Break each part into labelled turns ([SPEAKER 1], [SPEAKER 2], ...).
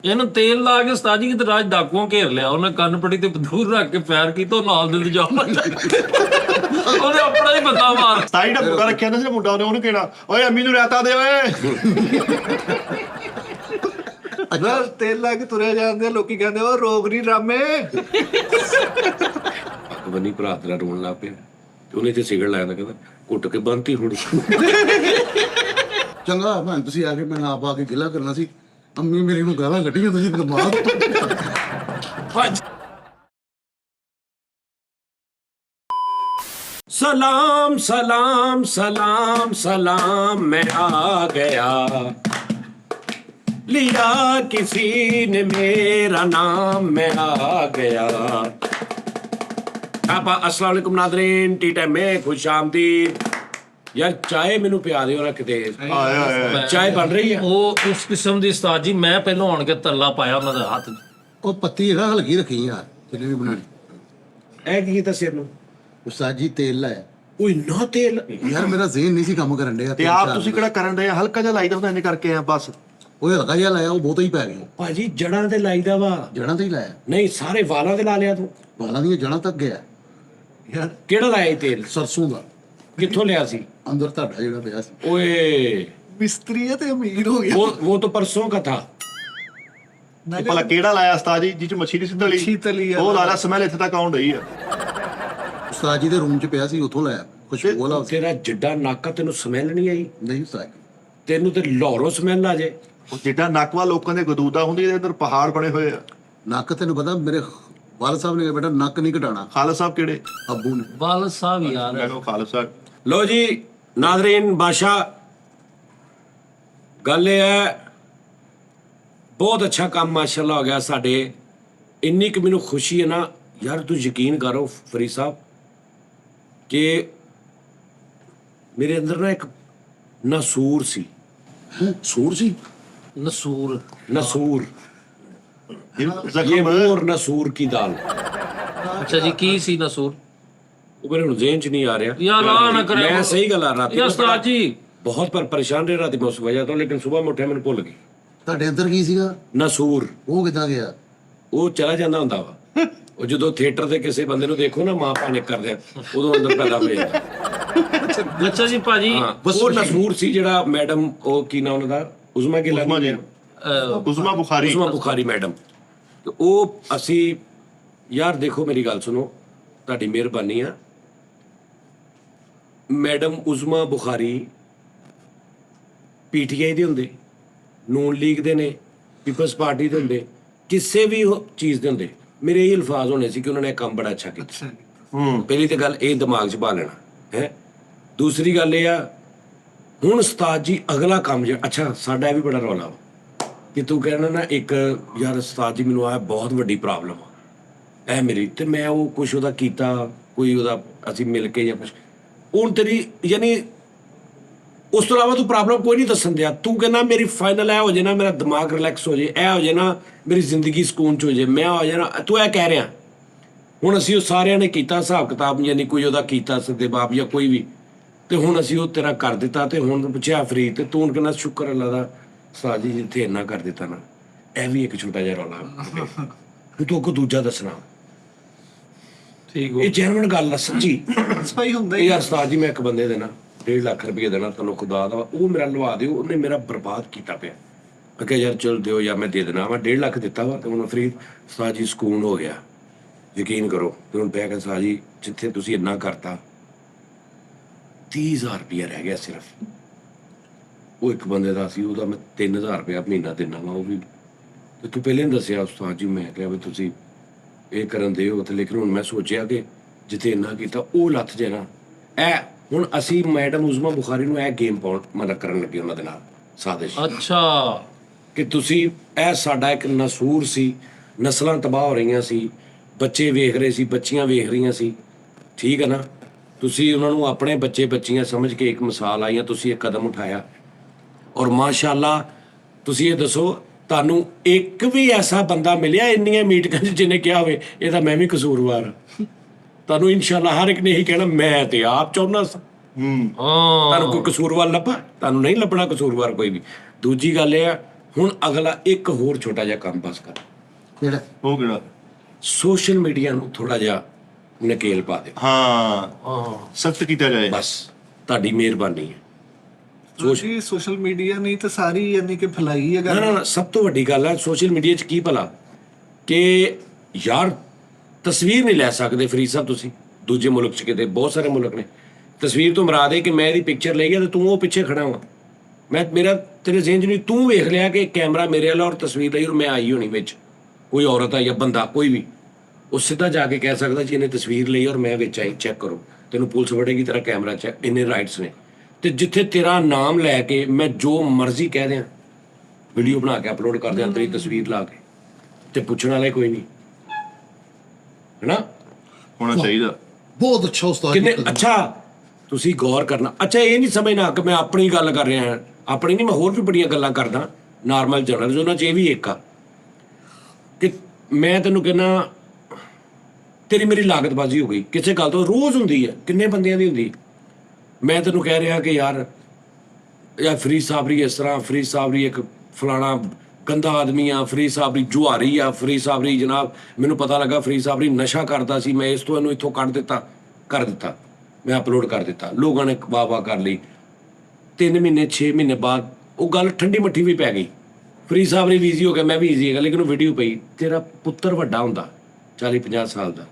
[SPEAKER 1] ਇਹਨੂੰ ਤੇਲ ਲਾ ਕੇ ਉਸਤਾਦ ਜੀ ਕਿਤੇ ਰਾਜ ਡਾਕੂਆਂ ਘੇਰ ਲਿਆ, ਉਹਨੇ ਕੰਨ ਪੱਟੀ ਤੇ ਬੰਦੂਕ ਰੱਖ ਕੇ ਫਾਇਰ ਕੀਤਾ, ਉਹ ਨਾਲ ਦੇ ਜਾ ਉਹਨੇ ਆਪਣਾ ਹੀ ਬੰਦਾ ਮਾਰ।
[SPEAKER 2] ਸਤਾਈ ਦਾ ਮੁੰਡਾ ਰੱਖਿਆ ਨਾ, ਜਿਹੜਾ ਮੁੰਡਾ ਉਹਨੂੰ ਕਿਹੜਾ, ਓਏ ਅੰਮੀ ਨੂੰ ਰਾਤਾ ਦੇ ਓਏ।
[SPEAKER 3] ਅੱਛਾ ਤੇਲ ਲਾ ਕੇ ਤੁਰਿਆ ਜਾਂਦੇ, ਲੋਕੀ ਕਹਿੰਦੇ ਉਹ ਰੋਗ ਨਹੀਂ ਡਰਾਮੇ।
[SPEAKER 4] ਬੰਨੀ ਭਰਾ ਤੇਰਾ ਰੋਣ ਲੱਗ ਪਿਆ, ਉਹਨੇ ਤੇ ਸਿਗਰਟ ਲਾਇਆ, ਕਹਿੰਦਾ ਘੁੱਟ ਕੇ ਬੰਨਤੀ ਹੁਣ।
[SPEAKER 5] ਚੰਗਾ ਭੈਣ ਤੁਸੀਂ ਆ ਕੇ ਮੈਂ ਆਪ ਆ ਕੇ ਗਿਲਾ ਕਰਨਾ ਸੀ, ਅੰਮੀ ਮੇਰੀ ਨੂੰ ਗਾਲਾਂ ਕੱਢੀਆਂ ਤੁਸੀਂ ਦਿਮਾਗ
[SPEAKER 4] सलाम सलाम सलाम सलाम मैं आ गया, लिया किसी ने मेरा नाम मैं आ गया। आपा अस्सलाम वालेकुम नाज़रीन, टी टाइम में खुश आमदीद। यार चाय मैनू पिया दिओ ना किते, चाय बन रही है।
[SPEAKER 1] ਉਹ ਉਸ ਕਿਸਮ ਦੀ ਉਸਤਾਦ ਜੀ, ਮੈਂ ਪਹਿਲਾਂ ਆਣ ਕੇ ਤਰਲਾ ਪਾਇਆ ਉਹਨਾਂ ਦੇ ਹੱਥ 'ਚ।
[SPEAKER 5] ਉਹ ਪੱਤੀ ਹੈਗਾ ਹਲਕੀ ਰੱਖੀ ਯਾਰ, ਜਿੰਨੇ ਵੀ ਬਣਾਣੀ।
[SPEAKER 4] ਇਹ ਕੀ ਕੀਤਾ ਸਿਰ ਨੂੰ?
[SPEAKER 5] ਉਸਤਾਦ ਜੀ ਤੇਲ ਲਾਇਆ
[SPEAKER 4] ਓਏ ਨਾ ਤੇਲ
[SPEAKER 5] ਯਾਰ, ਮੇਰਾ ਜ਼ਿਹਨ ਨਹੀਂ ਸੀ ਕੰਮ ਕਰਨ ਡਿਆ।
[SPEAKER 2] ਤੇ ਆਪ ਤੁਸੀਂ ਕਿਹੜਾ ਕਰਨ ਰਹੇ, ਹਲਕਾ ਜਿਹਾ ਲਾਈਦਾ ਹੁੰਦਾ ਇੰਨੇ ਕਰਕੇ ਆ ਬਸ।
[SPEAKER 5] ਉਹ ਹਲਕਾ ਜਿਹਾ ਲਾਇਆ, ਉਹ ਬਹੁਤਾ ਹੀ ਪੈ ਗਿਆ।
[SPEAKER 4] ਭਾਜੀ ਜੜਾਂ ਤੇ ਲਾਈਦਾ ਵਾ,
[SPEAKER 5] ਜੜਾਂ ਤੇ ਹੀ ਲਾਇਆ,
[SPEAKER 4] ਨਹੀਂ ਸਾਰੇ ਵਾਲਾਂ ਤੇ ਲਾ ਲਿਆ ਤੂੰ।
[SPEAKER 5] ਵਾਲਾਂ ਦੀਆਂ ਜੜਾਂ ਤੱਕ ਗਿਆ।
[SPEAKER 4] ਯਾਰ ਕਿਹੜਾ ਲਾਇਆ ਇਹ ਤੇਲ?
[SPEAKER 5] ਸਰਸੋਂ ਦਾ,
[SPEAKER 4] ਕਿੱਥੋਂ ਲਿਆ ਸੀ?
[SPEAKER 5] ਅੰਦਰ ਤੁਹਾਡਾ ਜਿਹੜਾ ਪਿਆ ਸੀ।
[SPEAKER 4] ओए
[SPEAKER 3] ਮਿਸਤਰੀ ਹੈ ਤੇ ਅਮੀਰ ਹੋ ਗਿਆ।
[SPEAKER 4] वो तो परसों का था।
[SPEAKER 2] ਭਲਾ ਕਿਹੜਾ ਲਾਇਆ ਉਸਤਾਦ ਜੀ, ਜਿਹ ਚ ਮੱਛੀ ਦੀ
[SPEAKER 3] ਮੱਛੀ
[SPEAKER 2] ਸਿੱਧਲੀ
[SPEAKER 3] ਤਲੀ ਆ।
[SPEAKER 2] ਉਹ ਲਾਲਾ, ਸਮੈਲ ਇੱਥੇ ਤੱਕ ਆਉਣ ਰਹੀ ਆ।
[SPEAKER 5] ਉਸਤਾਦ ਜੀ ਦੇ ਰੂਮ 'ਚ ਪਿਆ ਸੀ, ਉੱਥੋਂ ਲਾਇਆ। ਖੁਸ਼ਬੂ ਵਾਲਾ ਸੀ।
[SPEAKER 4] तेरा जिड्डा नाक का तेनू स्मेल नहीं आई?
[SPEAKER 5] ਨਹੀਂ ਉਸਤਾਦ,
[SPEAKER 4] तेनू ते लाहौरों स्मेल आ जाए।
[SPEAKER 2] ਉਹ ਜਿੱਡਾ ਨੱਕਵਾ ਲੋਕਾਂ ਦੇ ਗਦੂਦਾ ਹੁੰਦੀ, ਇਹਦੇ ਅੰਦਰ ਪਹਾੜ ਬਣੇ ਹੋਏ ਆ।
[SPEAKER 5] ਨੱਕ ਤੈਨੂੰ ਪਤਾ, ਮੇਰੇ ਵਾਲ ਸਾਹਿਬ ਨੇ ਕਿਹਾ ਬੇਟਾ ਨੱਕ ਨਹੀਂ ਘਟਾਣਾ,
[SPEAKER 2] ਖਾਲਸਾ ਸਾਹਿਬ ਕਿਹੜੇ?
[SPEAKER 5] ਅੱਬੂ ਨੇ।
[SPEAKER 1] ਵਾਲ ਸਾਹਿਬ ਯਾਰ,
[SPEAKER 2] ਮੈਂ ਕਿਹਾ ਖਾਲਸਾ।
[SPEAKER 4] लो जी नाज़रीन, बादशाह गल ये है, बहुत अच्छा काम माशाल्लाह हो गया साडे। इन्नी कि मैनू खुशी है ना यार, तू यकीन करो फरीद साहब कि मेरे अंदर ना एक नसूर सी।
[SPEAKER 5] ਸੂਰ ਸੀ।
[SPEAKER 1] ਨਸੂਰ।
[SPEAKER 4] नसूर, ये
[SPEAKER 2] ਜ਼ਖਮ
[SPEAKER 4] मोर नसूर की दाल।
[SPEAKER 1] ਅੱਛਾ ਜੀ, ਕੀ ਸੀ ਨਸੂਰ?
[SPEAKER 4] वो मेरे हुण ज़हन च नहीं आ रहा
[SPEAKER 1] यार आ ना करे।
[SPEAKER 4] मैं सही गल आ रहा
[SPEAKER 1] ਯਾ ਉਸਤਾਦ जी,
[SPEAKER 4] बहुत पर परेशान रह रहा थी मैं उस वजह तो, लेकिन सुबह में उठे मैंने भुल गई।
[SPEAKER 5] ਤੁਹਾਡੇ ਅੰਦਰ ਕੀ ਸੀਗਾ?
[SPEAKER 4] नसूर
[SPEAKER 5] ਉਹ ਕਿੱਦਾਂ ਗਿਆ?
[SPEAKER 4] ਉਹ ਚਲਾ ਜਾਂਦਾ ਹੁੰਦਾ ਵਾ। ਉਹ ਜਦੋਂ ਥੀਏਟਰ ਤੇ ਕਿਸੇ ਬੰਦੇ ਨੂੰ ਦੇਖੋ ਨਾ, ਮਾਂ ਪਾਣੇ ਕਰਦੇ ਆ, ਉਦੋਂ ਅੰਦਰ ਪੈਦਾ ਹੋ ਜਾਂਦਾ।
[SPEAKER 1] ਅੱਛਾ ਜੀ ਭਾਜੀ,
[SPEAKER 4] ਹਾਂ, ਉਹ ਨਸੂਰ ਸੀ ਜਿਹੜਾ ਮੈਡਮ, ਉਹ ਕੀ ਨਾਮ ਉਹਨਾਂ ਦਾ, ਉਜ਼ਮਾ ਗਿੱਲ,
[SPEAKER 2] ਉਜ਼ਮਾ ਜੀ, ਉਜ਼ਮਾ ਬੁਖਾਰੀ।
[SPEAKER 4] ਉਜ਼ਮਾ ਬੁਖਾਰੀ ਮੈਡਮ। ਤੇ ਉਹ ਅਸੀਂ, ਯਾਰ ਦੇਖੋ ਮੇਰੀ ਗੱਲ ਸੁਣੋ, ਤੁਹਾਡੀ ਮਿਹਰਬਾਨੀ ਆ। ਮੈਡਮ ਉਜ਼ਮਾ ਬੁਖਾਰੀ ਪੀਟੀਆਈ ਦੇ ਹੁੰਦੇ, ਨੂਨ ਲੀਗ ਦੇ ਨੇ, ਪੀਪਲਸ ਪਾਰਟੀ ਦੇ ਹੁੰਦੇ, ਕਿਸੇ ਵੀ ਚੀਜ਼ ਦੇ ਹੁੰਦੇ, ਮੇਰੇ ਇਹ ਅਲਫਾਜ਼ ਹੋਣੇ ਸੀ ਕਿ ਉਹਨਾਂ ਨੇ ਇਹ ਕੰਮ ਬੜਾ ਅੱਛਾ ਕੀਤਾ। ਪਹਿਲੀ ਤਾਂ ਗੱਲ ਇਹ ਦਿਮਾਗ 'ਚ ਪਾ ਲੈਣਾ ਹੈ। ਦੂਸਰੀ ਗੱਲ ਇਹ ਆ, ਹੁਣ ਉਸਤਾਦ ਜੀ ਅਗਲਾ ਕੰਮ ਜਿਹੜਾ, ਅੱਛਾ ਸਾਡਾ ਇਹ ਵੀ ਬੜਾ ਰੌਲਾ ਵਾ ਕਿ ਤੂੰ ਕਹਿਣਾ ਨਾ ਇੱਕ, ਯਾਰ ਉਸਤਾਦ ਜੀ ਮੈਨੂੰ ਆ ਬਹੁਤ ਵੱਡੀ ਪ੍ਰੋਬਲਮ ਆ ਇਹ ਮੇਰੀ, ਤੇ ਮੈਂ ਉਹ ਕੁਛ ਉਹਦਾ ਕੀਤਾ, ਕੋਈ ਉਹਦਾ ਅਸੀਂ ਮਿਲ ਕੇ ਜਾਂ ਕੁਛ, ਹੁਣ ਤੇਰੀ ਯਾਨੀ ਉਸ ਤੋਂ ਇਲਾਵਾ ਤੂੰ ਪ੍ਰੋਬਲਮ ਕੋਈ ਨਹੀਂ ਦੱਸਣ ਦਿਆ। ਤੂੰ ਕਹਿੰਦਾ ਮੇਰੀ ਫਾਈਨਲ ਇਹ ਹੋ ਜੇ ਨਾ, ਮੇਰਾ ਦਿਮਾਗ ਰਿਲੈਕਸ ਹੋ ਜੇ, ਇਹ ਹੋ ਜੇ ਨਾ, ਮੇਰੀ ਜ਼ਿੰਦਗੀ ਸਕੂਨ 'ਚ ਹੋ ਜੇ, ਮੈਂ ਹੋ ਜਾਣਾ, ਤੂੰ ਇਹ ਕਹਿ ਰਿਹਾ। ਹੁਣ ਅਸੀਂ ਉਹ ਸਾਰਿਆਂ ਨੇ ਕੀਤਾ ਹਿਸਾਬ ਕਿਤਾਬ, ਯਾਨੀ ਕੋਈ ਉਹਦਾ ਕੀਤਾ ਸਦੇ ਬਾਪ ਜਾਂ ਕੋਈ ਵੀ, ਤੇ ਹੁਣ ਅਸੀਂ ਉਹ ਤੇਰਾ ਕਰ ਦਿੱਤਾ। ਤੇ ਹੁਣ ਪੁੱਛਿਆ ਫਰੀਦ, ਤੇ ਤੂੰ ਕਹਿੰਦਾ ਸ਼ੁਕਰ ਅੱਲਾ ਦਾ ਉਸਤਾਦ ਜੀ ਜਿੱਥੇ ਇੰਨਾ ਕਰ ਦਿੱਤਾ ਨਾ। ਇਹ ਵੀ ਇੱਕ ਛੋਟਾ ਜਿਹਾ ਰੌਲਾ, ਤੂੰ ਅੱਗੋਂ ਦੂਜਾ ਦੱਸਣਾ।
[SPEAKER 1] ਠੀਕ ਹੋ?
[SPEAKER 4] ਇਹ ਜੈਨੂਇਨ ਗੱਲ ਆ ਸੱਚੀ।
[SPEAKER 3] ਸਹੀ ਹੁੰਦਾ
[SPEAKER 4] ਇਹ ਯਾਰ ਉਸਤਾਦ ਜੀ ਮੈਂ ਇੱਕ ਬੰਦੇ ਦੇਣਾ 1.5 ਲੱਖ ਰੁਪਏ ਦੇਣਾ ਤੁਹਾਨੂੰ ਖੁਦਾ ਦਾ, ਉਹ ਮੇਰਾ ਲਵਾ ਦਿਓ, ਉਹਨੇ ਮੇਰਾ ਬਰਬਾਦ ਕੀਤਾ ਪਿਆ। ਮੈਂ ਕਿਹਾ ਯਾਰ ਚਲ ਦਿਓ, ਜਾਂ ਮੈਂ ਦੇ ਦੇਣਾ। ਮੈਂ 1.5 ਲੱਖ ਦਿੱਤਾ ਵਾ, ਤੇ ਹੁਣ ਫਰੀਦ ਉਸਤਾਦ ਜੀ ਸਕੂਨ ਹੋ ਗਿਆ, ਯਕੀਨ ਕਰੋ। ਤੇ ਹੁਣ ਪਿਆ ਕਿ ਉਸਤਾਦ ਜੀ ਜਿੱਥੇ ਤੁਸੀਂ ਇੰਨਾ ਕਰਤਾ, 30,000 ਰੁਪਇਆ ਰਹਿ ਗਿਆ ਸਿਰਫ। ਉਹ ਇੱਕ ਬੰਦੇ ਦਾ ਸੀ, ਉਹਦਾ ਮੈਂ 3,000 ਰੁਪਇਆ ਮਹੀਨਾ ਦਿੰਦਾ ਵਾ, ਉਹ ਵੀ ਤੇ ਤੂੰ ਪਹਿਲੇ ਨਹੀਂ ਦੱਸਿਆ ਉਸਤਾਦ ਜੀ। ਮੈਂ ਕਿਹਾ ਵੀ ਤੁਸੀਂ ਇਹ ਕਰਨ ਦਿਓ, ਤੇ ਲੇਕਿਨ ਹੁਣ ਮੈਂ ਸੋਚਿਆ ਕਿ ਜਿੱਥੇ ਇੰਨਾ ਕੀਤਾ ਉਹ ਲੱਥ ਜੇ ਨਾ। ਇਹ ਹੁਣ ਅਸੀਂ ਮੈਡਮ ਉਜ਼ਮਾ ਬੁਖਾਰੀ ਨੂੰ ਇਹ ਗੇਮ ਪਾਉਣ ਮਦਦ ਕਰਨ ਲੱਗੇ ਉਹਨਾਂ ਦੇ ਨਾਲ ਸਾਜ਼ਿਸ਼,
[SPEAKER 1] ਅੱਛਾ
[SPEAKER 4] ਕਿ ਤੁਸੀਂ, ਇਹ ਸਾਡਾ ਇੱਕ ਨਸੂਰ ਸੀ, ਨਸਲਾਂ ਤਬਾਹ ਹੋ ਰਹੀਆਂ ਸੀ, ਬੱਚੇ ਵੇਖ ਰਹੇ ਸੀ, ਬੱਚੀਆਂ ਵੇਖ ਰਹੀਆਂ ਸੀ, ਠੀਕ ਹੈ ਨਾ। ਤੁਸੀਂ ਉਹਨਾਂ ਨੂੰ ਆਪਣੇ ਬੱਚੇ ਬੱਚੀਆਂ ਸਮਝ ਕੇ ਇੱਕ ਮਿਸਾਲ ਆਈਆਂ, ਤੁਸੀਂ ਇੱਕ ਕਦਮ ਉਠਾਇਆ, ਔਰ ਮਾਸ਼ਾਅੱਲਾ ਤੁਸੀਂ ਇਹ ਦੱਸੋ ਤੁਹਾਨੂੰ ਇੱਕ ਵੀ ਐਸਾ ਬੰਦਾ ਮਿਲਿਆ ਇੰਨੀਆਂ ਮੀਟਿੰਗਾਂ 'ਚ ਜਿਹਨੇ ਕਿਹਾ ਹੋਵੇ ਇਹ ਤਾਂ ਮੈਂ ਵੀ ਕਸੂਰਵਾਰ ਹਾਂ? ਤੁਹਾਨੂੰ ਇਨਸ਼ਾਅੱਲਾ ਹਰ ਇੱਕ ਨੇ ਇਹੀ ਕਹਿਣਾ, ਮੈਂ ਤੇ ਆਪ ਚਾਹੁੰਦਾ ਸਾਂ।
[SPEAKER 1] ਹਾਂ,
[SPEAKER 4] ਤੁਹਾਨੂੰ ਕੋਈ ਕਸੂਰਵਾਰ ਲੱਭਾ? ਤੁਹਾਨੂੰ ਨਹੀਂ ਲੱਭਣਾ ਕਸੂਰਵਾਰ ਕੋਈ ਵੀ। ਦੂਜੀ ਗੱਲ ਇਹ ਆ, ਹੁਣ ਅਗਲਾ ਇੱਕ ਹੋਰ ਛੋਟਾ ਜਿਹਾ ਕੰਮ ਬਸ ਕਰ,
[SPEAKER 5] ਕਿਹੜਾ?
[SPEAKER 2] ਉਹ ਕਿਹੜਾ?
[SPEAKER 4] ਸੋਸ਼ਲ ਮੀਡੀਆ ਨੂੰ ਥੋੜਾ ਜਿਹਾ ਨਕੇਲ ਪਾ ਦੇ,
[SPEAKER 2] ਹਾਂ ਸਖਤ ਕੀਤਾ ਜਾਏ।
[SPEAKER 4] ਬਸ ਤੁਹਾਡੀ ਮਿਹਰਬਾਨੀ ਹੈ।
[SPEAKER 3] ਜੀ ਸੋਸ਼ਲ ਮੀਡੀਆ ਨਹੀਂ ਤਾਂ ਸਾਰੀ ਯਾਨੀ ਕਿ ਫੈਲਾਈ ਹੈ
[SPEAKER 4] ਨਾ
[SPEAKER 3] ਗੱਲ।
[SPEAKER 4] ਨਾ ਸਭ ਤੋਂ ਵੱਡੀ ਗੱਲ ਹੈ ਸੋਸ਼ਲ ਮੀਡੀਆ 'ਚ ਕੀ ਭਲਾ ਕਿ ਯਾਰ ਤਸਵੀਰ ਨਹੀਂ ਲੈ ਸਕਦੇ ਫਰੀਦ ਸਾਹਿਬ ਤੁਸੀਂ ਦੂਜੇ ਮੁਲਕ 'ਚ, ਕਿਤੇ ਬਹੁਤ ਸਾਰੇ ਮੁਲਕ ਨੇ ਤਸਵੀਰ ਤੋਂ ਮੁਰਾਦ ਹੈ ਕਿ ਮੈਂ ਇਹਦੀ ਪਿਕਚਰ ਲਈ ਗਿਆ ਤੇ ਤੂੰ ਉਹ ਪਿੱਛੇ ਖੜਾ ਵਾ, ਮੇਰਾ ਤੇਰੇ ਜ਼ਿਹਨ 'ਚ ਨਹੀਂ, ਤੂੰ ਵੇਖ ਲਿਆ ਕਿ ਕੈਮਰਾ ਮੇਰੇ ਵਾਲਾ ਔਰ ਤਸਵੀਰ ਲਈ ਔਰ ਮੈਂ ਆਈ ਹੋਣੀ ਵਿੱਚ, ਕੋਈ ਔਰਤ ਆ ਜਾਂ ਬੰਦਾ ਕੋਈ ਵੀ, ਉਹ ਸਿੱਧਾ ਜਾ ਕੇ ਕਹਿ ਸਕਦਾ ਜੀ ਇਹਨੇ ਤਸਵੀਰ ਲਈ ਔਰ ਮੈਂ ਵਿੱਚ ਆਈ, ਚੈੱਕ ਕਰੋ, ਤੈਨੂੰ ਪੁਲਿਸ ਵੜੇਗੀ, ਤੇਰਾ ਕੈਮਰਾ ਚੈੱਕ, ਇੰਨੇ ਰਾਈਟਸ ਨੇ। ਤੇ ਜਿੱਥੇ ਤੇਰਾ ਨਾਮ ਲੈ ਕੇ ਮੈਂ ਜੋ ਮਰਜ਼ੀ ਕਹਿ ਦਿਆਂ, ਵੀਡੀਓ ਬਣਾ ਕੇ ਅਪਲੋਡ ਕਰ ਦਿਆਂ ਤੇਰੀ ਤਸਵੀਰ ਲਾ ਕੇ, ਤੇ ਪੁੱਛਣ ਵਾਲਾ ਕੋਈ ਨਹੀਂ, ਹੈਨਾ?
[SPEAKER 2] ਹੋਣਾ ਚਾਹੀਦਾ।
[SPEAKER 5] ਬਹੁਤ ਅੱਛਾ ਉਸਤਾਦ
[SPEAKER 4] ਕਿੰਨੇ ਅੱਛਾ ਤੁਸੀਂ ਗੌਰ ਕਰਨਾ। ਅੱਛਾ ਇਹ ਨਹੀਂ ਸਮਝਣਾ ਕਿ ਮੈਂ ਆਪਣੀ ਗੱਲ ਕਰ ਰਿਹਾ, ਆਪਣੀ ਨਹੀਂ, ਮੈਂ ਹੋਰ ਵੀ ਬੜੀਆਂ ਗੱਲਾਂ ਕਰਦਾ ਨਾਰਮਲ ਜਰਨਲ, ਉਹਨਾਂ 'ਚ ਇਹ ਵੀ ਇੱਕ ਆ ਕਿ ਮੈਂ ਤੈਨੂੰ ਕਹਿੰਦਾ ਤੇਰੀ ਮੇਰੀ ਲਾਗਤਬਾਜ਼ੀ ਹੋ ਗਈ ਕਿਸੇ ਗੱਲ ਤੋਂ, ਰੋਜ਼ ਹੁੰਦੀ ਹੈ, ਕਿੰਨੇ ਬੰਦਿਆਂ ਦੀ ਹੁੰਦੀ। ਮੈਂ ਤੈਨੂੰ ਕਹਿ ਰਿਹਾ ਕਿ ਯਾਰ ਫਰੀਦ ਸਾਬਰੀ ਇਸ ਤਰ੍ਹਾਂ, ਫਰੀਦ ਸਾਬਰੀ ਇੱਕ ਫਲਾਣਾ ਗੰਦਾ ਆਦਮੀ ਆ, ਫਰੀਦ ਸਾਬਰੀ ਜੁਆਰੀ ਆ, ਫਰੀਦ ਸਾਬਰੀ ਜਨਾਬ ਮੈਨੂੰ ਪਤਾ ਲੱਗਾ ਫਰੀਦ ਸਾਬਰੀ ਨਸ਼ਾ ਕਰਦਾ ਸੀ, ਮੈਂ ਇਸ ਤੋਂ ਇਹਨੂੰ ਇੱਥੋਂ ਕੱਢ ਦਿੱਤਾ, ਕਰ ਦਿੱਤਾ, ਮੈਂ ਅਪਲੋਡ ਕਰ ਦਿੱਤਾ, ਲੋਕਾਂ ਨੇ ਵਾਹ ਕਰ ਲਈ। 3 ਮਹੀਨੇ 6 ਮਹੀਨੇ ਬਾਅਦ ਉਹ ਗੱਲ ਠੰਡੀ ਮੱਠੀ ਵੀ ਪੈ ਗਈ, ਫਰੀਦ ਸਾਬਰੀ ਵੀ ਈਜ਼ੀ ਹੋ ਗਿਆ, ਮੈਂ ਵੀ ਈਜ਼ੀ ਹੈਗਾ, ਲੇਕਿਨ ਉਹ ਵੀਡੀਓ ਪਈ, ਤੇਰਾ ਪੁੱਤਰ ਵੱਡਾ ਹੁੰਦਾ 40-50 ਸਾਲ ਦਾ,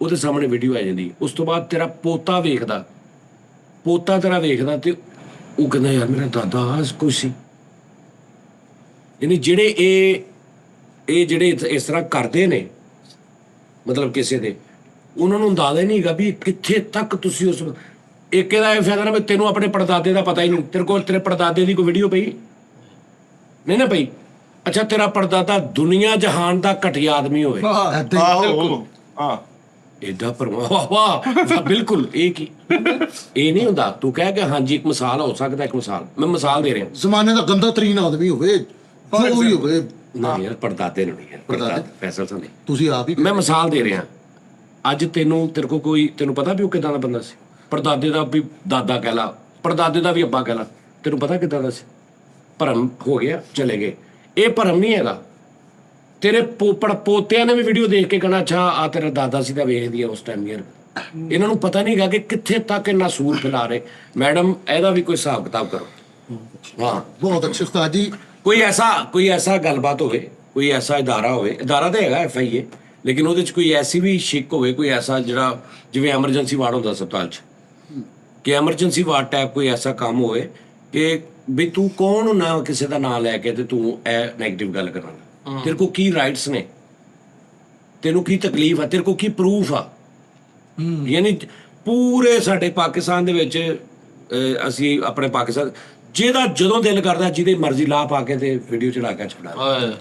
[SPEAKER 4] ਉਹਦੇ ਸਾਹਮਣੇ ਵੀਡੀਓ ਆ ਜਾਂਦੀ, ਉਸ ਤੋਂ ਬਾਅਦ ਤੇਰਾ ਪੋਤਾ ਵੇਖਦਾ, ਪੋਤਾ ਤੇਰਾ ਵੇਖਦਾ ਤੇ ਉਹ ਕਹਿੰਦਾ ਯਾਰ ਮੇਰਾ ਦਾਦਾ ਆਹ ਕੁਛ ਸੀ। ਯਾਨੀ ਜਿਹੜੇ ਇਹ ਜਿਹੜੇ ਇਸ ਤਰ੍ਹਾਂ ਕਰਦੇ ਨੇ ਮਤਲਬ ਕਿਸੇ ਦੇ, ਉਹਨਾਂ ਨੂੰ ਅੰਦਾਜ਼ਾ ਹੀ ਨਹੀਂ ਹੈਗਾ ਵੀ ਕਿੱਥੇ ਤੱਕ ਤੁਸੀਂ ਉਸ ਇੱਕ ਇਹਦਾ ਇਹ ਫਾਇਦਾ ਨਾ ਵੀ ਤੈਨੂੰ ਆਪਣੇ ਪੜਦਾਦੇ ਦਾ ਪਤਾ ਹੀ ਨਹੀਂ, ਤੇਰੇ ਕੋਲ ਤੇਰੇ ਪੜਦਾਦੇ ਦੀ ਕੋਈ ਵੀਡੀਓ ਪਈ ਨਹੀਂ ਨਾ ਪਈ। ਅੱਛਾ ਤੇਰਾ ਪੜਦਾਦਾ ਦੁਨੀਆ ਜਹਾਨ ਦਾ ਘਟੀਆ ਆਦਮੀ ਹੋਵੇ,
[SPEAKER 2] ਆਹੋ ਹਾਂ
[SPEAKER 4] ਏਡਾ ਵਾਹ ਬਿਲਕੁਲ ਇਹ ਕੀ ਇਹ ਨਹੀਂ ਹੁੰਦਾ। ਤੂੰ ਕਹਿ ਕੇ ਹਾਂਜੀ ਇੱਕ ਮਿਸਾਲ ਹੋ ਸਕਦਾ, ਇੱਕ ਮਿਸਾਲ ਮੈਂ ਮਿਸਾਲ ਦੇ ਰਿਹਾ,
[SPEAKER 5] ਜ਼ਮਾਨੇ ਦਾ ਗੰਦਾ ਤਰੀਨ ਆਦਮੀ ਹੋਵੇ, ਜੋ ਵੀ ਹੋਵੇ,
[SPEAKER 4] ਨਹੀਂ ਯਾਰ ਪੜਦਾਦੇ ਨੂੰ ਨਹੀਂ ਯਾਰ, ਪੜਦਾਦੇ ਫੈਸਲ ਤਾਂ ਨਹੀਂ,
[SPEAKER 5] ਤੁਸੀਂ ਆਪ ਹੀ
[SPEAKER 4] ਮੈਂ ਮਿਸਾਲ ਦੇ ਰਿਹਾ। ਅੱਜ ਤੇਰੇ ਕੋਲ ਕੋਈ ਤੈਨੂੰ ਪਤਾ ਵੀ ਉਹ ਕਿੱਦਾਂ ਦਾ ਬੰਦਾ ਸੀ, ਪੜਦਾਦੇ ਦਾ ਵੀ ਦਾਦਾ ਕਹਿ ਲਾ, ਪੜਦਾਦੇ ਦਾ ਵੀ ਅੱਬਾ ਕਹਿ ਲਾ, ਤੈਨੂੰ ਪਤਾ ਕਿੱਦਾਂ ਦਾ ਸੀ? ਭਰਮ ਹੋ ਗਿਆ, ਚਲੇ ਗਏ। ਇਹ ਭਰਮ ਨਹੀਂ ਹੈਗਾ, ਤੇਰੇ ਪੋਤਿਆਂ ਨੇ ਵੀ ਵੀਡੀਓ ਦੇਖ ਕੇ ਕਹਿਣਾ ਅੱਛਾ ਆ ਤੇਰਾ ਦਾਦਾ ਸੀ ਤਾਂ ਵੇਖਦੀ ਆ ਉਸ ਟਾਈਮ ਯਾਰ। ਇਹਨਾਂ ਨੂੰ ਪਤਾ ਨਹੀਂ ਹੈਗਾ ਕਿ ਕਿੱਥੇ ਤੱਕ ਇਹਨਾਂ ਸੂਰ ਫੈਲਾ ਰਹੇ। ਮੈਡਮ ਇਹਦਾ ਵੀ ਕੋਈ ਹਿਸਾਬ ਕਿਤਾਬ ਕਰੋ। ਹਾਂ
[SPEAKER 5] ਬਹੁਤ ਅੱਛੇ ਉਸਤਾਦ ਜੀ।
[SPEAKER 4] ਕੋਈ ਐਸਾ ਗੱਲਬਾਤ ਹੋਵੇ, ਕੋਈ ਐਸਾ ਇਦਾਰਾ ਹੋਵੇ, ਇਦਾਰਾ ਤਾਂ ਹੈਗਾ FIA, ਲੇਕਿਨ ਉਹਦੇ 'ਚ ਕੋਈ ਐਸੀ ਵੀ ਸ਼ਿਕ ਹੋਵੇ, ਕੋਈ ਐਸਾ ਜਿਹੜਾ ਜਿਵੇਂ ਐਮਰਜੈਂਸੀ ਵਾਰਡ ਹੁੰਦਾ ਹਸਪਤਾਲ 'ਚ, ਕਿ ਐਮਰਜੈਂਸੀ ਵਾਰਡ ਟਾਈਪ ਕੋਈ ਐਸਾ ਕੰਮ ਹੋਵੇ ਕਿ ਵੀ ਤੂੰ ਕੌਣ ਨਾ ਕਿਸੇ ਦਾ ਨਾਂ ਲੈ ਕੇ ਤੇ ਤੂੰ ਇਹ ਨੈਗੇਟਿਵ ਗੱਲ ਕਰਨਾ, ਤੇਰੇ ਕੋਲ ਕੀ ਰਾਈਟਸ ਨੇ, ਤੈਨੂੰ ਕੀ ਤਕਲੀਫ ਆ, ਤੇਰੇ ਕੋਲ ਕੀ ਪ੍ਰੂਫ ਆ। ਯਾਨੀ ਪੂਰੇ ਸਾਡੇ ਪਾਕਿਸਤਾਨ ਦੇ ਵਿੱਚ ਅਸੀਂ ਆਪਣੇ ਪਾਕਿਸਤਾਨ ਜਿਹਦਾ ਜਦੋਂ ਦਿਲ ਕਰਦਾ ਜਿਹਦੇ ਮਰਜ਼ੀ ਲਾ ਪਾ ਕੇ ਤੇ ਵੀਡੀਓ ਚੜਾ ਕੇ ਛੱਡਾ।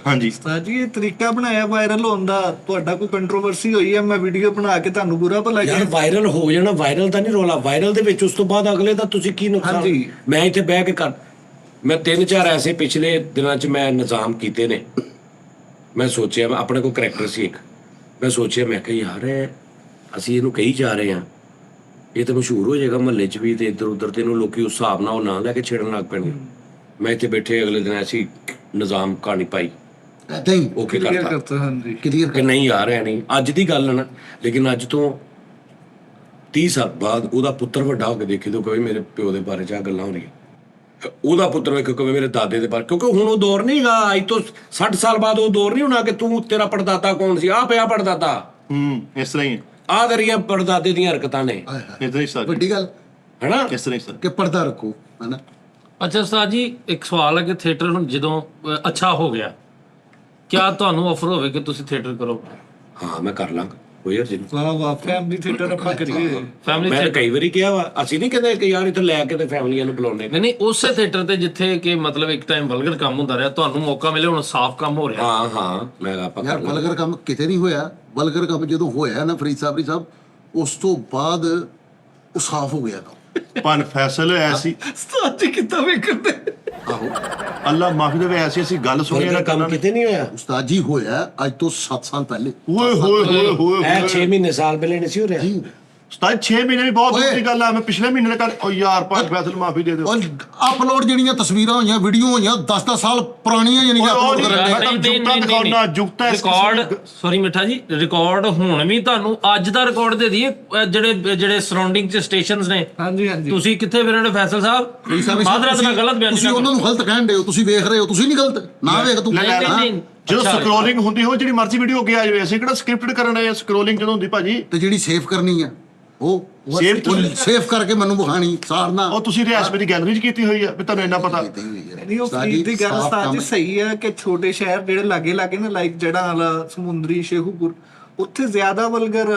[SPEAKER 2] ਹਾਂਜੀ
[SPEAKER 3] ਉਸਤਾਦ ਜੀ ਇਹ ਤਰੀਕਾ ਬਣਾਇਆ ਵਾਇਰਲ ਹੋਣ ਦਾ, ਤੁਹਾਡਾ ਕੋਈ ਕੰਟਰੋਵਰਸੀ ਹੋਈ ਹੈ ਮੈਂ ਵੀਡੀਓ ਬਣਾ ਕੇ ਤੁਹਾਨੂੰ ਬੁਰਾ ਭਲਾ
[SPEAKER 4] ਯਾਰ ਵਾਇਰਲ ਹੋ ਜਾਣਾ, ਵਾਇਰਲ ਤਾਂ ਨਹੀਂ ਰੋਲਾ, ਵਾਇਰਲ ਦੇ ਵਿੱਚ ਉਸ ਤੋਂ ਬਾਅਦ ਅਗਲੇ ਦਾ ਤੁਸੀਂ ਕੀ ਨੁਕਸਾਨ। ਮੈਂ ਇੱਥੇ ਬਹਿ ਕੇ ਮੈਂ 3-4 ਐਸੇ ਪਿਛਲੇ ਦਿਨਾਂ 'ਚ ਮੈਂ ਨਿਜ਼ਾਮ ਕੀਤੇ ਨੇ, ਮੈਂ ਸੋਚਿਆ ਮੈਂ ਆਪਣੇ ਕੋਲ ਕਰੈਕਟਰ ਸੀ ਇੱਕ, ਮੈਂ ਸੋਚਿਆ ਮੈਂ ਕਿਹਾ ਯਾਰ ਅਸੀਂ ਇਹਨੂੰ ਕਹੀ ਜਾ ਰਹੇ ਹਾਂ, ਇਹ ਤਾਂ ਮਸ਼ਹੂਰ ਹੋ ਜਾਏਗਾ ਮਹੱਲੇ 'ਚ ਵੀ, ਤੇ ਇੱਧਰ ਉੱਧਰ ਤੇ ਇਹਨੂੰ ਲੋਕੀ ਉਸ ਹਿਸਾਬ ਨਾਲ ਉਹ ਨਾਂ ਲੈ ਕੇ ਛੇੜਨ ਲੱਗ ਪੈਣਗੇ। ਮੈਂ ਇੱਥੇ ਬੈਠੇ ਅਗਲੇ ਦਿਨ ਐਸੀ ਨਿਜ਼ਾਮ ਕਹਾਣੀ ਪਾਈ,
[SPEAKER 5] ਏਦਾਂ ਹੀ
[SPEAKER 4] ਓਕੇ ਕਰਤਾ
[SPEAKER 3] ਹਾਂਜੀ
[SPEAKER 5] ਕਲੀਅਰ
[SPEAKER 4] ਕਿ ਨਹੀਂ ਆ ਰਿਹਾ ਨਹੀਂ ਅੱਜ ਦੀ ਗੱਲ ਨਾ, ਲੇਕਿਨ ਅੱਜ ਤੋਂ 30 ਸਾਲ ਬਾਅਦ ਉਹਦਾ ਪੁੱਤਰ ਵੱਡਾ ਹੋ ਕੇ ਦੇਖੇ ਤਾਂ ਕਹੇ ਮੇਰੇ ਪਿਓ ਦੇ ਬਾਰੇ 'ਚ ਆਹ ਗੱਲਾਂ ਹੋ ਰਹੀਆਂ, ਉਹਦਾ ਪੁੱਤਰ ਵੇਖੋ ਕਹੇ ਮੇਰੇ ਦਾਦੇ ਦੇ ਬਾਰੇ, ਕਿਉਂਕਿ ਹੁਣ ਉਹ ਦੌਰ ਨਹੀਂ ਹੈਗਾ, ਅੱਜ ਤੋਂ 60 ਸਾਲ ਬਾਅਦ ਉਹ ਦੌਰ ਨਹੀਂ ਹੋਣਾ ਕਿ ਤੂੰ ਤੇਰਾ ਪੜਦਾਦਾ ਕੌਣ ਸੀ, ਆਹ ਪਿਆ ਪੜਦਾਦਾ,
[SPEAKER 2] ਇਸ ਤਰ੍ਹਾਂ ਹੀ
[SPEAKER 4] ਆਹ ਤੇਰੀਆਂ ਪੜਦਾਦੇ ਦੀਆਂ ਹਰਕਤਾਂ ਨੇ,
[SPEAKER 2] ਇਦਾਂ ਹੀ ਸਰ
[SPEAKER 5] ਵੱਡੀ ਗੱਲ
[SPEAKER 4] ਹੈਨਾ,
[SPEAKER 2] ਇਸ ਤਰ੍ਹਾਂ ਹੀ ਸਰ
[SPEAKER 5] ਕਿ ਪਰਦਾ ਰੱਖੋ, ਹੈਨਾ।
[SPEAKER 1] ਅੱਛਾ ਉਸਤਾਦ ਜੀ ਇੱਕ ਸਵਾਲ ਹੈ ਕਿ ਥੀਏਟਰ ਹੁਣ ਜਦੋਂ ਅੱਛਾ ਹੋ ਗਿਆ, ਕਿਆ ਤੁਹਾਨੂੰ ਆਫਰ ਹੋਵੇ ਕਿ ਤੁਸੀਂ ਥੀਏਟਰ ਕਰੋ?
[SPEAKER 4] ਹਾਂ ਮੈਂ ਕਰ ਲਾਂਗਾ, ਕੋਈ ਹਰਜ ਨਹੀਂ।
[SPEAKER 3] ਵਾਹ ਵਾਹ ਫੈਮਿਲੀ ਥੀਏਟਰ ਆਪਾਂ ਕਰੀਏ।
[SPEAKER 1] ਫੈਮਿਲੀ
[SPEAKER 4] ਮੈਂ ਕਈ ਵਾਰੀ ਕਿਹਾ ਵਾ, ਅਸੀਂ ਨਹੀਂ ਕਹਿੰਦੇ ਕਿ ਯਾਰ ਇੱਥੇ ਲੈ ਕੇ ਤੇ ਫੈਮਲੀਆਂ ਨੂੰ ਬੁਲਾਉਣੇ।
[SPEAKER 1] ਨਹੀਂ ਉਸੇ ਥੀਏਟਰ ਤੇ ਜਿੱਥੇ ਕਿ ਮਤਲਬ ਇੱਕ ਟਾਈਮ ਵਲਗਰ ਕੰਮ ਹੁੰਦਾ ਰਿਹਾ, ਤੁਹਾਨੂੰ ਮੌਕਾ ਮਿਲੇ ਹੁਣ ਸਾਫ਼ ਕੰਮ ਹੋ ਰਿਹਾ।
[SPEAKER 4] ਹਾਂ ਮੈਂ ਆਪਾਂ
[SPEAKER 5] ਯਾਰ ਵਲਗਰ ਕੰਮ ਕਿਤੇ ਨਹੀਂ ਹੋਇਆ, ਵਲਗਰ ਕੰਮ ਜਦੋਂ ਹੋਇਆ ਨਾ ਫਰੀਦ ਸਾਹਿਬ ਉਸ ਤੋਂ ਬਾਅਦ ਉਹ ਸਾਫ਼ ਹੋ ਗਿਆ ਕੰਮ।
[SPEAKER 2] ਪਨ ਫੈਸਲ ਐਸੀ
[SPEAKER 3] ਉਸਤਾਦ ਜੀ ਕਿੱਦਾਂ ਵੇਖਦੇ
[SPEAKER 5] ਆਹੋ
[SPEAKER 2] ਅੱਲਾ ਮਾਫੀ ਦੇਵੇ, ਐਸੀ ਅਸੀਂ ਗੱਲ ਸੁਣੀ ਨਾ
[SPEAKER 4] ਕੰਮ ਕਿਤੇ ਨਹੀਂ ਹੋਇਆ।
[SPEAKER 5] ਉਸਤਾਦ ਜੀ ਹੋਇਆ ਅੱਜ ਤੋਂ 7 ਸਾਲ ਪਹਿਲੇ।
[SPEAKER 2] ਓਏ ਹੋਏ ਹੋਏ ਹੋਏ
[SPEAKER 4] ਇਹ 6 ਮਹੀਨੇ ਸਾਲ ਪਹਿਲੇ ਨਹੀਂ ਸੀ ਹੋ ਰਿਹਾ।
[SPEAKER 5] ਜੀ
[SPEAKER 2] ਉਸਤਾਦ 6 ਮਹੀਨੇ ਵੀ ਬਹੁਤ ਦੂਰ
[SPEAKER 5] ਓਏ।
[SPEAKER 2] ਦੀ ਗੱਲ ਆ। ਮੈਂ ਪਿਛਲੇ ਮਹੀਨੇ ਦਾ ਉਹ ਯਾਰ ਭਾਗ ਫੈਸਲ ਮਾਫੀ ਦੇ ਦਿਓ।
[SPEAKER 5] ਉਹ ਅਪਲੋਡ ਜਿਹੜੀਆਂ ਤਸਵੀਰਾਂ ਹੋਈਆਂ ਵੀਡੀਓ ਹੋਈਆਂ 10-10 ਸਾਲ ਪੁਰਾਣੀਆਂ ਯਾਨੀ ਕਿ
[SPEAKER 2] ਓਏ, ਉਹ
[SPEAKER 5] ਅਪਲੋਡ
[SPEAKER 2] ਨਹੀਂ
[SPEAKER 5] ਕਰਨ
[SPEAKER 2] ਯਾਰ,
[SPEAKER 5] ਦੇ
[SPEAKER 2] ਜੁਗਤਾਂ ਦਿਖਾਉਣਾ, ਜੁਗਤਾਂ ਇਸ
[SPEAKER 1] ਰਿਕਾਰਡ
[SPEAKER 2] ਕਿਸਮ
[SPEAKER 1] ਸੌਰੀ ਮਿੱਠਾ ਜੀ ਰਿਕਾਰਡ ਹੁਣ ਵੀ ਤੁਹਾਨੂੰ ਅੱਜ ਦਾ ਰਿਕਾਰਡ ਦੇ ਦਈਏ ਜਿਹੜੇ ਸਰਾਊਂਡਿੰਗ ਚ ਸਟੇਸ਼ਨਸ ਨੇ
[SPEAKER 3] ਹਾਂਜੀ ਹਾਂਜੀ
[SPEAKER 1] ਤੁਸੀਂ ਕਿੱਥੇ ਫਿਰ ਰਹੇ ਫੈਸਲ ਸਾਹਿਬ ਮਾਦਰਾਤ ਮੈਂ ਗਲਤ ਬਿਆਨ
[SPEAKER 5] ਤੁਸੀਂ ਉਹਨਾਂ ਨੂੰ ਗਲਤ ਕਹਿਣ ਦੇ ਹੋ, ਤੁਸੀਂ ਵੇਖ ਰਹੇ ਹੋ, ਤੁਸੀਂ ਨਹੀਂ ਗਲਤ ਨਾ ਵੇਖ ਤੂੰ
[SPEAKER 2] ਨਹੀਂ,
[SPEAKER 5] ਹਾਂ।
[SPEAKER 1] ਨਹੀਂ
[SPEAKER 2] ਜਦੋਂ
[SPEAKER 1] ਅੱਛਾ,
[SPEAKER 2] ਸਕਰੋਲਿੰਗ ਹੁੰਦੀ ਹੋ ਜਿਹੜੀ ਮਰਜ਼ੀ ਵੀਡੀਓ ਅੱਗੇ ਆ ਜਾਵੇ, ਅਸੀਂ ਕਿਹੜਾ ਸਕ੍ਰਿਪਟਡ ਕਰਨ ਰਹੇ ਸਕਰੋਲਿੰਗ ਜਦੋਂ ਹੁੰਦੀ ਭਾਜੀ।
[SPEAKER 5] ਤੇ ਜਿਹੜੀ ਸੇਵ ਕਰਨੀ ਆ ਉਹ
[SPEAKER 2] Save
[SPEAKER 5] ਸੇਵ ਕਰਕੇ ਮੈਨੂੰ ਵਿਖਾਣੀ ਸਾਰਨਾ
[SPEAKER 2] ਉਹ ਤੁਸੀਂ ਰਿਆਸ ਮੇਰੀ ਗੈਲਰੀ 'ਚ ਕੀਤੀ ਹੋਈ ਆ ਵੀ ਤੁਹਾਨੂੰ ਇੰਨਾ ਪਤਾ।
[SPEAKER 3] ਨਹੀਂ ਉਹ ਫਰੀਦ ਦੀ ਗੱਲ ਉਸਤਾਦ ਜੀ ਸਹੀ ਹੈ ਕਿ ਛੋਟੇ ਸ਼ਹਿਰ ਜਿਹੜੇ ਲਾਗੇ ਲਾਗੇ ਨਾ ਲਾਈਕ ਜਿਹੜਾ ਵਾਲਾ ਸਮੁੰਦਰੀ ਸ਼ੇਖੂਪੁਰ ਉੱਥੇ ਜ਼ਿਆਦਾ ਵਲਗਰ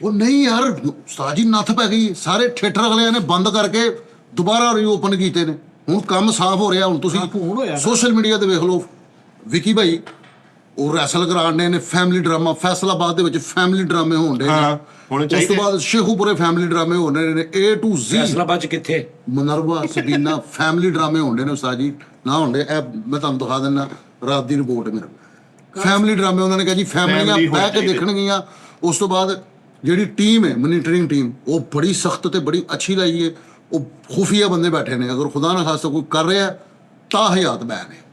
[SPEAKER 5] ਉਹ ਨਹੀਂ ਯਾਰ ਉਸਤਾਦ ਜੀ ਨੱਥ ਪੈ ਗਈ, ਸਾਰੇ ਥੀਏਟਰ ਅਗਲਿਆਂ ਨੇ ਬੰਦ ਕਰਕੇ ਦੁਬਾਰਾ ਰੀਓਪਨ ਕੀਤੇ ਨੇ, ਹੁਣ ਕੰਮ ਸਾਫ਼ ਹੋ ਰਿਹਾ। ਹੁਣ ਤੁਸੀਂ
[SPEAKER 3] ਹੁਣ ਹੋਇਆ ਨਾ।
[SPEAKER 5] ਸੋਸ਼ਲ ਮੀਡੀਆ ਤੇ ਵੇਖ ਲਓ ਵਿਕੀ ਭਾਈ ਉਹ ਰੈਸਲ ਕਰਾਉਣ ਨੇ ਫੈਮਿਲੀ ਡਰਾਮਾ, ਫੈਸਲਾਬਾਦ ਦੇ ਵਿੱਚ ਫੈਮਿਲੀ ਡਰਾਮੇ ਹੋਣ ਦੇ
[SPEAKER 2] ਹਾਂ, ਹੋਣੇ
[SPEAKER 5] ਉਸ ਤੋਂ
[SPEAKER 2] ਚਾਹੀਦੇ।
[SPEAKER 5] ਬਾਅਦ ਸ਼ੇਖੂਪੁਰੇ ਫੈਮਿਲੀ ਡਰਾਮੇ ਹੋਣ ਦੇ ਨੇ, A to Z
[SPEAKER 4] ਫੈਸਲਾਬਾਦ ਚ ਕਿੱਥੇ
[SPEAKER 5] ਮਨਰਵਾ ਸਬੀਨਾ ਫੈਮਿਲੀ ਡਰਾਮੇ ਹੁੰਦੇ ਨੇ ਉਸਤਾਦ ਜੀ ਨਾ ਹੁੰਦੇ। ਇਹ ਮੈਂ ਤੁਹਾਨੂੰ ਦਿਖਾ ਦਿੰਦਾ ਰਾਤ ਦੀ ਰਿਪੋਰਟ ਹੈ ਮੇਰੇ ਫੈਮਿਲੀ ਡਰਾਮੇ। ਉਹਨਾਂ ਨੇ ਕਿਹਾ ਜੀ ਫੈਮਲੀਆਂ
[SPEAKER 2] Family ਹੋਣੇ
[SPEAKER 5] ਬਹਿ ਕੇ
[SPEAKER 2] ਚਾਹੀਦੇ।
[SPEAKER 5] ਦੇਖਣਗੀਆਂ। ਉਸ ਤੋਂ ਬਾਅਦ ਜਿਹੜੀ ਟੀਮ ਹੈ ਮੋਨੀਟਰਿੰਗ ਟੀਮ ਉਹ ਬੜੀ ਸਖਤ ਤੇ ਬੜੀ ਅੱਛੀ ਲਾਈ ਹੈ। ਉਹ ਖੁਫੀਆ ਬੰਦੇ ਬੈਠੇ ਨੇ, ਅਗਰ ਖੁਦਾ ਨਾ ਖਾਸਤਾ ਕੋਈ ਕਰ ਰਿਹਾ ਤਾਂ ਹਯਾਤ ਬੈਨ ਹੈ।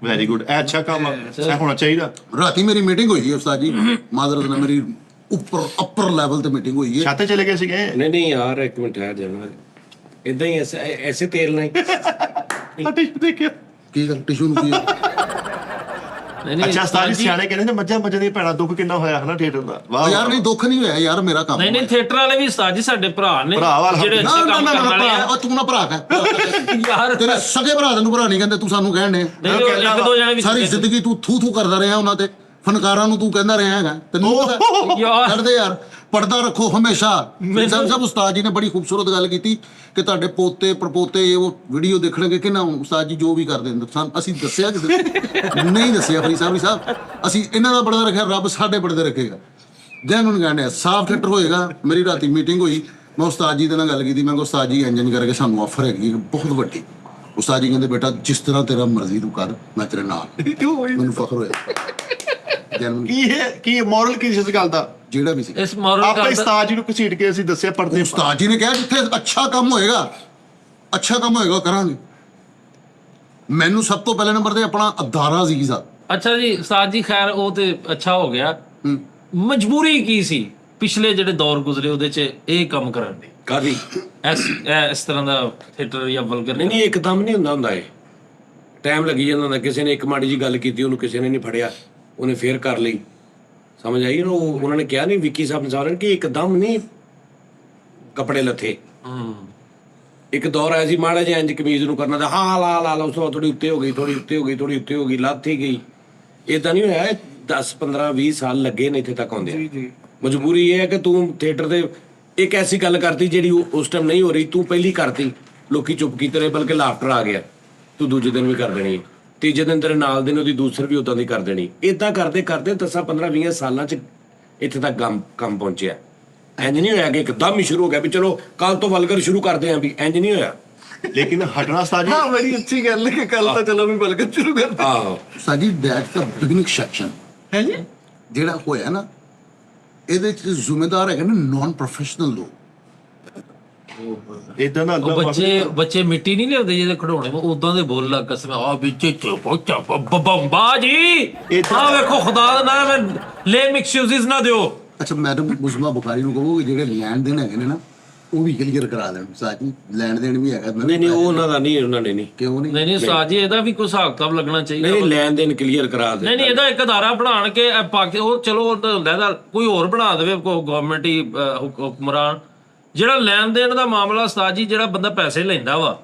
[SPEAKER 2] ਵੈਰੀ ਗੁੱਡ, ਇਹ ਅੱਛਾ ਕੰਮ ਆ, ਇਹ ਹੋਣਾ ਚਾਹੀਦਾ।
[SPEAKER 5] ਰਾਤੀ ਮੇਰੀ ਮੀਟਿੰਗ ਹੋਈ ਹੈ ਉਸਤਾਦ ਜੀ ਮਾਦਰਤ ਨਾਲ, ਮੇਰੀ ਉੱਪਰ ਅਪਰ ਲੈਵਲ ਤੇ ਮੀਟਿੰਗ ਹੋਈ ਹੈ।
[SPEAKER 2] ਛਾਤੇ ਚਲੇ ਗਏ ਸੀਗੇ।
[SPEAKER 4] ਨਹੀਂ ਯਾਰ ਇੱਕ ਮਿੰਟ ਠਹਿਰ ਜਾਣਾ ਇਦਾਂ ਹੀ ਐਸੇ ਤੇਲ ਨਹੀਂ
[SPEAKER 2] ਦੇਖਿਆ
[SPEAKER 5] ਕੀ ਗੱਲ ਟਿਸ਼ੂ ਨੂੰ ਕੀ ਹੈ?
[SPEAKER 1] ਨਹੀਂ
[SPEAKER 2] ਅੱਛਾ ਉਸਤਾਦ ਜੀ ਸਿਆਣੇ ਕਹਿੰਦੇ ਨੇ ਮੱਝਾਂ ਦੀਆਂ ਭੈਣਾਂ ਦੁੱਖ ਕਿੰਨਾ ਹੋਇਆ ਹਨਾ ਥੀਏਟਰ ਦਾ। ਵਾਹ
[SPEAKER 5] ਯਾਰ ਨਹੀਂ ਦੁੱਖ ਨਹੀਂ ਹੋਇਆ ਯਾਰ, ਮੇਰਾ ਕੰਮ
[SPEAKER 1] ਨਹੀਂ ਥੀਏਟਰ ਵਾਲੇ ਵੀ ਉਸਤਾਦ ਜੀ ਸਾਡੇ ਭਰਾ ਨੇ
[SPEAKER 2] ਭਰਾ ਵਾਲਾ
[SPEAKER 1] ਜਿਹੜੇ
[SPEAKER 5] ਨਾ
[SPEAKER 1] ਅੱਛੇ
[SPEAKER 5] ਨਾ
[SPEAKER 1] ਕੰਮ
[SPEAKER 5] ਨਾ
[SPEAKER 1] ਕਰਨ ਵਾਲੇ
[SPEAKER 5] ਭਰਾ
[SPEAKER 1] ਆ
[SPEAKER 5] ਉਹ ਤੂੰ ਨਾ ਭਰਾ ਕਹਿ
[SPEAKER 1] ਯਾਰ
[SPEAKER 5] ਤੇਰੇ ਸਗੇ ਭਰਾ ਤੈਨੂੰ ਭਰਾ ਨਹੀਂ ਕਹਿੰਦੇ, ਤੂੰ ਸਾਨੂੰ ਕਹਿਣ ਨੇ
[SPEAKER 1] ਨਹੀਂ, ਇੱਕ ਦੋ ਜਣੇ ਵੀ
[SPEAKER 5] ਸਾਰੀ ਜ਼ਿੰਦਗੀ ਤੂੰ ਥੂ ਥੂ ਕਰਦਾ ਰਿਹਾ ਉਹਨਾਂ ਤੇ, ਫਨਕਾਰਾਂ ਨੂੰ ਤੂੰ ਕਹਿੰਦਾ ਰਿਹਾ ਹੈਗਾ ਤੈਨੂੰ ਪਤਾ?
[SPEAKER 1] ਯਾਰ
[SPEAKER 5] ਕਰਦੇ ਯਾਰ ਪਰਦਾ ਰੱਖੋ ਹਮੇਸ਼ਾ। ਸਭ ਉਸਤਾਦ ਜੀ ਨੇ ਬੜੀ ਖੂਬਸੂਰਤ ਗੱਲ ਕੀਤੀ ਕਿ ਤੁਹਾਡੇ ਪੋਤੇ ਪੜਪੋਤੇ ਉਹ ਵੀਡੀਓ ਦੇਖਣਗੇ ਕਿ ਨਾ ਉਸਤਾਦ ਜੀ ਜੋ ਵੀ ਕਰਦੇ ਨੇ ਅਸੀਂ ਦੱਸਿਆ ਕਿ ਨਹੀਂ ਦੱਸਿਆ ਫਰੀ ਸਾਹਿਬ ਅਸੀਂ ਇਹਨਾਂ ਦਾ ਪਰਦਾ ਰੱਖਿਆ, ਰੱਬ ਸਾਡੇ ਪਰਦੇ ਰੱਖੇਗਾ। ਜੈਨ ਨੂੰ ਕਹਿੰਦੇ ਸਾਫ ਥੀਏਟਰ ਹੋਏਗਾ। ਮੇਰੀ ਰਾਤੀ ਮੀਟਿੰਗ ਹੋਈ, ਮੈਂ ਉਸਤਾਦ ਜੀ ਦੇ ਨਾਲ ਗੱਲ ਕੀਤੀ, ਮੈਂ ਕਿਹਾ ਉਸਤਾਦ ਜੀ ਇੰਜਨ ਕਰਕੇ ਸਾਨੂੰ ਆਫਰ ਹੈਗੀ ਬਹੁਤ ਵੱਡੀ। ਉਸਤਾਦ ਜੀ ਕਹਿੰਦੇ ਬੇਟਾ ਜਿਸ ਤਰ੍ਹਾਂ ਤੇਰਾ ਮਰਜ਼ੀ ਤੂੰ ਕਰ, ਮੈਂ ਤੇਰੇ ਨਾਲ। ਮੈਨੂੰ ਫਖਰ ਹੋਇਆ।
[SPEAKER 2] ਕੀ ਹੈ ਕੀ ਮੋਰਲ ਕੀ ਇਸ ਗੱਲ ਦਾ
[SPEAKER 5] ਜਿਹੜਾ ਵੀ ਸੀ
[SPEAKER 1] ਇਸ ਮੋਰਲ
[SPEAKER 2] ਆਪਾਂ
[SPEAKER 1] ਗੱਲ
[SPEAKER 2] ਉਸਤਾਦ ਜੀ ਨੂੰ ਘਸੀਟ ਕੇ ਅਸੀਂ ਦੱਸਿਆ ਪਰਦੇ
[SPEAKER 5] ਉਸਤਾਦ ਜੀ ਨੇ ਕਿਹਾ ਜਿੱਥੇ ਅੱਛਾ ਕੰਮ ਹੋਏਗਾ ਉਹ ਕਰਾਂਗੇ। ਮੈਨੂੰ ਸਭ ਤੋਂ ਪਹਿਲੇ ਨੰਬਰ ਤੇ ਆਪਣਾ ਅਦਾਰਾ ਅਜ਼ੀਜ਼ ਆ।
[SPEAKER 1] ਅੱਛਾ ਜੀ ਉਸਤਾਦ ਜੀ ਖੈਰ ਉਹ ਤੇ ਅੱਛਾ ਹੋ ਗਿਆ। ਮਜਬੂਰੀ ਕੀ ਸੀ ਪਿਛਲੇ ਜਿਹੜੇ ਦੌਰ ਗੁਜ਼ਰੇ ਉਹਦੇ ਚ ਇਹ ਕੰਮ ਕਰਨ ਦੀ
[SPEAKER 4] ਕਾਦੀ
[SPEAKER 1] ਇਸ ਤਰ੍ਹਾਂ ਦਾ ਥੀਏਟਰ ਜਾਂ ਵਲਗਰ
[SPEAKER 4] ਨਹੀਂ ਇੱਕਦਮ ਨਹੀਂ ਹੁੰਦਾ ਇਹ ਟਾਈਮ ਲੱਗੀ ਜਾਂਦਾ ਹੁੰਦਾ। ਕਿਸੇ ਨੇ ਇੱਕ ਮਾੜੀ ਜੀ ਗੱਲ ਕੀਤੀ, ਉਹਨੂੰ ਕਿਸੇ ਨੇ ਨਹੀਂ ਫੜਿਆ, ਉਹਨੇ ਫੇਰ ਕਰ ਲਈ। ਸਮਝ ਆਈ ਨਾ? ਉਹਨਾਂ ਨੇ ਕਿਹਾ ਨਹੀਂ ਵਿੱਕੀ ਸਾਹਿਬ ਨੇ ਸਾਰਿਆਂ ਕਿ ਇੱਕਦਮ ਨਹੀਂ ਕੱਪੜੇ ਲੱਥੇ। ਇੱਕ ਦੌਰ ਆਇਆ ਸੀ ਮਾੜਾ ਜਿਹਾ ਇੰਜ ਕਮੀਜ਼ ਨੂੰ ਕਰਨਾ ਤਾਂ ਹਾਂ ਲਾ ਉਸ ਤੋਂ ਬਾਅਦ ਥੋੜੀ ਉੱਤੇ ਹੋ ਗਈ, ਥੋੜੀ ਉੱਤੇ ਹੋ ਗਈ, ਲੱਥ ਹੀ ਗਈ। ਏਦਾਂ ਨਹੀਂ ਹੋਇਆ। 10 15 20 ਸਾਲ ਲੱਗੇ ਨੇ ਇੱਥੇ ਤੱਕ ਆਉਂਦੇ।
[SPEAKER 3] ਜੀ
[SPEAKER 4] ਮਜਬੂਰੀ ਇਹ ਹੈ ਕਿ ਤੂੰ ਥੀਏਟਰ ਦੇ ਇੱਕ ਐਸੀ ਗੱਲ ਕਰਤੀ ਜਿਹੜੀ ਉਸ ਟਾਈਮ ਨਹੀਂ ਹੋ ਰਹੀ, ਤੂੰ ਪਹਿਲੀ ਕਰਤੀ, ਲੋਕੀ ਚੁੱਪ ਕੀਤੇ ਰਹੇ, ਬਲਕਿ ਲਾਫਟਰ ਆ ਗਿਆ, ਤੂੰ ਦੂਜੇ ਦਿਨ ਵੀ ਕਰ ਦੇਣੀ ਹੈ, ਤੀਜੇ ਦਿਨ ਤੇਰੇ ਨਾਲ ਦੇ ਨੇ ਉਹਦੀ ਦੂਸਰੀ ਵੀ ਉਦਾਂ ਦੀ ਕਰ ਦੇਣੀ। ਇਦਾਂ ਕਰਦੇ 10 15 20 ਸਾਲਾਂ ਚ ਇੱਥੇ ਤੱਕ ਕੰਮ ਪਹੁੰਚਿਆ। ਇੰਜ ਨਹੀਂ ਹੋਇਆ ਕਿ ਇੱਕਦਮ ਹੀ ਸ਼ੁਰੂ ਹੋ ਗਿਆ ਵੀ ਚਲੋ ਕੱਲ ਤੋਂ ਵਲਗਰ ਸ਼ੁਰੂ ਕਰਦੇ ਆਂ, ਵੀ ਇੰਜ ਨਹੀਂ ਹੋਇਆ।
[SPEAKER 2] ਲੇਕਿਨ ਹਟਣਾ ਉਸਤਾਦ ਜੀ
[SPEAKER 3] ਹਾਂ ਬੜੀ ਅੱਛੀ ਗੱਲ ਹੈ ਕਿ ਕੱਲ ਤਾਂ ਚਲੋ ਵੀ ਵਲਗਰ ਸ਼ੁਰੂ ਕਰਦੇ
[SPEAKER 4] ਆਹੋ
[SPEAKER 5] ਉਸਤਾਦ ਜੀ ਦੈਟ ਦਾ ਬਿਗਨਿੰਗ ਸੈਕਸ਼ਨ
[SPEAKER 3] ਹੈ ਜੀ।
[SPEAKER 5] ਜਿਹੜਾ ਹੋਇਆ ਨਾ ਇਹਦੇ ਚ ਜ਼ਿੰਮੇਦਾਰ ਹੈਗੇ ਨੇ ਨਾਨ ਪ੍ਰੋਫੈਸ਼ਨਲ ਲੋਕ।
[SPEAKER 2] ਇਦਾਂ ਦਾ
[SPEAKER 1] ਉਹ ਬੱਚੇ ਮਿੱਟੀ ਨਹੀਂ ਲਿਆਉਂਦੇ ਜਿਹਦੇ ਖਿਡੌਣੇ ਉਦਾਂ ਦੇ ਬੋਲ ਲੱਗ ਕਸਮ ਆ ਵਿੱਚ ਬੰਬਾ ਜੀ ਆ ਵੇਖੋ ਖੁਦਾ ਦਾ ਨਾਮ ਲੈ ਮਿਕਸਿਊਜ਼ਸ ਨਾ ਦਿਓ।
[SPEAKER 5] ਅੱਛਾ ਮੈਡਮ ਮੁਸਮਾ ਬੁਖਾਰੀ ਨੂੰ ਕਹੋ ਜਿਹੜੇ ਲੈਣ ਦੇਣ ਹੈਗੇ ਨੇ ਨਾ ਉਹ ਵੀ ਕਲੀਅਰ ਕਰਾ ਦੇਣ। ਉਸਤਾਦ ਜੀ ਲੈਣ ਦੇਣ ਵੀ ਹੈਗਾ।
[SPEAKER 4] ਨਹੀਂ ਉਹ ਉਹਨਾਂ ਦਾ ਨਹੀਂ, ਉਹਨਾਂ ਨੇ ਨਹੀਂ
[SPEAKER 5] ਕਿਉਂ ਨਹੀਂ?
[SPEAKER 1] ਨਹੀਂ ਉਸਤਾਦ ਜੀ ਇਹਦਾ ਵੀ ਕੋਈ ਹਿਸਾਬ ਕਿਤਾਬ ਲੱਗਣਾ ਚਾਹੀਦਾ।
[SPEAKER 4] ਨਹੀਂ ਲੈਣ ਦੇਣ ਕਲੀਅਰ ਕਰਾ ਦੇ।
[SPEAKER 1] ਨਹੀਂ ਇਹਦਾ ਇੱਕ ਅਦਾਰਾ ਬਣਾਣ ਕੇ ਪਾ ਕੇ ਉਹ ਚਲੋ ਉਹ ਤਾਂ ਹੁੰਦਾ ਇਹਦਾ ਕੋਈ ਹੋਰ ਬਣਾ ਦੇਵੇ ਕੋਈ ਗਵਰਨਮੈਂਟ ਹੀ ਹੁਕਮਰਾਨ। ਜਿਹੜਾ ਲੈਣ ਦੇਣ ਦਾ ਮਾਮਲਾ ਉਸਤਾਦ ਜੀ ਜਿਹੜਾ ਬੰਦਾ ਪੈਸੇ ਲੈਂਦਾ ਵਾ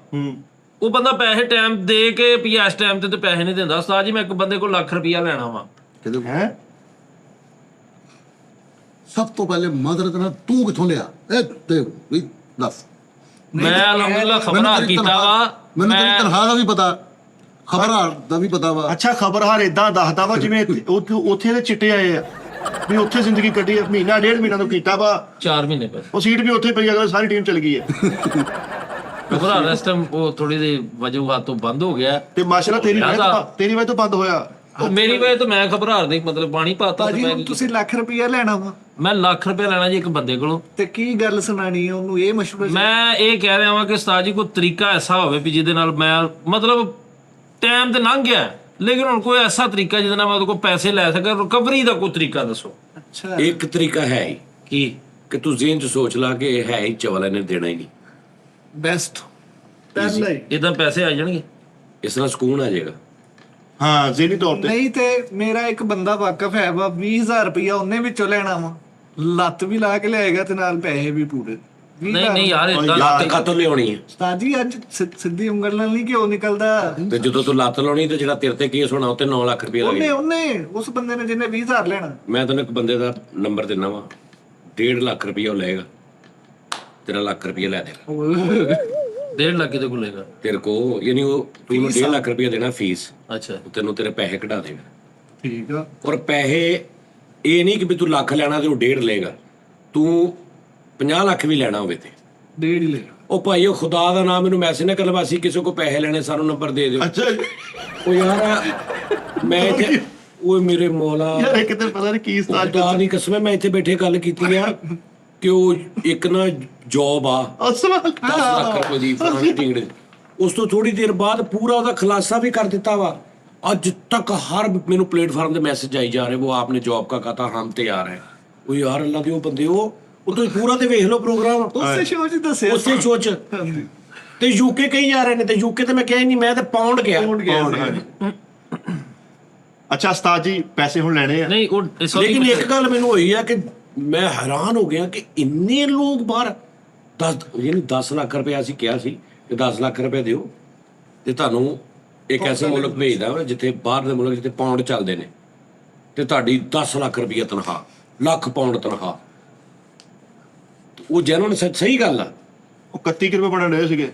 [SPEAKER 1] ਉਹ ਬੰਦਾ ਪੈਸੇ ਟਾਈਮ ਦੇ ਕੇ ਵੀ ਇਸ ਟਾਈਮ ਤੇ ਪੈਸੇ ਨਹੀਂ ਦਿੰਦਾ। ਉਸਤਾਦ ਜੀ ਮੈਂ ਇੱਕ ਬੰਦੇ ਕੋਲ ਲੱਖ ਰੁਪਇਆ ਲੈਣਾ ਵਾ
[SPEAKER 5] ਕਿਦੋਂ
[SPEAKER 2] ਹੈ
[SPEAKER 5] ਸਭ ਤੋਂ ਪਹਿਲੇ ਮਦਦ ਨਾਲ ਤੂੰ ਕਿੱਥੋਂ ਲਿਆ ਇਹ ਤੇ ਵੀ ਦੱਸ।
[SPEAKER 1] ਮੈਂ ਅਲਹਮਦੁਲਿਲਾ ਖਬਰਾਂ ਕੀਤਾ ਵਾ।
[SPEAKER 5] ਮੈਨੂੰ ਤੇਰੀ ਤਨਖਾਹ ਦਾ ਵੀ ਪਤਾ, ਖਬਰਾਂ ਦਾ ਵੀ ਪਤਾ ਵਾ।
[SPEAKER 2] ਅੱਛਾ ਖਬਰਹਾਰ ਇਦਾਂ ਦੱਸਦਾ ਵਾ ਜਿਵੇਂ ਉੱਥੇ ਦੇ ਚਿੱਟੇ ਆਏ ਆ ਵੀ ਉੱਥੇ ਜ਼ਿੰਦਗੀ ਕੱਢੀ ਆ, ਮਹੀਨਾ ਡੇਢ ਮਹੀਨਾ ਤੋਂ ਕੀਤਾ ਵਾ,
[SPEAKER 1] 4 ਮਹੀਨੇ ਪਹਿਲਾਂ
[SPEAKER 2] ਉਹ ਸੀਟ ਵੀ ਉੱਥੇ ਪਈ ਆ, ਸਾਰੀ ਟੀਮ ਚਲ ਗਈ ਹੈ।
[SPEAKER 1] ਖਬਰਾਂ ਇਸ ਟਾਈਮ ਉਹ ਥੋੜੀ ਦੇ ਵਜੂਹਾਤ ਤੋਂ ਬੰਦ ਹੋ ਗਿਆ
[SPEAKER 2] ਤੇ ਮਾਸ਼ਾਅੱਲਾ ਤੇਰੀ ਵਜ੍ਹਾ ਤੋਂ ਬੰਦ ਹੋਇਆ।
[SPEAKER 1] ਉਹ ਮੇਰੀ ਵਜ੍ਹਾ ਤੋਂ ਮੈਂ ਘਬਰਾਹਟ ਨਹੀਂ, ਮਤਲਬ ਪਾਣੀ ਪਾਤਾ
[SPEAKER 3] ਭਾਜੀ ਹੁਣ ਤੁਸੀਂ ਲੱਖ ਰੁਪਇਆ ਲੈਣਾ ਵਾ
[SPEAKER 1] ਮੈਂ ਲੱਖ ਰੁਪਏ ਲੈਣਾ ਜੀ ਇੱਕ ਬੰਦੇ ਕੋਲੋਂ।
[SPEAKER 3] ਤੇ ਕੀ ਗੱਲ ਸੁਣਾਣੀ ਹੈ ਉਹਨੂੰ, ਇਹ ਮਸ਼ਵਰਾ?
[SPEAKER 1] ਮੈਂ ਇਹ ਕਹਿ ਰਿਹਾ ਹਾਂ ਕਿ ਉਸਤਾਦ ਜੀ ਕੋਈ ਤਰੀਕਾ ਐਸਾ ਹੋਵੇ ਵੀ ਜਿਹਦੇ ਨਾਲ ਮੈਂ ਮਤਲਬ ਟਾਈਮ ਤੇ ਲੰਘ ਗਿਆ, ਲੇਕਿਨ ਹੁਣ ਕੋਈ ਐਸਾ ਤਰੀਕਾ ਜਿਹਦੇ ਨਾਲ ਮੈਂ ਉਹਦੇ ਕੋਲ ਪੈਸੇ ਲੈ ਸਕਾਂ, ਰਿਕਵਰੀ ਦਾ ਕੋਈ ਤਰੀਕਾ ਦੱਸੋ।
[SPEAKER 3] ਅੱਛਾ,
[SPEAKER 4] ਇੱਕ ਤਰੀਕਾ ਹੈ ਹੀ
[SPEAKER 1] ਕੀ?
[SPEAKER 4] ਕਿ ਤੂੰ ਜ਼ਿਹਨ 'ਚ ਸੋਚ ਲਾ ਕਿ ਇਹ ਹੈ ਹੀ ਚਵਲ, ਇਹਨੇ ਦੇਣਾ ਹੀ ਨਹੀਂ।
[SPEAKER 3] ਬੈਸਟ ਪਹਿਲਾ ਹੀ।
[SPEAKER 1] ਇਦਾਂ ਪੈਸੇ ਆ ਜਾਣਗੇ,
[SPEAKER 4] ਇਸ ਨਾਲ ਸਕੂਨ ਆ ਜਾਏਗਾ।
[SPEAKER 2] ਹਾਂ ਜ਼ਿਹਨੀ ਤੌਰ ਤੇ।
[SPEAKER 3] ਨਹੀਂ ਤੇ ਮੇਰਾ ਇੱਕ ਬੰਦਾ ਵਾਕਫ ਹੈ ਵਾ, 20,000 ਰੁਪਇਆ ਉਹਨੇ ਵਿੱਚੋਂ ਲੈਣਾ ਵਾ, ਲੱਤ ਵੀ ਲਾ ਕੇ ਲਿਆਏਗਾ ਤੇ ਨਾਲ ਪੈਸੇ ਵੀ ਪੂਰੇ।
[SPEAKER 1] ਨਹੀਂ ਨਹੀਂ ਯਾਰ ਇਦਾਂ
[SPEAKER 4] ਲੱਤ ਕਾਤੋਂ ਲਿਆਉਣੀ ਹੈ?
[SPEAKER 3] ਉਸਤਾਦ ਜੀ ਅੱਜ ਸਿੱਧੀ ਉਂਗਲ ਨਾਲ ਨਹੀਂ ਘਿਓ ਨਿਕਲਦਾ।
[SPEAKER 4] ਤੇ ਜਦੋਂ ਤੂੰ ਲੱਤ ਲਾਉਣੀ ਤੇ ਜਿਹੜਾ ਤੇਰੇ ਤੇ ਕੇਸ ਹੋਣਾ ਉੱਤੇ 9 ਲੱਖ ਰੁਪਏ ਲੱਗੇ।
[SPEAKER 3] ਉਹਨੇ ਉਸ ਬੰਦੇ ਨੇ ਜਿਹਨੇ 20,000 ਲੈਣਾ।
[SPEAKER 4] ਮੈਂ ਤੈਨੂੰ ਇੱਕ ਬੰਦੇ ਦਾ ਨੰਬਰ ਦਿੰਦਾ ਵਾ, 1.5 ਲੱਖ ਰੁਪਏ ਉਹ ਲਏਗਾ, ਤੇਰਾ ਲੱਖ ਰੁਪਏ ਲੈ ਦੇਗਾ।
[SPEAKER 1] 1.5 ਲੱਖ ਕਿਤੇ ਕੋਲੇਗਾ
[SPEAKER 4] ਤੇਰੇ ਕੋ, ਯਾਨੀ ਉਹ ਤੂੰ 1.5 ਲੱਖ ਰੁਪਏ ਦੇਣਾ ਫੀਸ,
[SPEAKER 1] ਅੱਛਾ
[SPEAKER 4] ਉਹ ਤੈਨੂੰ ਤੇਰੇ ਪੈਸੇ ਕਢਾ ਦੇਗਾ।
[SPEAKER 3] ਠੀਕ ਆ।
[SPEAKER 4] ਔਰ ਪੈਸੇ ਇਹ ਨਹੀਂ ਕਿ ਵੀ ਤੂੰ ਲੱਖ ਲੈਣਾ ਤੇ ਉਹ 1.5 ਲਏਗਾ, ਤੂੰ 50 ਲੱਖ ਵੀ ਲੈਣਾ ਹੋਵੇ ਤੇ
[SPEAKER 3] 1.5 ਹੀ ਲੈ।
[SPEAKER 4] ਉਹ ਭਾਈ, ਉਹ ਖੁਦਾ ਦਾ ਨਾਮ ਮੈਨੂੰ ਮੈਸੇਜ ਨਾ ਕਰਵਾਸੀ ਕਿਸੇ ਕੋ ਪੈਸੇ ਲੈਣੇ, ਸਾਨੂੰ ਨੰਬਰ ਦੇ ਦਿਓ।
[SPEAKER 2] ਅੱਛਾ
[SPEAKER 4] ਉਹ ਯਾਰ ਮੈਂ ਇੱਥੇ, ਉਹ ਮੇਰੇ ਮੌਲਾ,
[SPEAKER 2] ਯਾਰ ਇਹ ਕਿਤੇ ਪਤਾ ਨਹੀਂ ਕੀ ਉਸਤਾਦ
[SPEAKER 4] ਖੁਦਾ ਦੀ ਕਸਮ ਹੈ, ਮੈਂ ਇੱਥੇ ਬੈਠੇ ਗੱਲ ਕੀਤੀ ਆ ਕਿ ਉਹ ਇੱਕ ਨਾ ਜੌਬ ਆ
[SPEAKER 2] ਅਸਲ
[SPEAKER 4] 10 ਲੱਖ ਰੁਪਏ ਦੀ ਫਲਾਣੇ ਢਿੰਗੜੇ। ਉਸ ਤੋਂ ਥੋੜੀ ਦੇਰ ਬਾਅਦ ਪੂਰਾ ਉਹਦਾ ਖੁਲਾਸਾ ਵੀ ਕਰ ਦਿੱਤਾ ਵਾ। ਅੱਜ ਤੱਕ ਹਰ ਮੈਨੂੰ ਪਲੇਟਫਾਰਮ ਤੇ ਮੈਸੇਜ ਆਈ ਜਾ ਰਹੇ, ਉਹ ਆਪਨੇ ਜੌਬ ਕਾ ਕਹਾ ਹਮ ਤਿਆਰ ਹੈ। ਉਹ ਯਾਰ ਅੱਲਾ ਦੇ ਉਹ ਬੰਦੇ, ਉਹ ਤੁਸੀਂ ਪੂਰਾ ਤੇ ਵੇਖ ਲਓ ਪ੍ਰੋਗਰਾਮ,
[SPEAKER 3] ਉਸੇ ਸ਼ੋਅ 'ਚ ਦੱਸਿਆ।
[SPEAKER 4] ਉਸੇ ਸੋਚ ਤੇ ਯੂਕੇ ਕਈ ਜਾ ਰਹੇ ਨੇ, ਤੇ ਯੂਕੇ ਤੇ ਮੈਂ ਕਿਹਾ ਹੀ ਨਹੀਂ, ਮੈਂ ਤੇ ਪਾਉਂਡ ਗਿਆ।
[SPEAKER 2] ਅੱਛਾ ਉਸਤਾਦ ਜੀ ਪੈਸੇ ਹੁਣ ਲੈਣੇ ਆ?
[SPEAKER 1] ਨਹੀਂ ਉਹ
[SPEAKER 4] ਲੇਕਿਨ ਇੱਕ ਗੱਲ ਮੈਨੂੰ ਹੋਈ ਆ ਕਿ ਮੈਂ ਹੈਰਾਨ ਹੋ ਗਿਆ ਕਿ ਇੰਨੇ ਲੋਕ ਬਾਹਰ 10 ਲੱਖ ਰੁਪਏ ਅਸੀਂ ਕਿਹਾ ਸੀ ਕਿ 10 ਲੱਖ ਰੁਪਏ ਦਿਓ ਤੇ ਤੁਹਾਨੂੰ ਇੱਕ ਐਸੇ ਮੁਲਕ ਭੇਜਦਾ ਵਾ ਜਿੱਥੇ ਬਾਹਰ ਦੇ ਮੁਲਕ ਜਿੱਥੇ ਪਾਉਂਡ ਚੱਲਦੇ ਨੇ, ਤੇ ਤੁਹਾਡੀ 10 ਲੱਖ ਰੁਪਏ ਤਨਖਾਹ, ਲੱਖ ਪਾਉਂਡ ਤਨਖਾਹ। ਉਹ ਜੈਨੂਨ ਸਹੀ ਗੱਲ ਆ।
[SPEAKER 2] ਉਹ 31 ਰੁਪਏ ਬਣਨ ਰਹੇ ਸੀਗੇ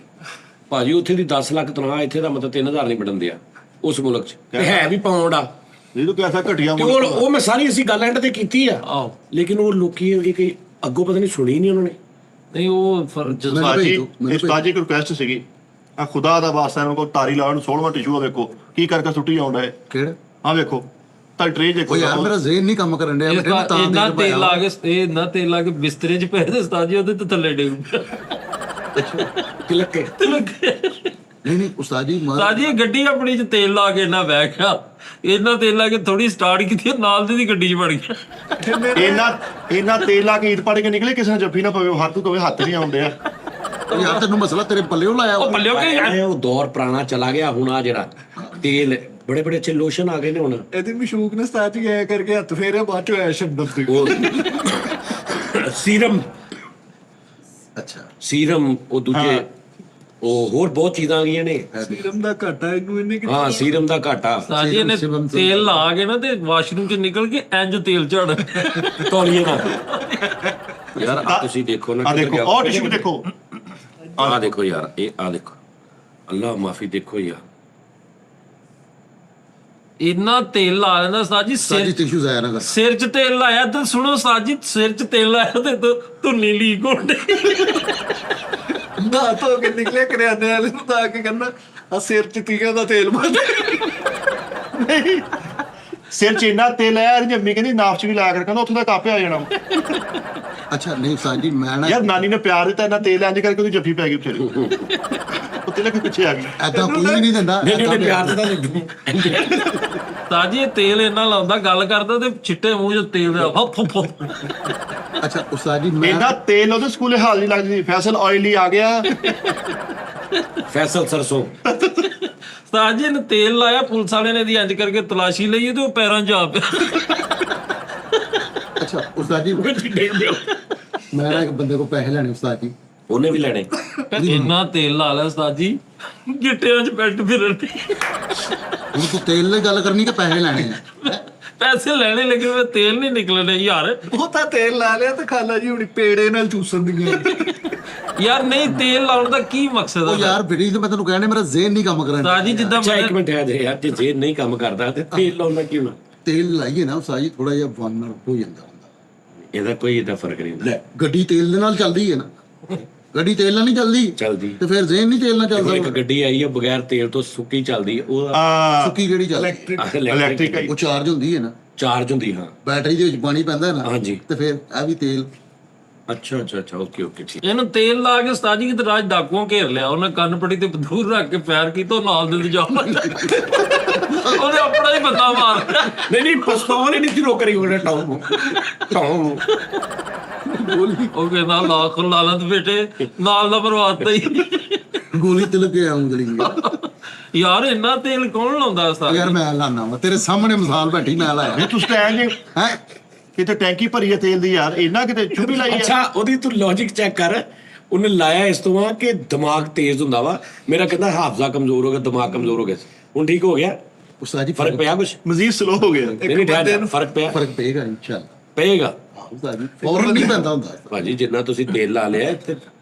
[SPEAKER 4] ਭਾਜੀ, ਉੱਥੇ ਦੀ 10 ਲੱਖ ਤਨਖਾਹ, ਇੱਥੇ ਦਾ ਮਤਲਬ 3,000 ਨਹੀਂ ਬਣਨ ਦਿਆ ਉਸ ਮੁਲਕ 'ਚ, ਤੇ ਹੈ ਵੀ ਪਾਉਂਡ ਆ।
[SPEAKER 2] ਇਹ ਤਾਂ ਕਿਹਦਾ ਘਟੀਆ
[SPEAKER 4] ਤੇ ਉਹ ਮੈਂ ਸਾਰੀ ਅਸੀਂ ਗੱਲ ਐਂਡ ਤੇ ਕੀਤੀ ਆ,
[SPEAKER 1] ਆਹੋ।
[SPEAKER 4] ਲੇਕਿਨ ਉਹ ਲੋਕੀ ਇਹ ਅੱਗੋਂ ਪਤਾ ਨਹੀਂ ਸੁਣੀ ਨਹੀਂ ਉਹਨਾਂ ਨੇ।
[SPEAKER 1] ਨਹੀਂ ਉਹ
[SPEAKER 2] ਉਸਤਾਦ ਜੀ ਉਸਤਾਦ ਜੀ ਇੱਕ ਰਿਕੁਐਸਟ ਸੀਗੀ, ਆ ਖੁਦਾ ਦਾ ਵਾਸਤਾ ਇਹਨਾਂ ਕੋਲ ਤਾਰੀ ਲਾਉਣ 16ਵਾਂ ਟਿਸ਼ੂ ਆ, ਵੇਖੋ ਕੀ ਕਰਕੇ ਸੁੱਟੀ ਆਉਂਦਾ ਹੈ।
[SPEAKER 5] ਕਿਹੜਾ?
[SPEAKER 2] ਆ ਵੇਖੋ ਤਾਂ ਟ੍ਰੇ ਜੇ
[SPEAKER 5] ਉਹ ਯਾਰ ਮੇਰਾ ਜ਼ਿਹਨ ਨਹੀਂ ਕੰਮ ਕਰਨ ਡਿਆ, ਮੈਂ ਤਾਂ
[SPEAKER 1] ਇੰਨਾ ਤੇਲ ਲਾ ਕੇ ਇੰਨਾ ਤੇਲ ਲਾ ਕੇ ਬਿਸਤਰੇ 'ਚ ਪਏ ਤੇ ਉਸਤਾਦ ਜੀ ਉਹਦੇ ਤੇ ਥੱਲੇ ਡਿੱਗ
[SPEAKER 4] ਤਿਲਕ ਕੇ
[SPEAKER 5] ਨਹੀਂ ਉਸਤਾਦ ਜੀ
[SPEAKER 1] ਉਸਤਾਦ ਜੀ ਇਹ ਗੱਡੀ ਆਪਣੀ 'ਚ ਤੇਲ ਲਾ ਕੇ ਇੰਨਾ ਬਹਿ ਗਿਆ, ਇੰਨਾ ਤੇਲ ਲਾ ਕੇ ਥੋੜੀ ਸਟਾਰਟ ਕੀਤੀ, ਨਾਲ ਦੀ ਗੱਡੀ 'ਚ ਵੜ ਗਿਆ।
[SPEAKER 2] ਇਹਨਾਂ ਤੇਲ ਲਾ ਕੇ ਈਦ ਪੜ ਕੇ ਨਿਕਲੇ, ਕਿਸੇ ਨੇ ਜੱਫੀ ਨਾ ਪਵੇ, ਹੱਥ ਤੋਂ ਹੱਥ ਨਹੀਂ ਆਉਂਦੇ ਆ।
[SPEAKER 5] ਯਾਰ ਤੈਨੂੰ ਮਸਲਾ ਤੇਰੇ ਪੱਲਿਓ ਲਾਇਆ
[SPEAKER 1] ਉਹ ਪੱਲਿਓ ਕਿ ਯਾਰ
[SPEAKER 4] ਉਹ ਦੌਰ ਪੁਰਾਣਾ ਚਲਾ ਗਿਆ। ਹੁਣ ਆ ਜਿਹੜਾ ਤੇਲ, ਬੜੇ ਬੜੇ ਅੱਛੇ ਲੋਸ਼ਨ ਆ ਗਏ ਨੇ ਹੁਣ।
[SPEAKER 3] ਇਹਦੀ ਮਸ਼ੂਕ ਨੇ ਉਸਤਾਦ ਜੀ ਐ ਕਰਕੇ ਹੱਥ ਫੇਰਿਆ, ਬਾਅਦ 'ਚ ਆਇਆ ਸ਼ਬਦ ਤੇ
[SPEAKER 4] ਉਹ ਸੀਰਮ,
[SPEAKER 5] ਅੱਛਾ
[SPEAKER 4] ਸੀਰਮ, ਉਹ ਦੂਜੇ ਉਹ ਹੋਰ ਬਹੁਤ ਚੀਜ਼ਾਂ ਆ ਗਈਆਂ ਨੇ।
[SPEAKER 3] ਸੀਰਮ ਦਾ ਘਾਟਾ ਇਹਨੂੰ ਇਹਨੇ ਕਿ
[SPEAKER 4] ਹਾਂ, ਸੀਰਮ ਦਾ ਘਾਟਾ।
[SPEAKER 1] ਉਸਤਾਦ ਜੀ ਇਹਨੇ ਤੇਲ ਲਾ ਕੇ ਨਾ ਤੇ ਵਾਸ਼ਰੂਮ 'ਚ ਨਿਕਲ ਕੇ ਇੰਜ ਤੇਲ ਝੜ
[SPEAKER 4] ਤੌਲੀਏ ਨਾਲ। ਯਾਰ ਆ ਤੁਸੀਂ ਦੇਖੋ ਨਾ,
[SPEAKER 2] ਆ ਦੇਖੋ ਉਹ ਟਿਸ਼ੂ ਦੇਖੋ,
[SPEAKER 4] ਆ ਦੇਖੋ ਯਾਰ, ਇਹ ਆ ਦੇਖੋ, ਅੱਲਾ ਮਾਫੀ, ਦੇਖੋ ਯਾਰ
[SPEAKER 1] ਇੰਨਾ ਤੇਲ ਲਾ ਲੈਂਦਾ ਉਸਤਾਦ ਜੀ,
[SPEAKER 5] ਸਾਜੀ ਟਿਸ਼ੂ ਜ਼ਾਇਆ ਨਾ ਕਰ।
[SPEAKER 1] ਸਿਰ 'ਚ ਤੇਲ ਲਾਇਆ ਤੇ ਸੁਣੋ ਉਸਤਾਦ ਜੀ, ਸਿਰ 'ਚ ਤੇਲ ਲਾਇਆ ਤੇ ਧੁੰਨੀ ਲੀਕ ਹੋਣ ਡਈ।
[SPEAKER 3] ਨਾ ਧੋ ਕੇ ਨਿਕਲਿਆ ਕਰਿਆਨੇ ਵਾਲੇ ਨੂੰ ਤਾਂ ਕੇ ਕਹਿੰਦਾ ਆ ਸਿਰ 'ਚ ਤੀਆਂ ਦਾ ਤੇਲ ਪਾ ਦੇ।
[SPEAKER 2] ਸਿਰ 'ਚ ਇੰਨਾ ਤੇਲ ਆਇਆ, ਜੰਮੀ ਕਹਿੰਦੀ ਨਾਫ 'ਚ ਵੀ ਲਾਇਆ ਕਰ, ਕਹਿੰਦਾ ਉੱਥੇ ਦਾ ਕਾਪੇ ਆ ਜਾਣਾ।
[SPEAKER 5] ਅੱਛਾ ਨਹੀਂ ਉਸਤਾਦ ਜੀ ਮੈਂ ਨਾ
[SPEAKER 2] ਯਾਰ ਨਾਨੀ ਨੇ ਪਿਆਰ ਦਿੱਤਾ, ਇੰਨਾ ਤੇਲ ਇੰਜ ਕਰਕੇ ਉਹਦੀ ਜੱਫੀ ਪੈ ਗਈ ਉੱਥੇ, ਉਹ ਤਿਲਕ ਪਿੱਛੇ ਆ ਗਈ।
[SPEAKER 5] ਐਦਾਂ ਕੋਈ ਵੀ ਨਹੀਂ ਦਿੰਦਾ।
[SPEAKER 4] ਨਹੀਂ ਉਹਨੇ ਪਿਆਰ ਦਿੱਤਾ
[SPEAKER 1] ਉਸਤਾਦ ਜੀ ਇਹ ਤੇਲ ਇੰਨਾ ਲਾਉਂਦਾ, ਗੱਲ ਕਰਦਾ ਤੇ ਚਿੱਟੇ ਮੂੰਹ 'ਚ ਤੇਲ ਦਾ ਫੁੱਫ।
[SPEAKER 5] ਅੱਛਾ ਉਸਤਾਦ ਜੀ ਮੈਂ
[SPEAKER 2] ਇੰਨਾ ਤੇਲ ਉਹਦੇ ਸਕੂਲੇ ਹਾਲ ਨਹੀਂ ਲੱਗਦੀ, ਫੈਸਲ ਆਇਲ ਹੀ ਆ ਗਿਆ।
[SPEAKER 4] ਫੈਸਲ ਸਰਸੋਂ।
[SPEAKER 1] ਉਸਤਾਦ ਜੀ ਇਹਨੇ ਤੇਲ ਲਾਇਆ, ਪੁਲਿਸ ਵਾਲੇ ਨੇ ਇਹਦੀ ਇੰਜ ਕਰਕੇ ਤਲਾਸ਼ੀ ਲਈ ਤੇ ਉਹ ਪੈਰਾਂ 'ਚ ਆ ਪਿਆ।
[SPEAKER 5] ਅੱਛਾ ਉਸਤਾਦ ਜੀ ਮੈਂ ਨਾ ਇੱਕ ਬੰਦੇ ਕੋਲ ਪੈਸੇ ਲੈਣੇ ਉਸਤਾਦ ਜੀ।
[SPEAKER 4] ਉਹਨੇ ਵੀ ਲੈਣੇ।
[SPEAKER 1] ਇੰਨਾ ਤੇਲ ਲਾ ਲਿਆ ਉਸਤਾਦ ਜੀ, ਗਿੱਟਿਆਂ 'ਚ ਬੈਠ ਫਿਰਨ ਦੀ।
[SPEAKER 5] ਹੁਣ ਤੂੰ ਤੇਲ ਦੀ ਗੱਲ ਕਰਨੀ ਕਿ ਪੈਸੇ ਲੈਣੇ ਆ?
[SPEAKER 1] ਪੈਸੇ ਲੈਣੇ, ਲੇਕਿਨ ਤੇਲ ਨਹੀਂ ਨਿਕਲਣੇ ਯਾਰ।
[SPEAKER 3] ਉਹ ਤਾਂ ਤੇਲ ਲਾ ਲਿਆ ਤੇ ਖਾਲਾ ਜੀ ਹੁਣੀ ਪੇੜੇ ਨਾਲ ਚੂਸਣ ਦੀਆਂ।
[SPEAKER 1] ਯਾਰ ਨਹੀਂ, ਤੇਲ ਲਾਉਣ ਦਾ ਕੀ ਮਕਸਦ
[SPEAKER 5] ਉਹ
[SPEAKER 1] ਹੈ
[SPEAKER 5] ਯਾਰ ਬਿੜੀ ਤੇ ਮੈਂ ਤੈਨੂੰ ਕਹਿਣੇ ਮੇਰਾ ਜ਼ਿਹਨ ਨਹੀਂ ਕੰਮ ਕਰਨ
[SPEAKER 1] ਉਸਤਾਦ ਜੀ? ਜਿੱਦਾਂ
[SPEAKER 4] ਅੱਛਾ ਇੱਕ ਮਿੰਟ ਹੈ ਜੇ ਯਾਰ, ਜੇ ਜ਼ੇਨ ਨਹੀਂ ਕੰਮ ਕਰਦਾ ਤੇ ਤੇਲ ਲਾਉਣਾ ਕਿਉਂ ਨਾ?
[SPEAKER 5] ਤੇਲ ਲਾਈਏ ਨਾ ਉਸਤਾਦ ਜੀ, ਥੋੜਾ ਜਿਹਾ ਵਨ ਹੋ ਜਾਂਦਾ ਹੁੰਦਾ।
[SPEAKER 4] ਇਹਦਾ ਕੋਈ ਇਹਦਾ ਫਰਕ ਨਹੀਂ ਹੁੰਦਾ।
[SPEAKER 5] ਲੈ ਗੱਡੀ ਤੇਲ ਦੇ ਨਾਲ ਚੱਲਦੀ ਹੈ ਨਾ। ਗੱਡੀ ਤੇਲ ਨਾਲ ਨਹੀਂ
[SPEAKER 4] ਚੱਲਦੀ।
[SPEAKER 5] ਤੇ ਫਿਰ ਜ਼ੇਨ ਨਹੀਂ ਤੇਲ ਨਾਲ ਚੱਲਦਾ।
[SPEAKER 4] ਇੱਕ ਗੱਡੀ ਆਈ ਆ ਬਗੈਰ ਤੇਲ ਤੋਂ ਸੁੱਕੀ ਚੱਲਦੀ ਹੈ, ਉਹਦਾ
[SPEAKER 5] ਸੁੱਕੀ ਕਿਹੜੀ ਚੱਲਦੀ?
[SPEAKER 2] ਇਲੈਕਟ੍ਰਿਕ
[SPEAKER 5] ਉਹ ਚਾਰਜ ਹੁੰਦੀ ਹੈ ਨਾ,
[SPEAKER 4] ਚਾਰਜ ਹੁੰਦੀ। ਹਾਂ
[SPEAKER 5] ਬੈਟਰੀ ਦੇ ਵਿੱਚ ਪਾਣੀ ਪੈਂਦਾ ਹੈ ਨਾ,
[SPEAKER 4] ਹਾਂਜੀ।
[SPEAKER 5] ਤੇ ਫਿਰ ਇਹ ਵੀ ਤੇਲ।
[SPEAKER 4] ਅੱਛਾ ਓਕੇ ਠੀਕ।
[SPEAKER 1] ਇਹਨੂੰ ਤੇਲ ਲਾ ਕੇ ਉਸਤਾਦ ਜੀ ਕਿਤੇ ਰਾਜ ਡਾਕੂਆਂ ਘੇਰ ਲਿਆ, ਉਹਨੇ ਕੰਨ ਪੱਟੀ ਤੇ ਬੰਦੂਕ ਰੱਖ ਕੇ ਫਾਇਰ ਕੀਤਾ, ਉਹ ਨਾਲ ਦੇ ਜਾ ਉਹਨੇ ਆਪਣਾ ਹੀ ਬੰਦਾ ਮਾਰ
[SPEAKER 4] ਨਹੀਂ ਪਿਸਤੌਲ ਹੀ ਨਹੀਂ ਸੀ ਰੋਕ ਰਹੀ ਉਹਨੇ ਟਾਉਂ
[SPEAKER 1] ਉਹ ਕਹਿੰਦਾ ਲੱਖ ਲਾਲਤ ਬੇਟੇ ਨਾਲ ਦਾ ਪਰਵਾਤਾ ਹੀ
[SPEAKER 5] ਗੋਲੀ ਤਿਲਕ ਕੇ ਉਂਗਲੀ।
[SPEAKER 1] ਯਾਰ ਇੰਨਾ ਤੇਲ ਕੌਣ ਲਾਉਂਦਾ ਉਸਤਾਦ?
[SPEAKER 5] ਯਾਰ ਮੈਂ ਲਾਣਾ ਵਾ, ਤੇਰੇ ਸਾਹਮਣੇ ਮਿਸਾਲ ਬੈਠੀ ਮੈਂ ਲਾਇਆ।
[SPEAKER 2] ਨਹੀਂ ਤੁਸੀਂ ਤਾਂ ਐਂ
[SPEAKER 5] ਹੈ
[SPEAKER 2] ਕਿਤੇ ਟੈਂਕੀ ਭਰੀ ਹੈ ਤੇਲ ਦੀ ਯਾਰ, ਇੰਨਾ ਕਿਤੇ ਛੁੱਟੀ ਲਾਈ ਹੈ।
[SPEAKER 4] ਅੱਛਾ ਉਹਦੀ ਤੂੰ ਲੌਜੀਕ ਚੈੱਕ ਕਰ, ਉਹਨੇ ਲਾਇਆ ਇਸ ਤੋਂ ਆ ਕਿ ਦਿਮਾਗ ਤੇਜ਼ ਹੁੰਦਾ ਵਾ। ਮੇਰਾ ਕਹਿੰਦਾ ਹਾਫਜ਼ਾ ਕਮਜ਼ੋਰ ਹੋ ਗਿਆ, ਦਿਮਾਗ ਕਮਜ਼ੋਰ ਹੋ ਗਿਆ, ਹੁਣ ਠੀਕ ਹੋ ਗਿਆ?
[SPEAKER 5] ਉਸਤਾਦ ਜੀ
[SPEAKER 4] ਫਰਕ ਪਿਆ ਕੁਛ?
[SPEAKER 2] ਮਜ਼ੀਦ ਸਲੋ ਹੋ ਗਿਆ।
[SPEAKER 4] ਨਹੀਂ ਠਹਿਰ, ਫਰਕ ਪਿਆ?
[SPEAKER 5] ਫਰਕ ਪਏਗਾ ਇਨਸ਼ਾਅੱਲਾ,
[SPEAKER 4] ਪਏਗਾ
[SPEAKER 5] ਉਸਤਾਦ ਜੀ। ਫੌਰਨ ਨਹੀਂ ਪੈਂਦਾ ਹੁੰਦਾ
[SPEAKER 4] ਭਾਜੀ, ਜਿੰਨਾ ਤੁਸੀਂ ਤੇਲ ਲਾ ਲਿਆ ਇੱਥੇ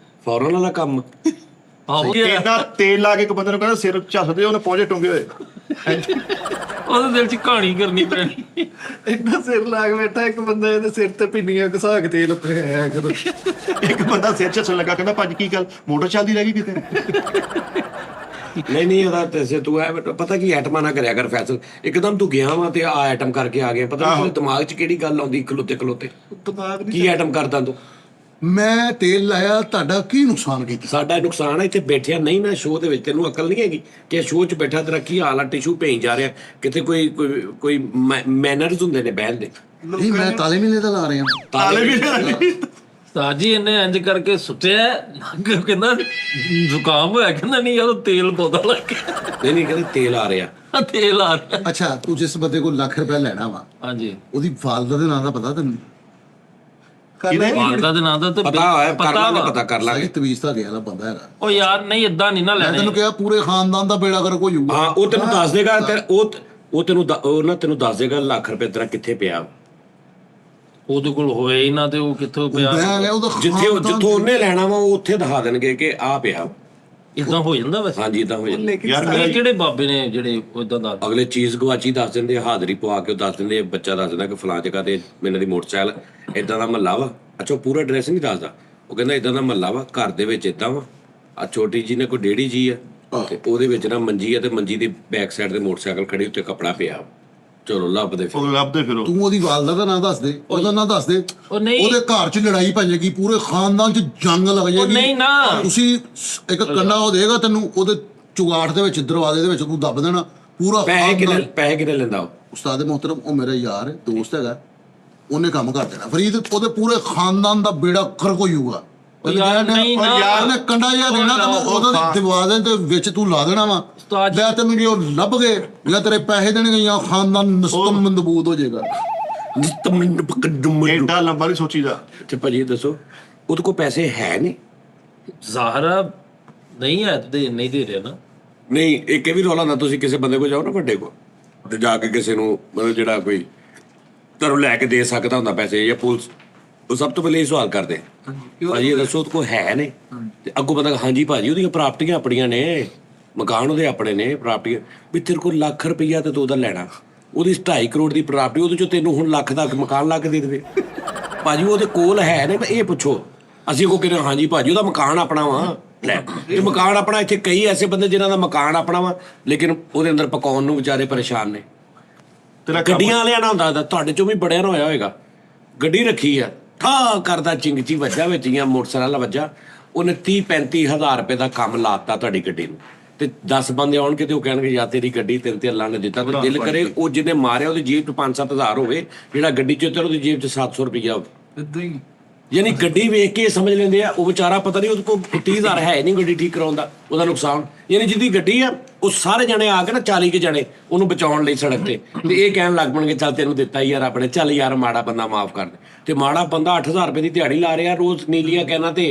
[SPEAKER 4] ਫੌਰਨ ਵਾਲਾ ਕੰਮ।
[SPEAKER 1] ਆਹੋ
[SPEAKER 2] ਇੰਨਾ ਤੇਲ ਲਾ ਕੇ ਇੱਕ ਬੰਦੇ ਨੂੰ ਕਹਿੰਦਾ ਸਿਰ ਝੱਸਦੇ ਉਹਨੇ ਪੌਂਜੇ ਟੁੰਗੇ ਹੋਏ।
[SPEAKER 1] ਉਹਦੇ ਦਿਲ 'ਚ ਕਹਾਣੀ ਕਰਨੀ ਪੈਣੀ।
[SPEAKER 3] ਇੰਨਾ ਸਿਰ ਲਾ ਕੇ ਬੈਠਾ ਇੱਕ ਬੰਦਾ, ਇਹਦੇ ਸਿਰ ਤੇ ਪਿੰਨੀਆਂ ਘਸਾ ਕੇ ਤੇਲ ਪਿਆ ਕਰੋ।
[SPEAKER 2] ਇੱਕ ਬੰਦਾ ਸਿਰ ਝੱਸਣ ਲੱਗਾ, ਕਹਿੰਦਾ ਭਾਜੀ ਕੀ ਗੱਲ ਮੋਟਰ ਚੱਲਦੀ ਰਹਿ ਗਈ ਕਿਤੇ?
[SPEAKER 4] ਨਹੀਂ ਉਹਦਾ ਤੇ ਤੂੰ ਐ ਪਤਾ ਕੀ ਐਟਮਾਂ ਨਾ ਕਰਿਆ ਕਰ ਫੈਸਲ, ਇੱਕਦਮ ਤੂੰ ਗਿਆ ਵਾ ਤੇ ਆ ਐਟਮ ਕਰਕੇ ਆ ਗਿਆ, ਪਤਾ ਨਹੀਂ ਦਿਮਾਗ 'ਚ ਕਿਹੜੀ ਗੱਲ ਆਉਂਦੀ ਖਲੋਤੇ
[SPEAKER 3] ਦਿਮਾਗ
[SPEAKER 4] ਕੀ ਐਟਮ ਕਰਦਾ ਤੂੰ?
[SPEAKER 5] ਮੈਂ ਤੇਲ ਲਾਇਆ, ਤੁਹਾਡਾ ਕੀ ਨੁਕਸਾਨ ਕੀਤਾ?
[SPEAKER 4] ਸਾਡਾ ਨੁਕਸਾਨ ਹੈ ਇੱਥੇ ਬੈਠਿਆ ਨਹੀਂ ਨਾ ਸ਼ੋਅ ਦੇ ਵਿੱਚ, ਤੈਨੂੰ ਅਕਲ ਨਹੀਂ ਹੈਗੀ ਕਿ ਸ਼ੋਅ 'ਚ ਬੈਠਾ ਤੇਰਾ ਕੀ ਹਾਲ ਆ, ਟਿਸ਼ੂ ਭੇਈ ਜਾ ਰਿਹਾ ਕਿਤੇ, ਕੋਈ ਮੈਨਰਸ ਹੁੰਦੇ ਨੇ ਬਹਿਣ ਦੇ।
[SPEAKER 5] ਨਹੀਂ ਮੈਂ ਤਾਲੇ ਮਹੀਨੇ ਦਾ ਲਾ ਰਿਹਾ।
[SPEAKER 2] ਤਾਲੇ ਵੀ
[SPEAKER 1] ਉਸਤਾਦ ਜੀ ਇਹਨੇ ਇੰਜ ਕਰਕੇ ਸੁੱਟਿਆ, ਕਹਿੰਦਾ ਜ਼ੁਕਾਮ ਹੋਇਆ, ਕਹਿੰਦਾ ਨਹੀਂ ਯਾਰ ਉਹ ਤੇਲ ਪੌਦਾ ਲੱਗ ਗਿਆ।
[SPEAKER 4] ਨਹੀਂ ਕਹਿੰਦੇ ਤੇਲ ਆ ਰਿਹਾ।
[SPEAKER 1] ਤੇਲ ਆ ਰਿਹਾ।
[SPEAKER 5] ਅੱਛਾ ਤੂੰ ਜਿਸ ਬੰਦੇ ਕੋਲ ਲੱਖ ਰੁਪਏ ਲੈਣਾ ਵਾ,
[SPEAKER 1] ਹਾਂਜੀ,
[SPEAKER 5] ਉਹਦੀ ਵਾਲਦਾ ਦੇ ਨਾਂ ਦਾ ਪਤਾ ਤੈਨੂੰ?
[SPEAKER 1] ਵਾਲਦਾ ਦੇ ਨਾਂ ਦਾ ਤੇ
[SPEAKER 4] ਪਤਾ ਹੋਇਆ, ਕਰ ਲਾਂਗੇ ਪਤਾ ਕਰ ਲਾਂਗੇ।
[SPEAKER 5] ਤਵੀਜ਼ ਤਾਂ ਗਿਆ ਵਾਲਾ ਬੰਦਾ ਹੈਗਾ।
[SPEAKER 1] ਉਹ ਯਾਰ ਨਹੀਂ ਇਦਾਂ ਨਹੀਂ ਨਾ
[SPEAKER 5] ਮੈਂ
[SPEAKER 1] ਲੈਣੇ।
[SPEAKER 5] ਤੈਨੂੰ ਕਿਹਾ ਪੂਰੇ ਖਾਨਦਾਨ ਦਾ ਬੇੜਾ ਕਰ ਕੋਈ ਹੋਊਗਾ।
[SPEAKER 4] ਹਾਂ ਉਹ ਤੈਨੂੰ ਦੱਸ ਦੇਗਾ, ਉਹ ਤੈਨੂੰ ਦੱਸ ਦੇਗਾ ਲੱਖ ਰੁਪਏ ਤੇਰਾ ਕਿੱਥੇ ਪਿਆ।
[SPEAKER 1] ਉਹਦੇ ਕੋਲ ਹੋਏ ਹੀ ਨਾ ਤੇ ਉਹ ਕਿੱਥੋਂ ਪਿਆ?
[SPEAKER 5] ਮੈਂ ਉਹਦਾ
[SPEAKER 4] ਜਿੱਥੋਂ ਉਹਨੇ ਲੈਣਾ ਵਾ ਉਹ ਉੱਥੇ ਦਿਖਾ ਦੇਣਗੇ ਕਿ ਆ ਪਿਆ।
[SPEAKER 1] ਇਦਾਂ ਹੋ ਜਾਂਦਾ ਵੈਸੇ?
[SPEAKER 4] ਹਾਂਜੀ ਇਦਾਂ ਹੋ ਜਾਂਦਾ।
[SPEAKER 2] ਯਾਰ
[SPEAKER 1] ਇਹ ਕਿਹੜੇ ਬਾਬੇ ਨੇ ਜਿਹੜੇ ਇਦਾਂ ਦਾ?
[SPEAKER 4] ਅਗਲੇ ਚੀਜ਼ ਗਵਾਚੀ ਦੱਸ ਦਿੰਦੇ, ਹਾਜ਼ਰੀ ਪਵਾ ਕੇ ਉਹ ਦੱਸ ਦਿੰਦੇ, ਬੱਚਾ ਦੱਸ ਦਿੰਦਾ ਕਿ ਫਲਾਂ ਜਗ੍ਹਾ ਤੇ ਮੈਨੂੰ ਦੀ ਮੋਟਰਸਾਈਕਲ ਇਦਾਂ ਦਾ ਮਹੱਲਾ ਵਾ। ਅੱਛਾ ਉਹ ਪੂਰਾ ਐਡਰੈਸ ਨਹੀਂ ਦੱਸਦਾ, ਉਹ ਕਹਿੰਦਾ ਇਦਾਂ ਦਾ ਮਹੱਲਾ ਵਾ, ਘਰ ਦੇ ਵਿੱਚ ਇਦਾਂ ਵਾ, ਆ ਛੋਟੀ ਜੀ ਨੇ ਕੋਈ ਡੇੜੀ ਜੀ ਆ ਤੇ ਉਹਦੇ ਵਿੱਚ ਨਾ ਮੰਜੀ ਆ ਤੇ ਮੰਜੀ ਦੀ ਬੈਕ ਸਾਈਡ ਤੇ ਮੋਟਰਸਾਈਕਲ ਖੜੀ ਉੱਤੇ ਕੱਪੜਾ ਪਿਆ। ਚਲੋ ਲੱਭਦੇ ਫਿਰ
[SPEAKER 2] ਉਹ ਲੱਭਦੇ ਫਿਰ
[SPEAKER 5] ਤੂੰ ਉਹਦੀ ਵਾਲਦਾ ਦਾ ਨਾਂ ਦੱਸ ਦੇ, ਉਹਦਾ ਨਾਂ ਦੱਸ ਦੇ।
[SPEAKER 1] ਉਹ ਨਹੀਂ,
[SPEAKER 5] ਉਹਦੇ ਘਰ 'ਚ ਲੜਾਈ ਪੈ ਜਾਏਗੀ, ਪੂਰੇ ਖਾਨਦਾਨ 'ਚ ਜੰਗ ਲੱਗ
[SPEAKER 1] ਉਹ
[SPEAKER 5] ਜਾਏਗੀ।
[SPEAKER 1] ਨਹੀਂ ਨਾ।
[SPEAKER 5] ਤੁਸੀਂ ਇੱਕ ਕੰਡਾ ਉਹ ਦੇਗਾ ਤੈਨੂੰ, ਉਹਦੇ ਚੁਗਾੜ ਦੇ ਵਿੱਚ ਦਰਵਾਜ਼ੇ ਦੇ ਵਿੱਚ ਤੂੰ ਦੱਬ ਦੇਣਾ ਪੂਰਾ
[SPEAKER 4] ਪੈਸੇ
[SPEAKER 5] ਖਾਨਦਾਨ।
[SPEAKER 4] ਕਿੰਨੇ ਲੈਂਦਾ ਉਹ?
[SPEAKER 5] ਉਸਤਾਦ ਮੁਹਤਰਮ ਉਹ ਮੇਰਾ ਯਾਰ ਹੈ, ਦੋਸਤ ਹੈਗਾ, ਉਹਨੇ ਕੰਮ ਕਰ ਦੇਣਾ ਫਰੀਦ, ਉਹਦੇ ਪੂਰੇ ਖਾਨਦਾਨ ਦਾ ਬੇੜਾ ਕਰ ਕੋਈ ਹੋਊਗਾ।
[SPEAKER 1] ਯਾਰ ਨਹੀਂ ਨਾ,
[SPEAKER 5] ਉਹਨੇ ਕੰਡਾ ਜਿਹਾ ਦੇਣਾ ਤੈਨੂੰ, ਉਹਦੇ ਦਰਵਾਜ਼ੇ ਦੇ ਵਿੱਚ ਤੂੰ ਲਾ ਦੇਣਾ ਵਾ। ਲੈ ਤੈਨੂੰ ਜੇ ਉਹ ਲੱਭ ਗਏ ਜਾਂ ਤੇਰੇ ਪੈਸੇ ਦੇਣਗੇ ਜਾਂ ਖਾਨਦਾਨ ਨਸਤਮੰਦਬੂਦ ਹੋ ਜਾਏਗਾ।
[SPEAKER 2] ਐਡਾ ਲੰਬਾ ਨਹੀਂ ਸੋਚੀਦਾ।
[SPEAKER 4] ਤੇ ਭਾਜੀ ਦੱਸੋ ਉਹਦੇ ਕੋਲ ਪੈਸੇ ਹੈ ਨਹੀਂ?
[SPEAKER 1] ਜ਼ਾਹਰਾ ਨਹੀਂ ਹੈ ਤੇ ਨਹੀਂ ਦੇ ਰਿਹਾ ਨਾ।
[SPEAKER 4] ਨਹੀਂ ਇੱਕ ਇਹ ਵੀ ਰੌਲਾ ਹੁੰਦਾ, ਤੁਸੀਂ ਕਿਸੇ ਬੰਦੇ ਕੋਲ ਜਾਓ ਨਾ ਵੱਡੇ ਕੋਲ ਤੇ ਜਾ ਕੇ ਕਿਸੇ ਨੂੰ ਮਤਲਬ ਜਿਹੜਾ ਕੋਈ ਤੁਹਾਨੂੰ ਲੈ ਕੇ ਦੇ ਸਕਦਾ ਹੁੰਦਾ ਪੈਸੇ ਜਾਂ ਪੁਲਿਸ, ਉਹ ਸਭ ਤੋਂ ਪਹਿਲੇ ਇਹ ਸਵਾਲ ਕਰਦੇ ਭਾਜੀ ਇਹ ਦੱਸੋ ਉਹਦੇ ਕੋਲ ਹੈ ਨੇ? ਤੇ ਅੱਗੋਂ ਬੰਦਾ ਹਾਂਜੀ ਭਾਜੀ ਉਹਦੀਆਂ ਪ੍ਰਾਪਰਟੀਆਂ ਆਪਣੀਆਂ ਨੇ, ਮਕਾਨ ਉਹਦੇ ਆਪਣੇ ਨੇ, ਪ੍ਰਾਪਰਟੀਆਂ ਵੀ ਤੇਰੇ ਕੋਲ ਲੱਖ ਰੁਪਈਆ ਤੇ ਤੂੰ ਉਹਦਾ ਲੈਣਾ, ਉਹਦੀ 2.5 ਕਰੋੜ ਦੀ ਪ੍ਰਾਪਰਟੀ, ਉਹਦੇ ਚੋਂ ਤੈਨੂੰ ਹੁਣ ਲੱਖ ਦਾ ਮਕਾਨ ਲਾ ਕੇ ਦੇ ਦੇਵੇ। ਭਾਜੀ ਉਹਦੇ ਕੋਲ ਹੈ ਨੇ, ਇਹ ਪੁੱਛੋ। ਅਸੀਂ ਕੋ ਕਹਿੰਦੇ ਹਾਂਜੀ ਭਾਜੀ ਉਹਦਾ ਮਕਾਨ ਆਪਣਾ ਵਾ, ਲੈ ਇਹ ਮਕਾਨ ਆਪਣਾ। ਇੱਥੇ ਕਈ ਐਸੇ ਬੰਦੇ ਜਿਨ੍ਹਾਂ ਦਾ ਮਕਾਨ ਆਪਣਾ ਵਾ ਲੇਕਿਨ ਉਹਦੇ ਅੰਦਰ ਪਕਾਉਣ ਨੂੰ ਵਿਚਾਰੇ ਪਰੇਸ਼ਾਨ ਨੇ।
[SPEAKER 2] ਤੇਰਾ
[SPEAKER 4] ਗੱਡੀਆਂ ਵਾਲਿਆਂ ਨਾਲ ਹੁੰਦਾ, ਤੁਹਾਡੇ ਚੋਂ ਵੀ ਬੜਿਆ ਨਾ ਹੋਇਆ ਹੋਏਗਾ, ਗੱਡੀ ਰੱਖੀ ਆ, ਠਾ ਕਰਦਾ ਚਿੰਗਚੀ ਵੱਜਾ ਵਿੱਚ ਜਾਂ ਮੋਟਰਸਾਈਕਲ ਵੱਜਾ, ਉਹਨੇ 30-35 ਹਜ਼ਾਰ ਰੁਪਏ ਦਾ ਕੰਮ ਲਾਤਾ ਤੁਹਾਡੀ ਗੱਡੀ ਨੂੰ, ਤੇ 10 ਬੰਦੇ ਆਉਣਗੇ ਤੇ ਉਹ ਕਹਿਣਗੇ ਯਾਰ ਤੇਰੀ ਗੱਡੀ ਤੇਰੇ ਤੇ ਅੱਲਾ ਨੇ ਦਿੱਤਾ। ਤੇ ਦਿਲ ਕਰੇ ਉਹ ਜਿਹਨੇ ਮਾਰਿਆ ਉਹਦੀ ਜੇਬ 'ਚ 5-7 ਹਜ਼ਾਰ ਹੋਵੇ, ਜਿਹੜਾ ਗੱਡੀ 'ਚ ਉਤਰ ਉਹਦੀ ਜੇਬ 'ਚ 700 ਰੁਪਈਆ ਹੋਵੇ।
[SPEAKER 3] ਇਦਾਂ ਹੀ
[SPEAKER 4] ਯਾਨੀ ਗੱਡੀ ਵੇਖ ਕੇ ਸਮਝ ਲੈਂਦੇ ਆ ਉਹ ਵਿਚਾਰਾ ਪਤਾ ਨਹੀਂ ਉਹਦੇ ਕੋਲ 30,000 ਹੈ ਨਹੀਂ ਗੱਡੀ ਠੀਕ ਕਰਾਉਣ ਦਾ, ਉਹਦਾ ਨੁਕਸਾਨ। ਯਾਨੀ ਜਿਹਦੀ ਗੱਡੀ ਆ ਉਹ ਸਾਰੇ ਜਣੇ ਆ ਕੇ ਨਾ 40 ਕੇ ਜਣੇ ਉਹਨੂੰ ਬਚਾਉਣ ਲਈ ਸੜਕ ਤੇ ਇਹ ਕਹਿਣ ਲੱਗ ਪਣਗੇ ਚੱਲ ਤੈਨੂੰ ਦਿੱਤਾ ਯਾਰ ਆਪਣੇ, ਚੱਲ ਯਾਰ ਮਾੜਾ ਬੰਦਾ ਮਾਫ ਕਰ ਦੇ। ਤੇ ਮਾੜਾ ਬੰਦਾ 8,000 ਰੁਪਏ ਦੀ ਦਿਹਾੜੀ ਲਾ ਰਿਹਾ ਰੋਜ਼ ਨੀਲੀਆਂ ਕਹਿਣਾ ਤੇ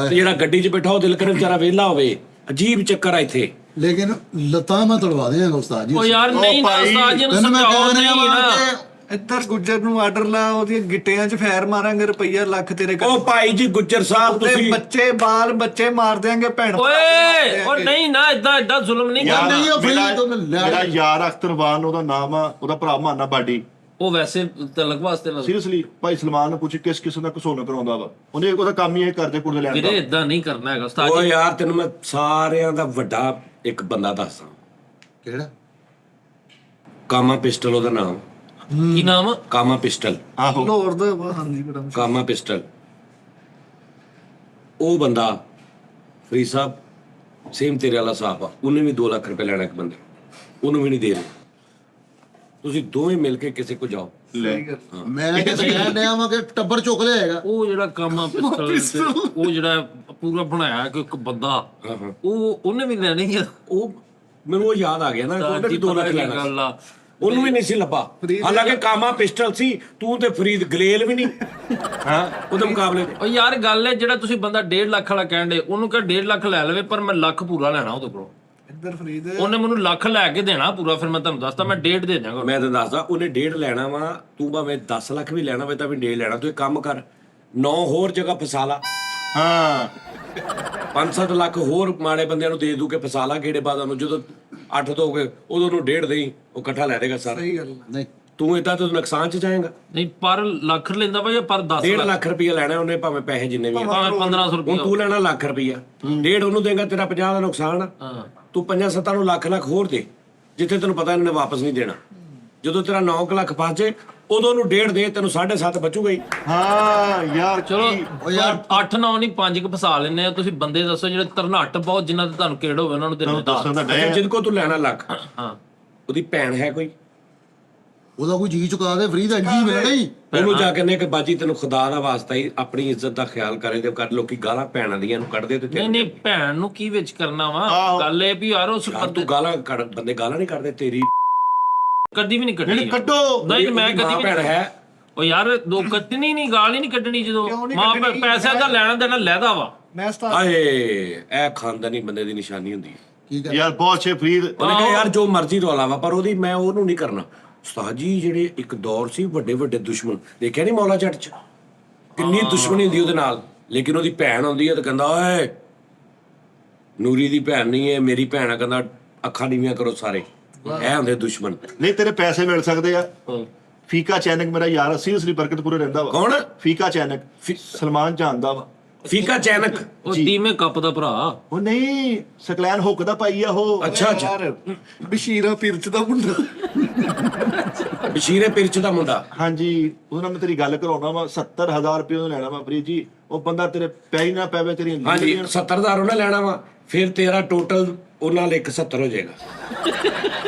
[SPEAKER 4] ਜਿਹੜਾ ਗੱਡੀ 'ਚ ਬੈਠਾ ਉਹ ਦਿਲ ਕਰੇ ਵਿਚਾਰਾ ਵਿਹਲਾ ਹੋਵੇ। ਅਜੀਬ ਚੱਕਰ ਆ ਇੱਥੇ।
[SPEAKER 5] ਲੇਕਿਨ ਲੱਤਾਂ ਮੈਂ ਤੜਵਾ ਦਿਆਂਗਾ ਉਸਤਾਦ ਜੀ।
[SPEAKER 1] ਉਹ ਯਾਰ ਨਹੀਂ ਨਾ ਉਸਤਾਦ ਜੀ ਨੂੰ ਸਮਝਾਓ ਨਹੀਂ ਨਾ।
[SPEAKER 3] ਇੱਧਰ ਗੁੱਜਰ ਨੂੰ ਆਰਡਰ ਲਾ, ਉਹਦੀਆਂ ਗਿੱਟਿਆਂ 'ਚ ਫੈਰ ਮਾਰਾਂਗੇ, ਰੁਪਈਆ ਲੱਖ ਤੇਰੇ ਕੋਲ।
[SPEAKER 4] ਉਹ ਭਾਈ ਜੀ ਗੁੱਜਰ ਸਾਹਿਬ ਤੁਸੀਂ
[SPEAKER 3] ਬੱਚੇ ਬਾਲ ਬੱਚੇ ਮਾਰ ਦਿਆਂਗੇ ਭੈਣ।
[SPEAKER 1] ਓਏ ਉਹ ਨਹੀਂ ਨਾ, ਏਦਾਂ ਜ਼ੁਲਮ ਨਹੀਂ ਕਰਨਾ।
[SPEAKER 2] ਮੇਰਾ ਯਾਰ ਅਖਤਰਵਾਨ ਉਹਦਾ ਨਾਮ ਆ, ਉਹਦਾ ਭਰਾ ਮਾਨਾ ਬਾਡੀ,
[SPEAKER 1] ਉਹ ਵੈਸੇ ਤਲਕ ਵਾਸਤੇ ਨਾ
[SPEAKER 2] ਸੀਰੀਅਸਲੀ ਭਾਈ ਸਲਮਾਨ ਨੂੰ ਪੁੱਛ ਕਿਸ ਕਿਸਮ ਦਾ ਕਸੂਰ ਕਰਾਉਂਦਾ ਵਾ, ਉਹਨੇ ਉਹਦਾ ਕੰਮ ਹੀ ਇਹ ਕਰਦੇ ਕੁੜਦੇ ਲੈਣ
[SPEAKER 1] ਵੀਰੇ
[SPEAKER 2] ਦਾ।
[SPEAKER 1] ਇਦਾਂ ਨਹੀਂ ਕਰਨਾ ਹੈਗਾ ਉਸਤਾਦ
[SPEAKER 4] ਉਹ
[SPEAKER 1] ਜੀ।
[SPEAKER 4] ਯਾਰ ਤੈਨੂੰ ਮੈਂ ਸਾਰਿਆਂ ਦਾ ਵੱਡਾ ਇੱਕ ਬੰਦਾ ਦੱਸਦਾ,
[SPEAKER 5] ਕਿਹੜਾ?
[SPEAKER 4] ਕਾਮਾ ਪਿਸਟਲ ਉਹਦਾ ਨਾਮ,
[SPEAKER 1] ਕੀ ਨਾਮ?
[SPEAKER 4] ਕਾਮਾ ਪਿਸਟਲ,
[SPEAKER 2] ਆਹੋ
[SPEAKER 3] ਲੋਰ ਦਾ ਹਾਂਜੀ ਬੜਾ ਮਸ਼ਹੂਰ।
[SPEAKER 4] ਕਾਮਾ ਪਿਸਟਲ। ਉਹ ਬੰਦਾ ਫਰੀਦ ਸਾਹਿਬ ਸੇਮ ਤੇਰੇ ਵਾਲਾ ਹਿਸਾਬ ਆ, ਉਹਨੇ ਵੀ 2 ਲੱਖ ਰੁਪਏ ਲੈਣਾ ਇੱਕ ਬੰਦੇ, ਉਹਨੂੰ ਵੀ ਨਹੀਂ ਦੇ ਰਹੇ। ਤੁਸੀਂ ਦੋਵੇਂ ਮਿਲ ਕੇ ਕਿਸੇ ਕੋ ਜਾਓ।
[SPEAKER 3] ਸਹੀ ਗੱਲ।
[SPEAKER 5] ਮੈਂ ਕਿਤੇ ਕਹਿ ਰਿਹਾ ਵਾਂ ਕਿ ਟੱਬਰ ਚੁੱਕ ਲਿਆਏਗਾ।
[SPEAKER 1] ਉਹ ਜਿਹੜਾ ਕੰਮ ਆ ਪਿਸਤਲ ਉਹ ਜਿਹੜਾ ਪੂਰਾ ਬਣਾਇਆ ਕਿ ਇੱਕ ਬੰਦਾ
[SPEAKER 4] ਹਾਂ ਹਾਂ,
[SPEAKER 1] ਉਹ ਉਹਨੇ ਵੀ ਲੈਣੇ ਹੀ ਆ।
[SPEAKER 4] ਉਹ ਮੈਨੂੰ ਉਹ ਯਾਦ ਆ ਗਿਆ ਨਾ, ਉਹਨੇ ਵੀ 2 ਲੱਖ ਲੈਣਾ ਸੀ।
[SPEAKER 1] ਗੱਲ ਆ
[SPEAKER 4] ਉਹਨੂੰ ਵੀ ਨਹੀਂ ਸੀ ਲੱਭਾ, ਹਾਲਾਂਕਿ ਕਾਮਾ ਪਿਸਟਲ ਸੀ, ਤੂੰ ਤੇ ਫਰੀਦ ਗਲੇਲ ਵੀ ਨਹੀਂ ਹਾਂ ਉਹਦੇ ਮੁਕਾਬਲੇ ਤੇ।
[SPEAKER 1] ਉਹ ਯਾਰ ਗੱਲ ਹੈ ਜਿਹੜਾ ਤੁਸੀਂ ਬੰਦਾ 1.5 ਲੱਖ ਵਾਲਾ ਕਹਿਣ ਦੇ, ਉਹਨੂੰ ਕਹ 1.5 ਲੱਖ ਲੈ ਲਵੇ ਪਰ ਮੈਂ ਲੱਖ ਪੂਰਾ ਲੈਣਾ ਉਹਦੇ ਕੋਲੋਂ।
[SPEAKER 3] ਇੱਧਰ ਫਰੀਦ
[SPEAKER 1] ਉਹਨੇ ਮੈਨੂੰ ਲੱਖ ਲੈ ਕੇ ਦੇਣਾ ਪੂਰਾ, ਫਿਰ ਮੈਂ ਤੁਹਾਨੂੰ ਦੱਸਦਾ ਮੈਂ 1.5 ਦੇ ਦਿਆਂਗਾ।
[SPEAKER 4] ਮੈਂ ਤੈਨੂੰ ਦੱਸਦਾ, ਉਹਨੇ 1.5 ਲੈਣਾ ਵਾ, ਤੂੰ ਭਾਵੇਂ 10 ਲੱਖ ਵੀ ਲੈਣਾ ਹੋਵੇ ਤਾਂ ਵੀ 1.5 ਲੈਣਾ। ਤੂੰ ਇੱਕ ਕੰਮ ਕਰ, 9 ਹੋਰ ਜਗ੍ਹਾ ਫਸਾ ਲਾ,
[SPEAKER 2] ਹਾਂ
[SPEAKER 4] 5-7 ਲੱਖ ਹੋਰ ਮਾੜੇ ਬੰਦਿਆਂ ਨੂੰ ਦੇ ਦੂ ਕੇ ਫਸਾ ਲਾ, ਕਿਹੜੇ ਬਾਅਦ ਉਹਨੂੰ ਜਦੋਂ 8 ਤੋਂ ਹੋ ਗਏ ਉਦੋਂ ਨੂੰ 1.5 ਦੇਈ, ਉਹ ਇਕੱਠਾ ਲੈ ਦੇਗਾ ਸਾਰਾ।
[SPEAKER 3] ਸਹੀ ਗੱਲ।
[SPEAKER 5] ਨਹੀਂ
[SPEAKER 4] ਤੂੰ ਇਦਾਂ ਤਾਂ ਨੁਕਸਾਨ ਚ ਜਾਏਗਾ।
[SPEAKER 1] ਨਹੀਂ ਪਰ ਲੱਖ ਲੈਂਦਾ ਵਾ ਜਾਂ ਪਰ 10
[SPEAKER 4] 1.5 ਲੱਖ ਰੁਪਇਆ ਲੈਣਾ ਉਹਨੇ, ਭਾਵੇਂ ਪੈਸੇ ਜਿੰਨੇ ਵੀ ਆ।
[SPEAKER 1] ਭਾਵੇਂ 1500
[SPEAKER 4] ਹੁਣ
[SPEAKER 1] ਰੁਪਏ।
[SPEAKER 4] ਤੂੰ ਲੈਣਾ ਲੱਖ ਰੁਪਇਆ, 1.5 ਉਹਨੂੰ ਦੇਗਾ, ਤੇਰਾ 50 ਦਾ ਨੁਕਸਾਨ ਆ।
[SPEAKER 1] ਹਾਂ
[SPEAKER 4] ਤੂੰ 5-7 ਨੂੰ ਲੱਖ ਹੋਰ ਦੇ, ਜਿੱਥੇ ਤੈਨੂੰ ਪਤਾ ਇਹਨੇ ਵਾਪਸ ਨਹੀਂ ਦੇਣਾ। ਜਦੋਂ ਤੇਰਾ 9 ਲੱਖ ਫਸ ਜੇ ਉਦੋਂ ਉਹਨੂੰ 1.5 ਦੇ, ਤੈਨੂੰ 7.5 ਬਚੂਗਾ ਹੀ।
[SPEAKER 2] ਹਾਂ ਯਾਰ
[SPEAKER 1] ਚਲੋ
[SPEAKER 5] ਉਹ ਯਾਰ
[SPEAKER 1] 8-9 ਨਹੀਂ 5 ਕੁ ਫਸਾ ਲੈਨੇ ਆ। ਤੁਸੀਂ ਬੰਦੇ ਦੱਸੋ ਜਿਹੜੇ ਤਰਨਾਟ ਬਹੁਤ ਜਿਨ੍ਹਾਂ ਤੇ ਤੁਹਾਨੂੰ ਕਿਹੜ ਹੋਵੇ ਉਹਨਾਂ ਨੂੰ ਦੇਣੇ
[SPEAKER 2] ਦੱਸਣ ਦਾ
[SPEAKER 4] ਅੱਛਾ, ਜਿੰਨ ਕੋ ਤੂੰ ਲੈਣਾ ਲੱਖ,
[SPEAKER 1] ਹਾਂ
[SPEAKER 4] ਉਹਦੀ ਭੈਣ ਹੈ ਕੋਈ,
[SPEAKER 5] ਉਹਦਾ ਕੋਈ ਜੀ ਚੁਕਾ ਦੇ, ਫਰੀ ਦਾ ਜੀ ਮਿਲਣਾ ਹੀ।
[SPEAKER 4] ਉਹਨੂੰ ਜਾ ਕੇ ਨੇ ਕਿ ਬਾਜੀ ਤੈਨੂੰ ਖੁਦਾ ਦਾ ਵਾਸਤਾ ਹੀ ਆਪਣੀ ਇੱਜ਼ਤ ਦਾ ਖਿਆਲ ਕਰੇ ਤੇ ਕਰ। ਲੋਕੀ ਗਾਲਾਂ ਭੈਣਾਂ ਦੀਆਂ ਨੂੰ ਕੱਢਦੇ ਤੇ
[SPEAKER 1] ਨਹੀਂ ਨਹੀਂ ਭੈਣ ਨੂੰ ਕੀ ਵਿੱਚ ਕਰਨਾ ਵਾ। ਗੱਲ ਇਹ ਵੀ ਯਾਰ ਉਸ
[SPEAKER 4] ਯਾਰ ਤੂੰ ਗਾਲਾਂ ਕੱਢ, ਬੰਦੇ ਗਾਲਾਂ ਨਹੀਂ ਕੱਢਦੇ, ਤੇਰੀ
[SPEAKER 1] ਕਦੀ ਵੀ ਨਹੀਂ ਕੱਢੀ ਆ।
[SPEAKER 2] ਕੱਢੋ
[SPEAKER 1] ਨਹੀਂ ਮੈਂ
[SPEAKER 4] ਉਹਦੀ ਮਾਂ
[SPEAKER 1] ਕਦੀ
[SPEAKER 4] ਭੈਣ
[SPEAKER 1] ਵੀ
[SPEAKER 4] ਹੈ।
[SPEAKER 1] ਉਹ ਯਾਰ ਦੋ ਕੱਢਣੀ ਨਹੀਂ, ਗਾਲ ਹੀ ਨਹੀਂ ਕੱਢਣੀ ਜਦੋਂ
[SPEAKER 3] ਕਿਉਂ ਨੀ
[SPEAKER 1] ਮਾਂ
[SPEAKER 3] ਕੱਢਣੀ?
[SPEAKER 1] ਪੈਸੇ ਦਾ ਲੈਣਾ ਦੇਣਾ ਲੈਦਾ ਵਾ।
[SPEAKER 3] ਮੈਂ ਉਸਤਾਦ
[SPEAKER 4] ਆਏ ਇਹ ਖਾਨਦਾਨੀ ਬੰਦੇ ਦੀ ਨਿਸ਼ਾਨੀ ਹੁੰਦੀ ਹੈ।
[SPEAKER 5] ਕੀ ਕਰ
[SPEAKER 2] ਯਾਰ ਬਹੁਤ ਛੇ ਫਰੀਦ
[SPEAKER 4] ਉਹਨੇ ਕਿਹਾ ਯਾਰ ਜੋ ਮਰਜ਼ੀ ਰੌਲਾ ਵਾ, ਪਰ ਉਹਦੀ ਮੈਂ ਉਹਨੂੰ ਨਹੀਂ ਕਰਨਾ। ਉਸਤਾਦ ਜੀ ਜਿਹੜੇ ਇੱਕ ਦੌਰ ਸੀ ਵੱਡੇ ਵੱਡੇ ਦੁਸ਼ਮਣ, ਦੇਖਿਆ ਨਹੀਂ ਮੌਲਾ ਜੱਟ ਚ ਕਿੰਨੀ ਦੁਸ਼ਮਣੀ ਹੁੰਦੀ ਉਹਦੇ ਨਾਲ, ਲੇਕਿਨ ਉਹਦੀ ਭੈਣ ਆਉਂਦੀ ਹੈ ਤੇ ਕਹਿੰਦਾ ਓਏ ਨੂਰੀ ਦੀ ਭੈਣ ਨਹੀਂ ਹੈ ਮੇਰੀ ਭੈਣ ਆ, ਕਹਿੰਦਾ ਅੱਖਾਂ ਨੀਵੀਆਂ ਕਰੋ ਸਾਰੇ। ਇਹ ਹੁੰਦੇ ਦੁਸ਼ਮਣ।
[SPEAKER 2] ਨਹੀਂ ਤੇਰੇ ਪੈਸੇ ਮਿਲ ਸਕਦੇ ਆ। ਫੀਕਾ ਚੈਨਕ ਮੇਰਾ ਯਾਰ ਸੀਰੀਅਸਲੀ ਬਰਕਤਪੁਰੇ ਰਹਿੰਦਾ ਵਾ।
[SPEAKER 4] ਕੌਣ?
[SPEAKER 2] ਫੀਕਾ ਚੈਨਕ ਸਲਮਾਨ ਜਾਣਦਾ ਵਾ।
[SPEAKER 4] ਫੀਕਾ ਚੈਨਕ?
[SPEAKER 1] ਉਹ ਟੀਮੇ ਕੱਪ ਦਾ ਭਰਾ।
[SPEAKER 2] ਉਹ ਨਹੀਂ ਸਕਲੈਨ ਹੁੱਕ ਦਾ ਪਾਈ ਆ ਉਹ।
[SPEAKER 4] ਅੱਛਾ ਅੱਛਾ,
[SPEAKER 3] ਯਾਰ ਬਸ਼ੀਰਾ ਪਿਰਚ ਦਾ ਮੁੰਡਾ।
[SPEAKER 4] ਬਸ਼ੀਰੇ ਪਿਰਚ ਦਾ ਮੁੰਡਾ।
[SPEAKER 2] ਹਾਂਜੀ ਉਹਦੇ ਨਾਲ ਮੈਂ ਤੇਰੀ ਗੱਲ ਕਰਾਉਣਾ ਵਾ। 70,000 ਰੁਪਏ ਉਹਨੇ ਲੈਣਾ ਵਾ ਫਰੀਦ ਜੀ। ਉਹ ਬੰਦਾ ਤੇਰੇ ਪੈ ਹੀ ਨਾ ਪੈਵੇ ਤੇਰੀ
[SPEAKER 4] ਹਾਂਜੀ 70,000 ਉਹਨੇ ਲੈਣਾ ਵਾ, ਫਿਰ ਤੇਰਾ ਟੋਟਲ ਉਹਨਾਂ ਲਈ 71 ਹੋ ਜਾਏਗਾ।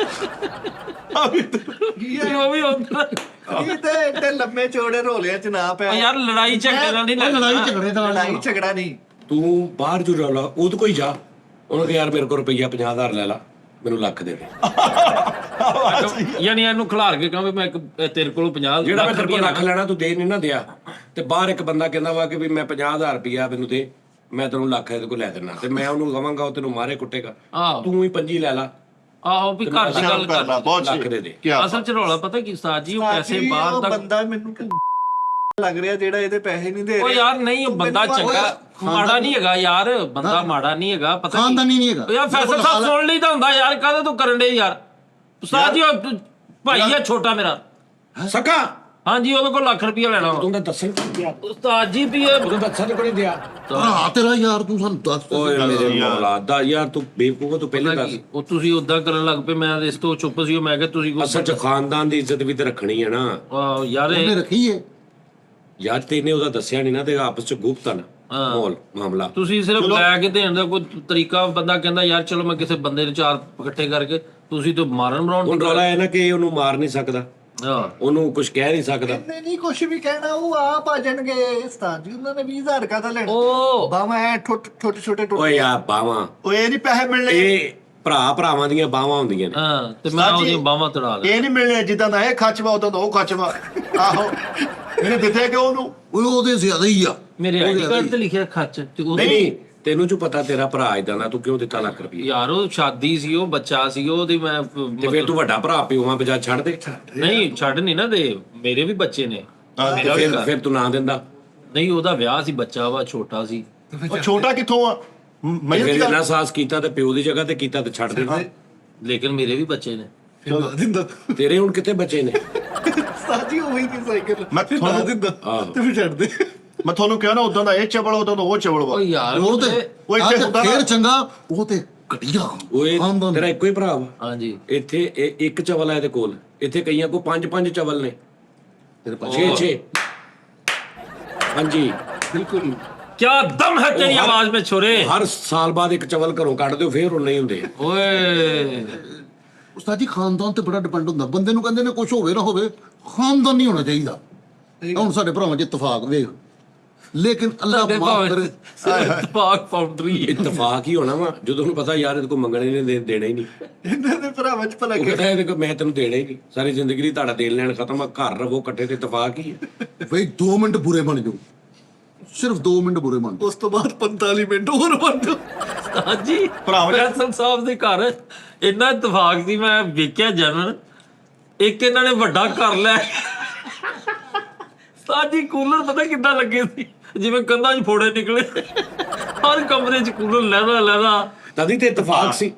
[SPEAKER 1] ਉਹ ਵੀ ਹੁੰਦਾ।
[SPEAKER 3] ਇਹ ਤੇ ਏਡੇ ਲੰਮੇ ਚੌੜੇ ਰੋਲਿਆਂ ਚ ਨਾ ਪਿਆ।
[SPEAKER 1] ਉਹ ਯਾਰ ਲੜਾਈ ਝਗੜੇ ਨਾਲ ਨਹੀਂ
[SPEAKER 5] ਲੜਾਈ
[SPEAKER 1] ਲੱਗਦਾ।
[SPEAKER 5] ਝਗੜੇ ਦਾ
[SPEAKER 3] ਲੜਾਈ ਝਗੜਾ ਨਹੀਂ।
[SPEAKER 4] ਤੂੰ ਬਾਹਰ ਜੂ ਰੌਲਾ ਉਹਦੇ ਕੋਈ ਜਾ, ਉਹਨੂੰ ਕਿ ਯਾਰ ਮੇਰੇ ਕੋਲ ਰੁਪਈਆ 50,000 ਲੈ ਲਾ, ਮੈਨੂੰ ਲੱਖ ਦੇ ਦੇ।
[SPEAKER 1] ਯਾਨੀ ਇਹਨੂੰ ਖਿਲਾਰ ਕੇ ਕਹਾਂ ਵੀ ਮੈਂ ਤੇਰੇ ਕੋਲੋਂ 50
[SPEAKER 4] ਜਿਹੜਾ ਮੈਂ ਤੇਰੇ ਕੋਲ ਲੱਖ ਲੈਣਾ ਤੂੰ ਦੇ ਨਹੀਂ ਨਾ ਦਿਆ, ਤੇ ਬਾਹਰ ਇੱਕ ਬੰਦਾ ਕਹਿੰਦਾ ਵਾ ਕਿ ਵੀ ਮੈਂ 50,000 ਰੁਪਈਆ ਮੈਨੂੰ ਦੇ, ਮੈਂ ਤੈਨੂੰ ਲੱਖ ਇਹਦੇ ਕੋਲ ਲੈ ਦੇਣਾ, ਤੇ ਮੈਂ ਉਹਨੂੰ ਕਵਾਂਗਾ ਉਹ ਤੈਨੂੰ ਮਾਰੇ ਕੁੱਟੇਗਾ।
[SPEAKER 1] ਆਹੋ
[SPEAKER 4] ਤੂੰ ਹੀ 25 ਲੈ ਲਾ,
[SPEAKER 1] ਆਹੋ ਵੀ ਘਰ ਦੀ ਗੱਲ
[SPEAKER 2] ਕਰਨਾ
[SPEAKER 1] ਕਰ।
[SPEAKER 2] ਬਹੁਤ
[SPEAKER 4] ਲੱਖ ਦੇ ਦੇ।
[SPEAKER 2] ਕੀ
[SPEAKER 1] ਅਸਲ ਚ ਰੌਲਾ ਪਤਾ ਕੀ ਉਸਤਾਦ ਜੀ, ਉਹ ਪੈਸੇ
[SPEAKER 3] ਸਾਡੀ
[SPEAKER 1] ਬਾਹਰ
[SPEAKER 3] ਉਹ
[SPEAKER 1] ਤੱਕ।
[SPEAKER 3] ਬੰਦਾ ਮੈਨੂੰ ਲੱਗ ਰਿਹਾ ਜਿਹੜਾ ਇਹਦੇ ਪੈਸੇ ਨਹੀਂ ਦੇ
[SPEAKER 1] ਉਹ
[SPEAKER 3] ਰਿਹਾ।
[SPEAKER 1] ਯਾਰ ਨਹੀਂ ਉਹ ਬੰਦਾ ਚੰਗਾ ਮਾੜਾ ਨਹੀਂ ਹੈਗਾ ਯਾਰ, ਬੰਦਾ ਮਾੜਾ ਨਹੀਂ ਹੈਗਾ। ਪਤਾ ਕੀ
[SPEAKER 5] ਖਾਨਦਾਨੀ ਨਹੀਂ ਹੈਗਾ।
[SPEAKER 1] ਉਹ ਯਾਰ ਫੈਸਲ ਸਾਹਿਬ ਸੁਣ ਲਈ ਤਾਂ ਹੁੰਦਾ ਯਾਰ, ਕਾਹਦਾ ਤੂੰ ਕਰਨ ਦੇ ਯਾਰ। ਉਸਤਾਦ ਜੀ ਉਹ ਭਾਈ ਆ ਛੋਟਾ ਮੇਰਾ,
[SPEAKER 4] ਸਕਾ
[SPEAKER 1] ਹਾਂਜੀ ਉਹਦੇ ਕੋਲ ਲੱਖ ਰੁਪਇਆ ਲੈਣਾ ਵਾ।
[SPEAKER 4] ਤੂੰ ਤਾਂ ਦੱਸਣ ਕਿਉਂ ਗਿਆ?
[SPEAKER 1] ਉਸਤਾਦ ਜੀ ਵੀ ਇਹ
[SPEAKER 4] ਤੂੰ ਦੱਸਣ ਕੋਈ ਨਹੀਂ ਦਿਆ।
[SPEAKER 5] ਭਰਾ ਤੇਰਾ ਯਾਰ ਤੂੰ ਸਾਨੂੰ ਦੱਸ।
[SPEAKER 4] ਓਏ ਮੇਰੇ ਮੌਲਾ ਦਾ ਯਾਰ, ਤੂੰ ਬੇਵਕੂਫ, ਤੂੰ ਪਹਿਲੇ ਦੱਸ।
[SPEAKER 1] ਉਹ ਤੁਸੀਂ ਉਦਾਂ ਕਰਨ ਲੱਗ ਪਏ, ਮੈਂ ਇਸ ਤੋਂ ਚੁੱਪ ਸੀ। ਮੈਂ ਕਿਹਾ ਤੁਸੀਂ ਕੋਈ
[SPEAKER 4] ਅਸਲ ਚ ਖਾਨਦਾਨ ਦੀ ਇੱਜ਼ਤ ਵੀ ਤੇ ਰੱਖਣੀ ਹੈ ਨਾ
[SPEAKER 1] ਯਾਰ
[SPEAKER 5] ਉਹਨੇ
[SPEAKER 1] ਇਹ
[SPEAKER 5] ਰੱਖੀ ਏ।
[SPEAKER 4] ਯਾਰ, ਤੈਨੇ ਉਹਦਾ ਦੱਸਿਆ ਨਹੀਂ ਨਾ, ਤੇ ਆਪਸ ਚ ਗੁਪਤ ਆ ਨਾ ਮਾਮਲਾ।
[SPEAKER 1] ਤੁਸੀਂ ਸਿਰਫ ਲੈ ਕੇ ਦੇਣ ਦਾ ਕੋਈ ਤਰੀਕਾ, ਬੰਦਾ ਕਹਿੰਦਾ ਯਾਰ ਚਲੋ ਮੈਂ ਕਿਸੇ ਬੰਦੇ ਨੂੰ 4 ਇਕੱਠੇ ਕਰਕੇ, ਤੁਸੀਂ ਤਾਂ ਮਾਰਨ ਮਰਾਉਣ
[SPEAKER 4] ਹੁਣ ਰੌਲਾ ਹੈ ਨਾ ਕਿ ਇਹ ਉਹਨੂੰ ਮਾਰ ਨਹੀਂ ਸਕਦਾ,
[SPEAKER 1] ਹਾਂ
[SPEAKER 4] ਉਹਨੂੰ ਕੁਝ ਕਹਿ ਨਹੀਂ ਸਕਦਾ।
[SPEAKER 3] ਇਹਨੇ ਨਹੀਂ ਕੁਝ ਵੀ ਕਹਿਣਾ, ਉਹ ਆਪ ਆ ਜਾਣਗੇ ਉਸਤਾਦ ਜੀ। ਉਹਨਾਂ ਨੇ 20,000 ਦਾ ਲੈਣਾ।
[SPEAKER 1] ਉਹ
[SPEAKER 3] ਬਾਵਾ ਐ ਛੋਟੇ ਛੋਟੇ
[SPEAKER 4] ਓਏ ਯਾਰ ਬਾਵਾਂ,
[SPEAKER 2] ਉਹ ਇਹ ਨਹੀਂ ਪੈਸੇ ਮਿਲਣੇ।
[SPEAKER 4] ਇਹ ਭਰਾਵਾਂ ਦੀਆਂ ਬਾਵਾਂ ਹੁੰਦੀਆਂ ਨੇ।
[SPEAKER 1] ਹਾਂ ਤੇ ਮੈਂ ਉਹਦੀਆਂ ਬਾਹਾਂ ਤੜਾ ਲਿਆ।
[SPEAKER 2] ਇਹ ਨਹੀਂ ਮਿਲਣੇ ਜਿੱਦਾਂ ਦਾ ਇਹ ਖੱਚਵਾ ਉਦਾਂ ਦਾ ਉਹ ਖੱਚਵਾ। ਆਹੋ ਇਹਨੇ ਦਿੱਤੇ ਕਿ ਉਹਨੂੰ
[SPEAKER 5] ਓਏ ਉਹਦੇ ਜ਼ਿਆਦਾ ਹੀ ਆ।
[SPEAKER 1] ਮੇਰੇ ਆਈਡੀ ਕਾਰਡ ਤੇ ਲਿਖਿਆ ਖੱਚ ਤੇ ਉਹ
[SPEAKER 4] ਨਹੀਂ, ਤੈਨੂੰ ਜੋ ਪਤਾ ਤੇਰਾ ਭਰਾ ਇਦਾਂ ਦਾ, ਤੂੰ ਕਿਉਂ ਦਿੱਤਾ ਲੱਖ ਰੁਪਏ?
[SPEAKER 1] ਯਾਰ ਉਹ ਸ਼ਾਦੀ ਸੀ, ਉਹ ਬੱਚਾ ਸੀ, ਉਹਦੀ ਮੈਂ
[SPEAKER 4] ਤੇ ਫਿਰ ਤੂੰ ਵੱਡਾ ਭਰਾ ਪਿਓਾਂ ਬਜਾ ਛੱਡ ਦੇ।
[SPEAKER 1] ਨਹੀਂ ਛੱਡ ਨਹੀਂ ਨਾ ਦੇ, ਮੇਰੇ ਵੀ ਬੱਚੇ ਨੇ। ਮੇਰਾ ਵੀ
[SPEAKER 4] ਫਿਰ ਤੂੰ ਨਾ ਦਿੰਦਾ।
[SPEAKER 1] ਨਹੀਂ ਉਹਦਾ ਵਿਆਹ ਸੀ, ਬੱਚਾ ਵਾ ਛੋਟਾ ਸੀ।
[SPEAKER 2] ਉਹ ਛੋਟਾ ਕਿੱਥੋਂ ਆ? ਮੈਂ
[SPEAKER 4] ਫਿਰ ਇਹਨਾਂ ਸਾਹਸ ਕੀਤਾ ਤੇ ਪਿਓ ਦੀ ਜਗ੍ਹਾ ਤੇ ਕੀਤਾ ਤੇ ਛੱਡ ਦੇ।
[SPEAKER 1] ਲੇਕਿਨ ਮੇਰੇ ਵੀ ਬੱਚੇ ਨੇ।
[SPEAKER 3] ਦਿੰਦਾ।
[SPEAKER 4] ਤੇਰੇ ਹੁਣ ਕਿੱਥੇ ਬੱਚੇ ਨੇ?
[SPEAKER 3] ਉਸਤਾਦ ਜੀ ਉਹੀ ਦੀ ਸਾਈਕਲ
[SPEAKER 2] ਮੈਂ
[SPEAKER 3] ਫਿਰ
[SPEAKER 2] ਤੁਹਾਨੂੰ-
[SPEAKER 3] ਲਾ ਦਿੰਦਾ ਤੇ ਫਿਰ ਛੱਡ ਦੇ।
[SPEAKER 2] ਮੈਂ ਤੁਹਾਨੂੰ ਕਿਹਾ ਨਾ ਉਦਾਂ ਦਾ ਇਹ ਚਵਲ ਉਦਾਂ ਦਾ ਉਹ ਚਵਲ ਵਾ।
[SPEAKER 1] ਓ ਯਾਰ
[SPEAKER 5] ਉਹ ਤੇ
[SPEAKER 2] ਉਹ ਇੱਥੇ ਹੁੰਦਾ ਨਾ-
[SPEAKER 5] ਫੇਰ ਚੰਗਾ, ਉਹ ਤੇ ਘਟੀਆ
[SPEAKER 4] ਓਏ
[SPEAKER 5] ਖਾਨਦਾਨ।
[SPEAKER 4] ਤੇਰਾ ਇੱਕੋ ਹੀ ਭਰਾ ਵਾ
[SPEAKER 1] ਹਾਂਜੀ
[SPEAKER 4] ਇੱਥੇ ਇੱਕ ਚਵਲ ਆ ਇਹਦੇ ਕੋਲ, ਇੱਥੇ ਕਈਆਂ ਕੋ 5 ਚਵਲ ਨੇ,
[SPEAKER 5] ਤੇਰੇ ਪਾਸ
[SPEAKER 4] 6 ਹਾਂਜੀ
[SPEAKER 3] ਬਿਲਕੁਲ
[SPEAKER 1] क्या दम है तेरी आवाज में छोरे
[SPEAKER 4] ਹਰ ਸਾਲ ਬਾਅਦ ਇੱਕ ਚਵਲ ਘਰੋਂ ਕੱਢ ਦਿਓ ਫੇਰ ਉਹ ਨਹੀਂ ਹੁੰਦੇ।
[SPEAKER 1] ओए
[SPEAKER 5] ਉਸਤਾਦ ਜੀ ਖਾਨਦਾਨ ਤੇ ਬੜਾ ਡਿਪੈਂਡ ਹੁੰਦਾ। ਬੰਦੇ ਨੂੰ ਕਹਿੰਦੇ ਨੇ ਕੁਝ ਹੋਵੇ ਨਾ ਹੋਵੇ, ਖਾਨਦਾਨ ਨਹੀਂ ਹੋਣਾ ਚਾਹੀਦਾ। ਹੁਣ ਸਾਡੇ ਭਰਾਵਾਂ 'ਚ ਇਤਫਾਕ ਵੇਖ, ਲੇਕਿਨ ਅੱਲਾਹ ਮਾਫ ਕਰੇ,
[SPEAKER 1] इत्तेफाक फाउंड्री
[SPEAKER 4] ਇਤਫਾਕ ਹੀ ਹੋਣਾ ਵਾ ਜਦੋਂ ਉਹਨੂੰ ਪਤਾ ਯਾਰ ਇਹਦੇ ਕੋਲ ਮੰਗਣੇ ਨੇ ਦੇਣਾ ਹੀ ਨਹੀਂ।
[SPEAKER 3] ਇਹਨਾਂ ਦੇ ਭਰਾਵਾਂ ਚ ਭਲਾ
[SPEAKER 4] ਉਹ
[SPEAKER 3] ਕੀ
[SPEAKER 4] ਕਹਿੰਦਾ ਇਹਦੇ ਕੋਲ ਮੈਂ ਤੈਨੂੰ ਦੇਣਾ ਹੀ ਨਹੀਂ, ਸਾਰੀ ਜ਼ਿੰਦਗੀ ਲਈ ਤੁਹਾਡਾ ਦੇਣ ਲੈਣ ਖਤਮ ਆ, ਘਰ ਰਵੋ ਇਕੱਠੇ ਤੇ ਇਤਫਾਕ ਹੀ ਹੈ।
[SPEAKER 5] ਬਈ 2 ਮਿੰਟ ਬੁਰੇ ਬਣ ਜਾਓ, ਸਿਰਫ 2 ਮਿੰਟ ਬੁਰੇ ਬਣ ਜਾਓ।
[SPEAKER 3] ਉਸ ਤੋਂ ਬਾਅਦ 45 ਮਿੰਟ ਹੋਰ ਬੰਦੋ।
[SPEAKER 1] ਹਾਂਜੀ
[SPEAKER 2] ਭਰਾਵਾਂ
[SPEAKER 1] ਫੈਸਲ ਸਾਹਿਬ ਦੇ ਘਰ ਇੰਨਾ ਇਤਫਾਕ ਸੀ, ਮੈਂ ਵੇਖਿਆ ਜਨਨ ਇੱਕ ਇਹਨਾਂ ਨੇ ਵੱਡਾ ਘਰ ਲੈ ਸਾਜੀ ਕੂਲਰ ਪਤਾ ਕਿੱਦਾਂ ਲੱਗੇ ਸੀ, ਜਿਵੇਂ ਕੰਧਾਂ 'ਚ ਫੋੜੇ ਨਿਕਲੇ, ਹਰ ਕਮਰੇ 'ਚ ਕੂਲਰ ਲੈਦਾ
[SPEAKER 4] ਤਦੀ ਤੇ ਇਤਫਾਕ ਸੀ।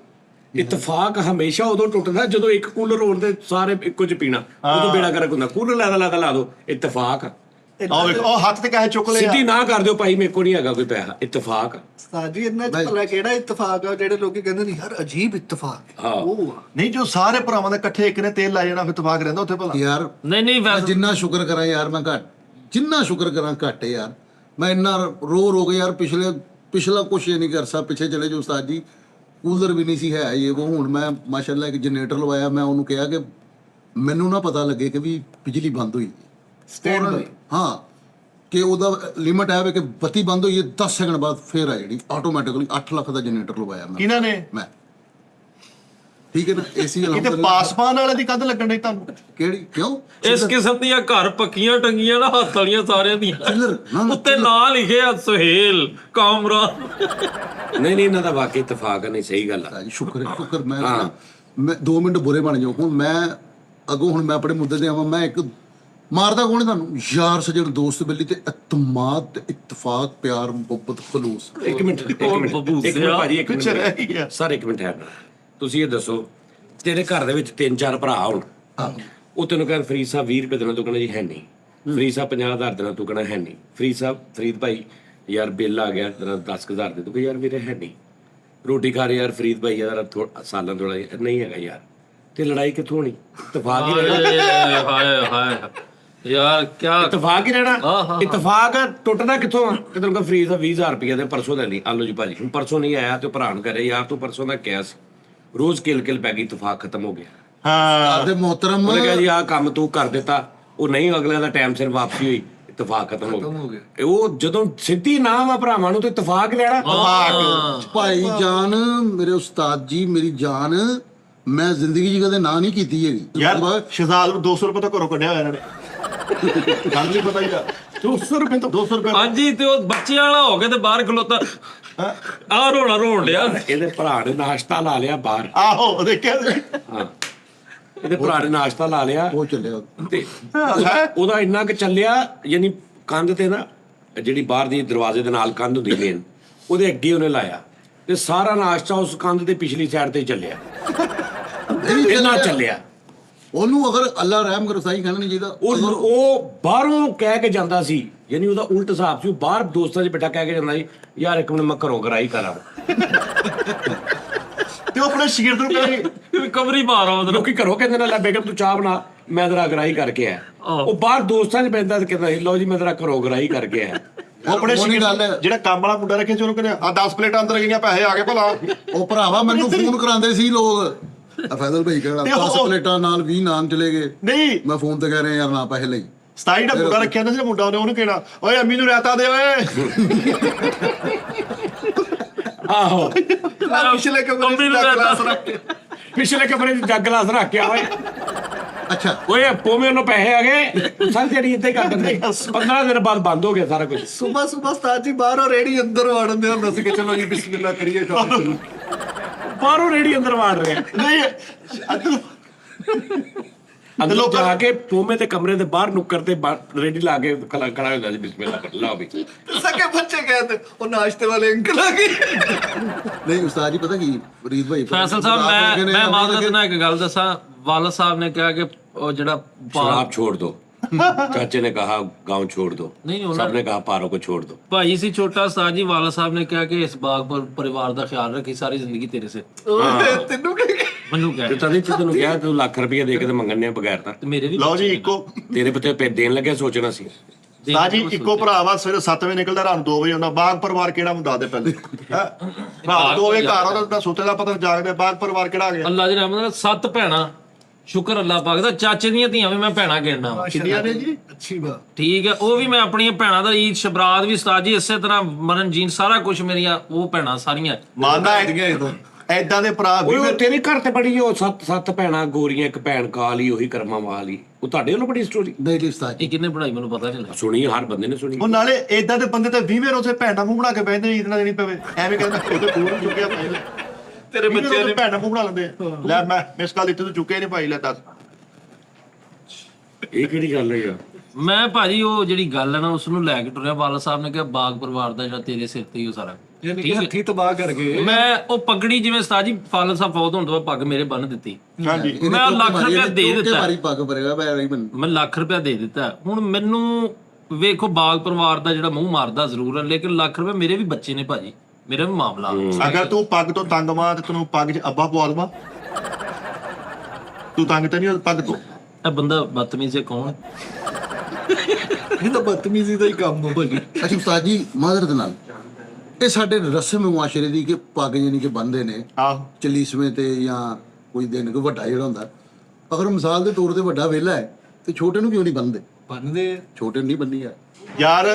[SPEAKER 4] ਇਤਫਾਕ ਹਮੇਸ਼ਾ ਉਦੋਂ ਟੁੱਟਦਾ ਜਦੋਂ ਇੱਕ ਕੂਲਰ ਹੋਣ ਤੇ ਸਾਰੇ ਇੱਕੋ ਚ ਪੀਣਾ, ਉਦੋਂ ਬੇੜਾ ਗਰਕ ਹੁੰਦਾ। ਕੂਲਰ ਲਾ ਦੋ, ਇਤਫਾਕ।
[SPEAKER 2] ਆਹ ਵੇਖ ਉਹ ਹੱਥ ਤੇ ਕਾਹੇ ਚੁੱਕ ਲਿਆ।
[SPEAKER 4] ਸਿੱਧੀ ਨਾ ਕਰ ਦਿਓ ਭਾਈ ਮੇਰੇ ਕੋਲ ਨਹੀਂ ਹੈਗਾ ਕੋਈ ਪੈਸਾ, ਇਤਫਾਕ।
[SPEAKER 3] ਸਾਜੀ ਇਹਨਾਂ ਚ ਭਲਾ ਕਿਹੜਾ ਇਤਫਾਕ ਆ ਜਿਹੜੇ ਲੋਕੀ ਕਹਿੰਦੇ ਨਹੀਂ ਯਾਰ ਅਜੀਬ ਇਤਫਾਕ
[SPEAKER 4] ਹਾਂ।
[SPEAKER 3] ਉਹ ਆ।
[SPEAKER 2] ਨਹੀਂ ਜੋ ਸਾਰੇ ਭਰਾਵਾਂ ਦੇ ਇਕੱਠੇ ਇੱਕ ਨੇ ਤੇਲ ਲਾ ਜਾਣਾ ਫਿਰ ਇਤਫਾਕ ਰਹਿੰਦਾ ਉੱਥੇ ਭਲਾ।
[SPEAKER 5] ਯਾਰ
[SPEAKER 1] ਨਹੀਂ
[SPEAKER 5] ਮੈਂ
[SPEAKER 1] ਵੈਸੇ
[SPEAKER 5] ਜਿੰਨਾ ਸ਼ੁਕਰ ਕਰਾਂ ਯਾਰ, ਮੈਂ ਘੱਟ, ਜਿੰਨਾ ਸ਼ੁਕਰ ਕਰਾਂ ਘੱਟ ਹੈ ਯਾਰ। ਮੈਂ ਇੰਨਾ ਰੋ ਕੇ ਯਾਰ ਪਿਛਲਾ ਕੁਛ ਇਹ ਨਹੀਂ ਕਰ ਸਕਦਾ। ਪਿੱਛੇ ਚਲੇ ਜੋ ਉਸਤਾਦ ਜੀ, ਕੂਲਰ ਵੀ ਨਹੀਂ ਸੀ ਹੈ ਇਹ ਉਹ। ਹੁਣ ਮੈਂ ਮਾਸ਼ਾਅੱਲਾ ਇੱਕ ਜਨਰੇਟਰ ਲਵਾਇਆ। ਮੈਂ ਉਹਨੂੰ ਕਿਹਾ ਕਿ ਮੈਨੂੰ ਨਾ ਪਤਾ ਲੱਗੇ ਕਿ ਵੀ ਬਿਜਲੀ ਬੰਦ ਹੋਈ
[SPEAKER 3] Stand by।
[SPEAKER 5] ਹਾਂ, ਕਿ ਉਹਦਾ ਲਿਮਟ ਹੈ ਕਿ ਬੱਤੀ ਬੰਦ ਹੋਈ ਹੈ 10 ਸੈਕਿੰਡ ਬਾਅਦ ਫੇਰ ਆ ਜਿਹੜੀ ਆਟੋਮੈਟਿਕਲੀ। 8 ਲੱਖ ਦਾ ਜਨਰੇਟਰ ਲਵਾਇਆ ਮੈਂ।
[SPEAKER 2] ਕਿਹਨਾਂ ਨੇ?
[SPEAKER 5] ਮੈਂ ਠੀਕ ਹੈ ਨਾ। ਏਸੀ
[SPEAKER 2] ਕਿਤੇ ਪਾਸਪਾਨ ਵਾਲੇ ਦੀ ਕੰਧ ਲੱਗਣ ਡਈ ਤੁਹਾਨੂੰ?
[SPEAKER 5] ਕਿਹੜੀ ਕਿਉਂ
[SPEAKER 1] ਇਸ ਕਿਸਮ ਦੀਆਂ ਘਰ ਪੱਕੀਆਂ ਟੰਗੀਆਂ ਨਾ ਹੱਥ ਵਾਲੀਆਂ ਸਾਰਿਆਂ ਦੀਆਂ,
[SPEAKER 5] ਚਿੱਲਰ ਨਾ
[SPEAKER 1] ਉੱਤੇ ਨਾਂ ਲਿਖਿਆ ਸੁਹੇਲ ਕਾਮਰਾਨ।
[SPEAKER 4] ਨਹੀਂ ਇਹਨਾਂ ਦਾ ਵਾਕਈ ਇਤਫਾਕ ਨਹੀਂ, ਸਹੀ ਗੱਲ ਆ।
[SPEAKER 5] ਜੀ ਸ਼ੁਕਰ ਹੈ, ਸ਼ੁਕਰ। ਮੈਂ 2 ਮਿੰਟ ਬੁਰੇ ਬਣ ਜਾਓ। ਹੁਣ ਮੈਂ ਅੱਗੋਂ ਹੁਣ ਮੈਂ ਆਪਣੇ ਮੁੱਦੇ ਤੇ ਆਵਾਂ। ਮੈਂ ਇੱਕ ਮਾਰਦਾ ਕੌਣ ਤੁਹਾਨੂੰ? ਯਾਰ ਸੱਜਣ ਦੋਸਤ ਬੇਲੀ ਤੇ ਇਤਮਾਦ ਤੇ ਇਤਫਾਕ ਪਿਆਰ ਮੁਹੱਬਤ ਖਲੂਸ।
[SPEAKER 4] ਇੱਕ ਮਿੰਟ ਭਾਜੀ, ਇੱਕ
[SPEAKER 2] ਪਿੱਛੇ ਰਹਿ
[SPEAKER 4] ਮਿੰਟ
[SPEAKER 2] ਗਿਆ।
[SPEAKER 4] ਸਰ, ਇੱਕ ਮਿੰਟ ਹੈ। ਤੁਸੀਂ ਇਹ ਦੱਸੋ, ਤੇਰੇ ਘਰ ਦੇ ਵਿੱਚ 3-4 ਭਰਾ ਹੋਣ, ਉਹ ਤੈਨੂੰ ਕਹਿਣ ਫਰੀਦ ਸਾਹਿਬ 20 ਰੁਪਏ ਦੇਣਾ, ਤੂੰ ਕਹਿਣਾ ਜੀ ਹੈ ਨਹੀਂ। ਫਰੀਦ ਸਾਹਿਬ 50,000 ਦੇਣਾ, ਤੂੰ ਕਹਿਣਾ ਹੈ ਨਹੀਂ। ਫਰੀਦ ਭਾਈ ਯਾਰ ਬਿੱਲ ਆ ਗਿਆ ਤੇਰਾ 10,000 ਦੇ, ਤੂੰ ਕਹੇ ਯਾਰ ਮੇਰੇ ਹੈ ਨਹੀਂ। ਰੋਟੀ ਖਾ ਰਹੇ ਯਾਰ ਫਰੀਦ ਭਾਈ ਯਾਰ ਸਾਲਾਂ ਥੋੜਾ ਨਹੀਂ ਹੈਗਾ ਯਾਰ। ਤੇ ਲੜਾਈ ਕਿੱਥੋਂ ਹੋਣੀ? ਇਤਫਾਕ ਹੀ ਰਹਿਣਾ।
[SPEAKER 1] ਹਾਏ ਯਾਰ ਕਿਆ
[SPEAKER 4] ਇਤਫਾਕ ਹੀ ਰਹਿਣਾ। ਇਤਫਾਕ ਟੁੱਟਦਾ ਕਿੱਥੋਂ ਆ? ਕਿ ਤੈਨੂੰ ਕਹ ਫਰੀਦ ਸਾਹਿਬ 20,000 ਰੁਪਏ ਦੇ ਪਰਸੋਂ ਦੇ ਲਈ, ਆਲੋ ਜੀ ਭਾਜੀ ਹੁਣ ਪਰਸੋਂ ਨਹੀਂ ਆਇਆ ਤੇ ਭਰਾ ਨੂੰ ਕਰੇ ਯਾਰ ਤੂੰ ਪਰਸੋਂ ਦਾ ਕਿਹਾ ਸੀ, ਰੋਜ਼ ਕਿਲ ਪੈ ਗਈ, ਇਤਫਾਕ ਖਤਮ ਹੋ ਗਿਆ।
[SPEAKER 2] ਹਾਂ
[SPEAKER 5] ਆਦੇ ਮੁਹਤਰਮ
[SPEAKER 4] ਉਹਨੇ ਕਿਹਾ ਜੀ ਆਹ ਕੰਮ ਤੂੰ ਕਰ ਦਿੱਤਾ, ਉਹ ਨਹੀਂ ਅਗਲੇ ਦਾ ਟਾਈਮ ਸਿਰ ਵਾਪਸੀ ਹੋਈ, ਇਤਫਾਕ ਖਤਮ ਹੋ ਗਿਆ। ਉਹ ਜਦੋਂ ਸਿੱਧੀ ਨਾ ਵਾ ਭਰਾਵਾਂ ਨੂੰ ਤੇ ਇਤਫਾਕ ਲੈਣਾ।
[SPEAKER 5] ਭਾਈ ਜਾਨ, ਮੇਰੇ ਉਸਤਾਦ ਜੀ, ਮੇਰੀ ਜਾਨ, ਮੈਂ ਜ਼ਿੰਦਗੀ 'ਚ ਕਦੇ ਨਾ ਨਹੀਂ ਕੀਤੀ ਹੈਗੀ
[SPEAKER 2] ਯਾਰ ਸ਼ਹਜ਼ਾਦ ਨੂੰ 200 ਰੁਪਏ ਤਾਂ ਘਰੋਂ ਕੱਢਿਆ ਹੋਇਆ ਇਹਨਾਂ ਨੇ। ਗੱਲ ਨਹੀਂ ਪਤਾ ਯਾਰ 200 ਰੁਪਏ ਤੋਂ 200 ਰੁਪਏ
[SPEAKER 1] ਹਾਂਜੀ ਤੇ ਉਹ ਬੱਚਿਆਂ ਵਾਲਾ ਹੋ ਕੇ ਤੇ ਬਾਹਰ ਖਲੋਤਾ ਆ ਰੋਣ ਡਿਆ।
[SPEAKER 4] ਇਹਦੇ ਭਰਾ ਨੇ ਨਾਸ਼ਤਾ ਲਾ ਲਿਆ ਬਾਹਰ।
[SPEAKER 2] ਆਹੋ ਦੇਖਿਆ ਸੀ।
[SPEAKER 4] ਹਾਂ, ਇਹਦੇ ਭਰਾ ਨੇ ਨਾਸ਼ਤਾ ਲਾ ਲਿਆ
[SPEAKER 5] ਉਹ ਚੱਲਿਆ।
[SPEAKER 4] ਤੇ ਉਹਦਾ ਇੰਨਾ ਕਿ ਚੱਲਿਆ, ਯਾਨੀ ਕੰਧ ਤੇ ਨਾ ਜਿਹੜੀ ਬਾਹਰ ਦੀ ਦਰਵਾਜ਼ੇ ਦੇ ਨਾਲ ਕੰਧ ਹੁੰਦੀ ਮੇਨ, ਉਹਦੇ ਅੱਗੇ ਉਹਨੇ ਲਾਇਆ ਤੇ ਸਾਰਾ ਨਾਸ਼ਤਾ ਉਸ ਕੰਧ ਦੇ ਪਿਛਲੀ ਸਾਈਡ ਤੇ ਚੱਲਿਆ। ਇੰਨਾ ਚੱਲਿਆ।
[SPEAKER 5] ਉਹਨੂੰ ਅਗਰ ਅੱਲਾ ਰਹਿਮ ਕਰੇ ਸਹੀ ਕਹਿਣਾ ਨਹੀਂ ਚਾਹੀਦਾ।
[SPEAKER 4] ਉਹ ਬਾਹਰੋਂ ਕਹਿ ਕੇ ਜਾਂਦਾ ਸੀ, ਯਾਨੀ ਉਹਦਾ ਉਲਟ ਹਿਸਾਬ ਸੀ। ਉਹ ਬਾਹਰ ਦੋਸਤਾਂ 'ਚ ਬੈਠਾ ਕਹਿ ਕੇ ਜਾਂਦਾ ਸੀ ਯਾਰ ਇੱਕ ਮਿੰਟ ਮੈਂ ਘਰੋਂ ਗਰਾਈ ਕਰਾਂ।
[SPEAKER 2] ਤੇ ਉਹ ਆਪਣੇ ਸ਼ਗਿਰਦ ਨੂੰ ਕਹਿੰਦੇ
[SPEAKER 1] ਰਿਕਵਰੀ ਮਾਰ ਆਉਂਦਾ।
[SPEAKER 4] ਲੋਕੀ ਘਰੋਂ ਕਹਿੰਦੇ ਨੇ ਲੈ ਬੇਗਮ ਤੂੰ ਚਾਹ ਬਣਾ, ਮੈਂ ਤੇਰਾ ਗਰਾਈ ਕਰਕੇ ਆਇਆ। ਉਹ ਬਾਹਰ ਦੋਸਤਾਂ 'ਚ ਬੈਠਦਾ ਤੇ ਕਹਿੰਦਾ ਸੀ ਲਓ ਜੀ ਮੈਂ ਤੇਰਾ ਘਰੋਂ ਗਰਾਈ ਕਰਕੇ ਆਇਆ।
[SPEAKER 2] ਉਹ ਆਪਣੇ ਸ਼ਗਿਰਦ ਜਿਹੜਾ ਕੰਮ ਵਾਲਾ ਮੁੰਡਾ ਰੱਖਿਆ ਸੀ ਉਹਨੂੰ ਕਹਿੰਦੇ ਆ 10 ਪਲੇਟਾਂ ਅੰਦਰ ਗਈਆਂ, ਪੈਸੇ ਆ ਗਏ ਭਲਾ।
[SPEAKER 5] ਉਹ ਭਰਾਵਾ ਮੈਨੂੰ ਫੋਨ ਕਰਾਉਂਦੇ ਸੀ ਲੋਕ, ਫੈਜ਼ਲ ਭਾਈ ਕਹਿੰਦਾ 10 ਪਲੇਟਾਂ ਨਾਲ 20 ਨਾਨ ਚਲੇ ਗਏ।
[SPEAKER 2] ਨਹੀਂ
[SPEAKER 5] ਮੈਂ ਫੋਨ ਤੇ ਕਹਿ ਰਿਹਾ ਯਾਰ ਨਾ ਪੈਸੇ ਲਈ।
[SPEAKER 2] 27 ਦਾ ਮੁੰਡਾ ਰੱਖਿਆ ਸੀ ਮੁੰਡਾ, ਉਹਨੂੰ ਕਿਹੜਾ ਓਏ ਅੰਮੀ ਨੂੰ ਰਾਤਾ ਦੇ ਓਏ।
[SPEAKER 4] ਆਹੋ,
[SPEAKER 3] ਪਿਛਲੇ ਕਮਰੇ ਚ ਗਲਾਸ ਰੱਖ ਕੇ
[SPEAKER 4] ਪਿਛਲੇ ਕਮਰੇ 'ਚ ਜੱਗ ਗਲਾਸ ਰੱਖ ਕੇ ਆਵੇ।
[SPEAKER 5] ਅੱਛਾ
[SPEAKER 4] ਓਏ ਪੋਵੇਂ ਉਹਨੂੰ ਪੈਸੇ ਆ ਗਏ, ਸਾਰੀ ਦਿਹਾੜੀ ਇੱਥੇ ਕਰ ਦਿੰਦੇ। 15 ਦਿਨ ਬਾਅਦ ਬੰਦ ਹੋ ਗਿਆ ਸਾਰਾ ਕੁਝ।
[SPEAKER 3] ਸੁਬਾ ਉਸਤਾਦ ਜੀ ਬਾਹਰੋਂ ਰੇੜੀ ਅੰਦਰ ਵਾੜਨ ਦੇ ਹੁੰਦਾ ਸੀ ਕਿ ਚਲੋ ਜੀ ਬਿਸਮਿਲ੍ਲਾ ਕਰੀਏ ਕੰਮ।
[SPEAKER 4] ਬਾਹਰੋਂ ਰੇੜੀ ਅੰਦਰ ਵਾੜ ਰਿਹਾ।
[SPEAKER 2] ਨਹੀਂ
[SPEAKER 4] ਅੰਦਰ ਜਾ ਕੇ ਪੋਵੇਂ ਤੇ ਕਮਰੇ ਦੇ ਬਾਹਰ ਨੁੱਕਰ ਤੇ ਰੇੜੀ ਲਾ ਕੇ ਖੜਾ ਹੁੰਦਾ ਸੀ, ਬਿਸਮਿਲ੍ਲਾ ਕਰ ਲਾਓ ਵੀ।
[SPEAKER 3] ਸਕੇ ਬੱਚੇ ਕਹਿੰਦੇ ਉਹ ਨਾਸ਼ਤੇ ਵਾਲੇ ਅੰਕਲ ਆ ਗਏ।
[SPEAKER 5] ਨਹੀਂ ਉਸਤਾਦ ਜੀ ਪਤਾ ਕੀ ਫਰੀਦ ਭਾਈ
[SPEAKER 1] ਫੈਸਲ ਸਾਹਿਬ ਮੈਂ ਮਾਜ਼ਰਤ ਨਾਲ ਇੱਕ ਗੱਲ ਦੱਸਾਂ। ਵਾਲਦ ਸਾਹਿਬ ਨੇ ਕਿਹਾ ਕਿ ਉਹ ਜਿਹੜਾ
[SPEAKER 4] ਸ਼ਰਾਬ ਛੋੜ ਦੋ। चाचे ने कहा गांव छोड़ दो,
[SPEAKER 1] नहीं होना।
[SPEAKER 4] सबने कहा पारो को छोड़ दो।
[SPEAKER 1] ਭਾਈ ਸੀ ਛੋਟਾ ਉਸਤਾਦ ਜੀ, ਵਾਲਾ ਸਾਹਿਬ ਨੇ ਕਿਹਾ ਕਿ ਇਸ ਬਾਗ ਪਰ ਪਰਿਵਾਰ ਦਾ ਖਿਆਲ ਰੱਖੀ, ਸਾਰੀ ਜ਼ਿੰਦਗੀ ਤੇਰੇ ਸਿਰ
[SPEAKER 3] ਤੈਨੂੰ ਕੀ
[SPEAKER 1] ਮੈਨੂੰ
[SPEAKER 4] ਤੇ
[SPEAKER 1] ਕਹਿ
[SPEAKER 4] ਤਦੇ ਤੈਨੂੰ ਕਿਹਾ ਤੂੰ ਲੱਖ ਰੁਪਏ ਦੇ ਕੇ ਤੇ ਮੰਗਣੇ ਬਗੈਰ ਤਾਂ
[SPEAKER 1] ਤੇ ਮੇਰੇ ਵੀ
[SPEAKER 2] ਲਓ ਜੀ ਇੱਕੋ
[SPEAKER 4] ਤੇਰੇ ਪਤੇ ਦੇਣ ਲੱਗਿਆ ਸੋਚਣਾ ਸੀ।
[SPEAKER 2] ਉਸਤਾਦ ਜੀ ਇੱਕੋ ਭਰਾ ਵਾ, ਸਵੇਰੇ 7 ਵਜੇ ਨਿਕਲਦਾ, ਰਾਤ 2 ਵਜੇ ਆਉਂਦਾ। ਬਾਗ ਪਰਿਵਾਰ ਕਿਹੜਾ ਮੈਨੂੰ ਦੱਸ ਦੇ ਪਹਿਲੇ। ਹੈਂ? ਰਾਤ 2 ਵਜੇ ਘਰ ਆਉਂਦਾ, ਸੁੱਤੇ ਦਾ ਪਤਾ ਜਾਗਦੇ। ਬਾਗ ਪਰਿਵਾਰ ਕਿਹੜਾ ਆ ਗਿਆ?
[SPEAKER 1] ਅੱਲਾ ਦੀ ਰਹਿਮਤ ਨਾਲ 7 ਭੈਣਾਂ, ਸ਼ੁਕਰ ਅੱਲਾ ਪਾਕ ਦਾ। ਚਾਚੇ ਦੀਆਂ ਧੀਆਂ ਵੀ ਮੈਂ ਭੈਣਾਂ ਗਿਣਨਾ ਵਾ।
[SPEAKER 2] ਕਿੰਨੀਆਂ ਨੇ ਜੀ?
[SPEAKER 3] ਅੱਛੀ ਬਾਤ।
[SPEAKER 1] ਠੀਕ ਹੈ, ਉਹ ਵੀ ਮੈਂ ਆਪਣੀਆਂ ਭੈਣਾਂ ਦਾ ਈਦ ਸ਼ਬਰਾਤ ਵੀ ਉਸਤਾਦ ਜੀ ਇਸੇ ਤਰ੍ਹਾਂ ਮਰਨ ਜੀਨ ਸਾਰਾ ਕੁਝ ਮੇਰੀਆਂ ਉਹ ਭੈਣਾਂ ਸਾਰੀਆਂ।
[SPEAKER 2] ਮਾਨਾ ਐਦਾਂ ਦੇ ਭਰਾ ਵੀ
[SPEAKER 4] ਉਹ ਤੇਰੇ ਘਰ ਤੇ ਬੜੀ ਉਹ ਸੱਤ ਭੈਣਾਂ ਗੋਰੀਆਂ, ਇੱਕ ਭੈਣ ਕਾਲੀ, ਉਹੀ ਕਰਮਾਂ ਵਾਲੀ। ਉਹ ਤੁਹਾਡੇ ਵੱਲੋਂ ਬੜੀ ਸਟੋਰੀ
[SPEAKER 5] ਨਹੀਂ ਉਸਤਾਦ ਜੀ
[SPEAKER 1] ਇਹ ਕਿੰਨੇ ਬਣਾਈ ਮੈਨੂੰ ਪਤਾ ਨਹੀਂ ਲੱਗਾ।
[SPEAKER 4] ਸੁਣੀ, ਹਰ ਬੰਦੇ ਨੇ ਸੁਣੀ।
[SPEAKER 2] ਉਹ ਨਾਲੇ ਏਦਾਂ ਦੇ ਬੰਦੇ ਤੇ 20 ਵਾਰ ਉਸੇ ਭੈਣ ਦਾ ਮੂੰਹ ਬਣਾ ਕੇ ਬੈਠਦੇ ਨੇ, ਇਤਨਾ ਦੇਣੀ ਪਵੇ। ਐਵੇਂ ਕਹਿੰਦਾ ਉਹਦੇ ਕੋਲ ਚੁੱਕਿਆ ਭਾਈ ਤੇਰੇ ਬੱਚੇ ਨੇ ਭੈਣ ਦਾ ਮੂੰਹ ਬਣਾ ਲੈਂਦੇ ਆ। ਲੈ ਮੈਂ ਮਿਸ ਕਾਲ ਇੱਥੇ ਤੋਂ ਚੁੱਕਿਆ ਨਹੀਂ ਭਾਈ, ਲੈ ਦੱਸ
[SPEAKER 4] ਇਹ ਕਿਹੜੀ ਗੱਲ ਹੈ ਯਾਰ?
[SPEAKER 1] ਮੈਂ ਭਾਜੀ ਉਹ ਜਿਹੜੀ ਗੱਲ ਹੈ ਨਾ ਉਸ ਨੂੰ ਲੈ ਕੇ ਟੁਰਿਆ। ਵਾਲਾ ਸਾਹਿਬ ਨੇ ਕਿਹਾ ਬਾਗ ਪਰਿਵਾਰ ਦਾ ਜਿਹੜਾ ਤੇਰੇ ਸਿਰ ਤੇ ਹੀ ਉਹ ਸਾਰਾ।
[SPEAKER 3] ਯਾਨੀ ਕਿ ਹੱਥੀ ਤਬਾਹ ਕਰ ਗਏ।
[SPEAKER 1] ਮੈਂ ਉਹ ਪਗੜੀ ਜਿਵੇਂ ਉਸਤਾਦ ਜੀ ਫਾਜ਼ਲ ਸਾਹਿਬ ਫੌਤ ਹੋਣ ਤੋਂ ਬਾਅਦ ਪੱਗ ਮੇਰੇ ਬੰਨ ਦਿੱਤੀ।
[SPEAKER 2] ਹਾਂਜੀ
[SPEAKER 1] ਮੈਂ ਲੱਖ ਰੁਪਇਆ ਦੇ ਦਿੱਤਾ।
[SPEAKER 5] ਮਾਰੀ ਪੱਗ ਭਰੇਗਾ ਮੈਂ ਨਹੀਂ ਬਣ
[SPEAKER 1] ਮੈਂ ਲੱਖ ਰੁਪਇਆ ਦੇ ਦਿੱਤਾ। ਹੁਣ ਮੈਨੂੰ ਵੇਖੋ ਬਾਗ ਪਰਿਵਾਰ ਦਾ ਜਿਹੜਾ ਮੂੰਹ ਮਾਰਦਾ ਜ਼ਰੂਰ ਹੈ, ਲੇਕਿਨ ਲੱਖ ਰੁਪਇਆ ਮੇਰੇ ਵੀ ਬੱਚੇ ਨੇ ਭਾਜੀ, ਮੇਰਾ ਵੀ ਮਾਮਲਾ।
[SPEAKER 2] ਅਗਰ ਤੂੰ ਪੱਗ ਤੋਂ ਤੰਗ ਮਾਂ ਤੇ ਤੈਨੂੰ ਪੱਗ 'ਚ ਅੱਬਾ ਪਵਾ ਦਵਾਂ। ਤੂੰ ਤੰਗ ਤਾਂ ਨਹੀਂ ਪੱਗ ਤੋਂ?
[SPEAKER 1] ਇਹ ਬੰਦਾ ਬਦਤਮੀਜ਼ ਹੈ ਕੌਣ?
[SPEAKER 3] ਇਹ ਤਾਂ ਬਦਤਮੀਜ਼ੀ ਦਾ ਹੀ ਕੰਮ ਹੈ ਭਾਜੀ।
[SPEAKER 5] ਅੱਛਾ ਉਸਤਾਦ ਜੀ ਮਾਜ਼ਰਤ ਨਾਲ ਇਹ ਸਾਡੇ ਰਸਮ ਮੁਆਸ਼ਰੇ ਦੀ ਕਿ ਪੱਗ ਜਾਨੀ ਕਿ ਬੰਦੇ ਨੇ
[SPEAKER 2] ਆਹੋ
[SPEAKER 5] ਚਲੀਸਵੇਂ ਤੇ ਜਾਂ ਕੋਈ ਦਿਨ ਕੋਈ ਵੱਡਾ ਜਿਹੜਾ ਹੁੰਦਾ, ਅਗਰ ਮਿਸਾਲ ਦੇ ਤੌਰ ਤੇ ਵੱਡਾ ਵਿਹਲਾ ਹੈ ਤੇ ਛੋਟੇ ਨੂੰ ਕਿਉਂ ਨਹੀਂ ਬੰਨਦੇ?
[SPEAKER 3] ਬੰਨਦੇ
[SPEAKER 5] ਛੋਟੇ ਨੂੰ ਨਹੀਂ ਬੰਨੀ ਯਾਰ।
[SPEAKER 2] ਯਾਰ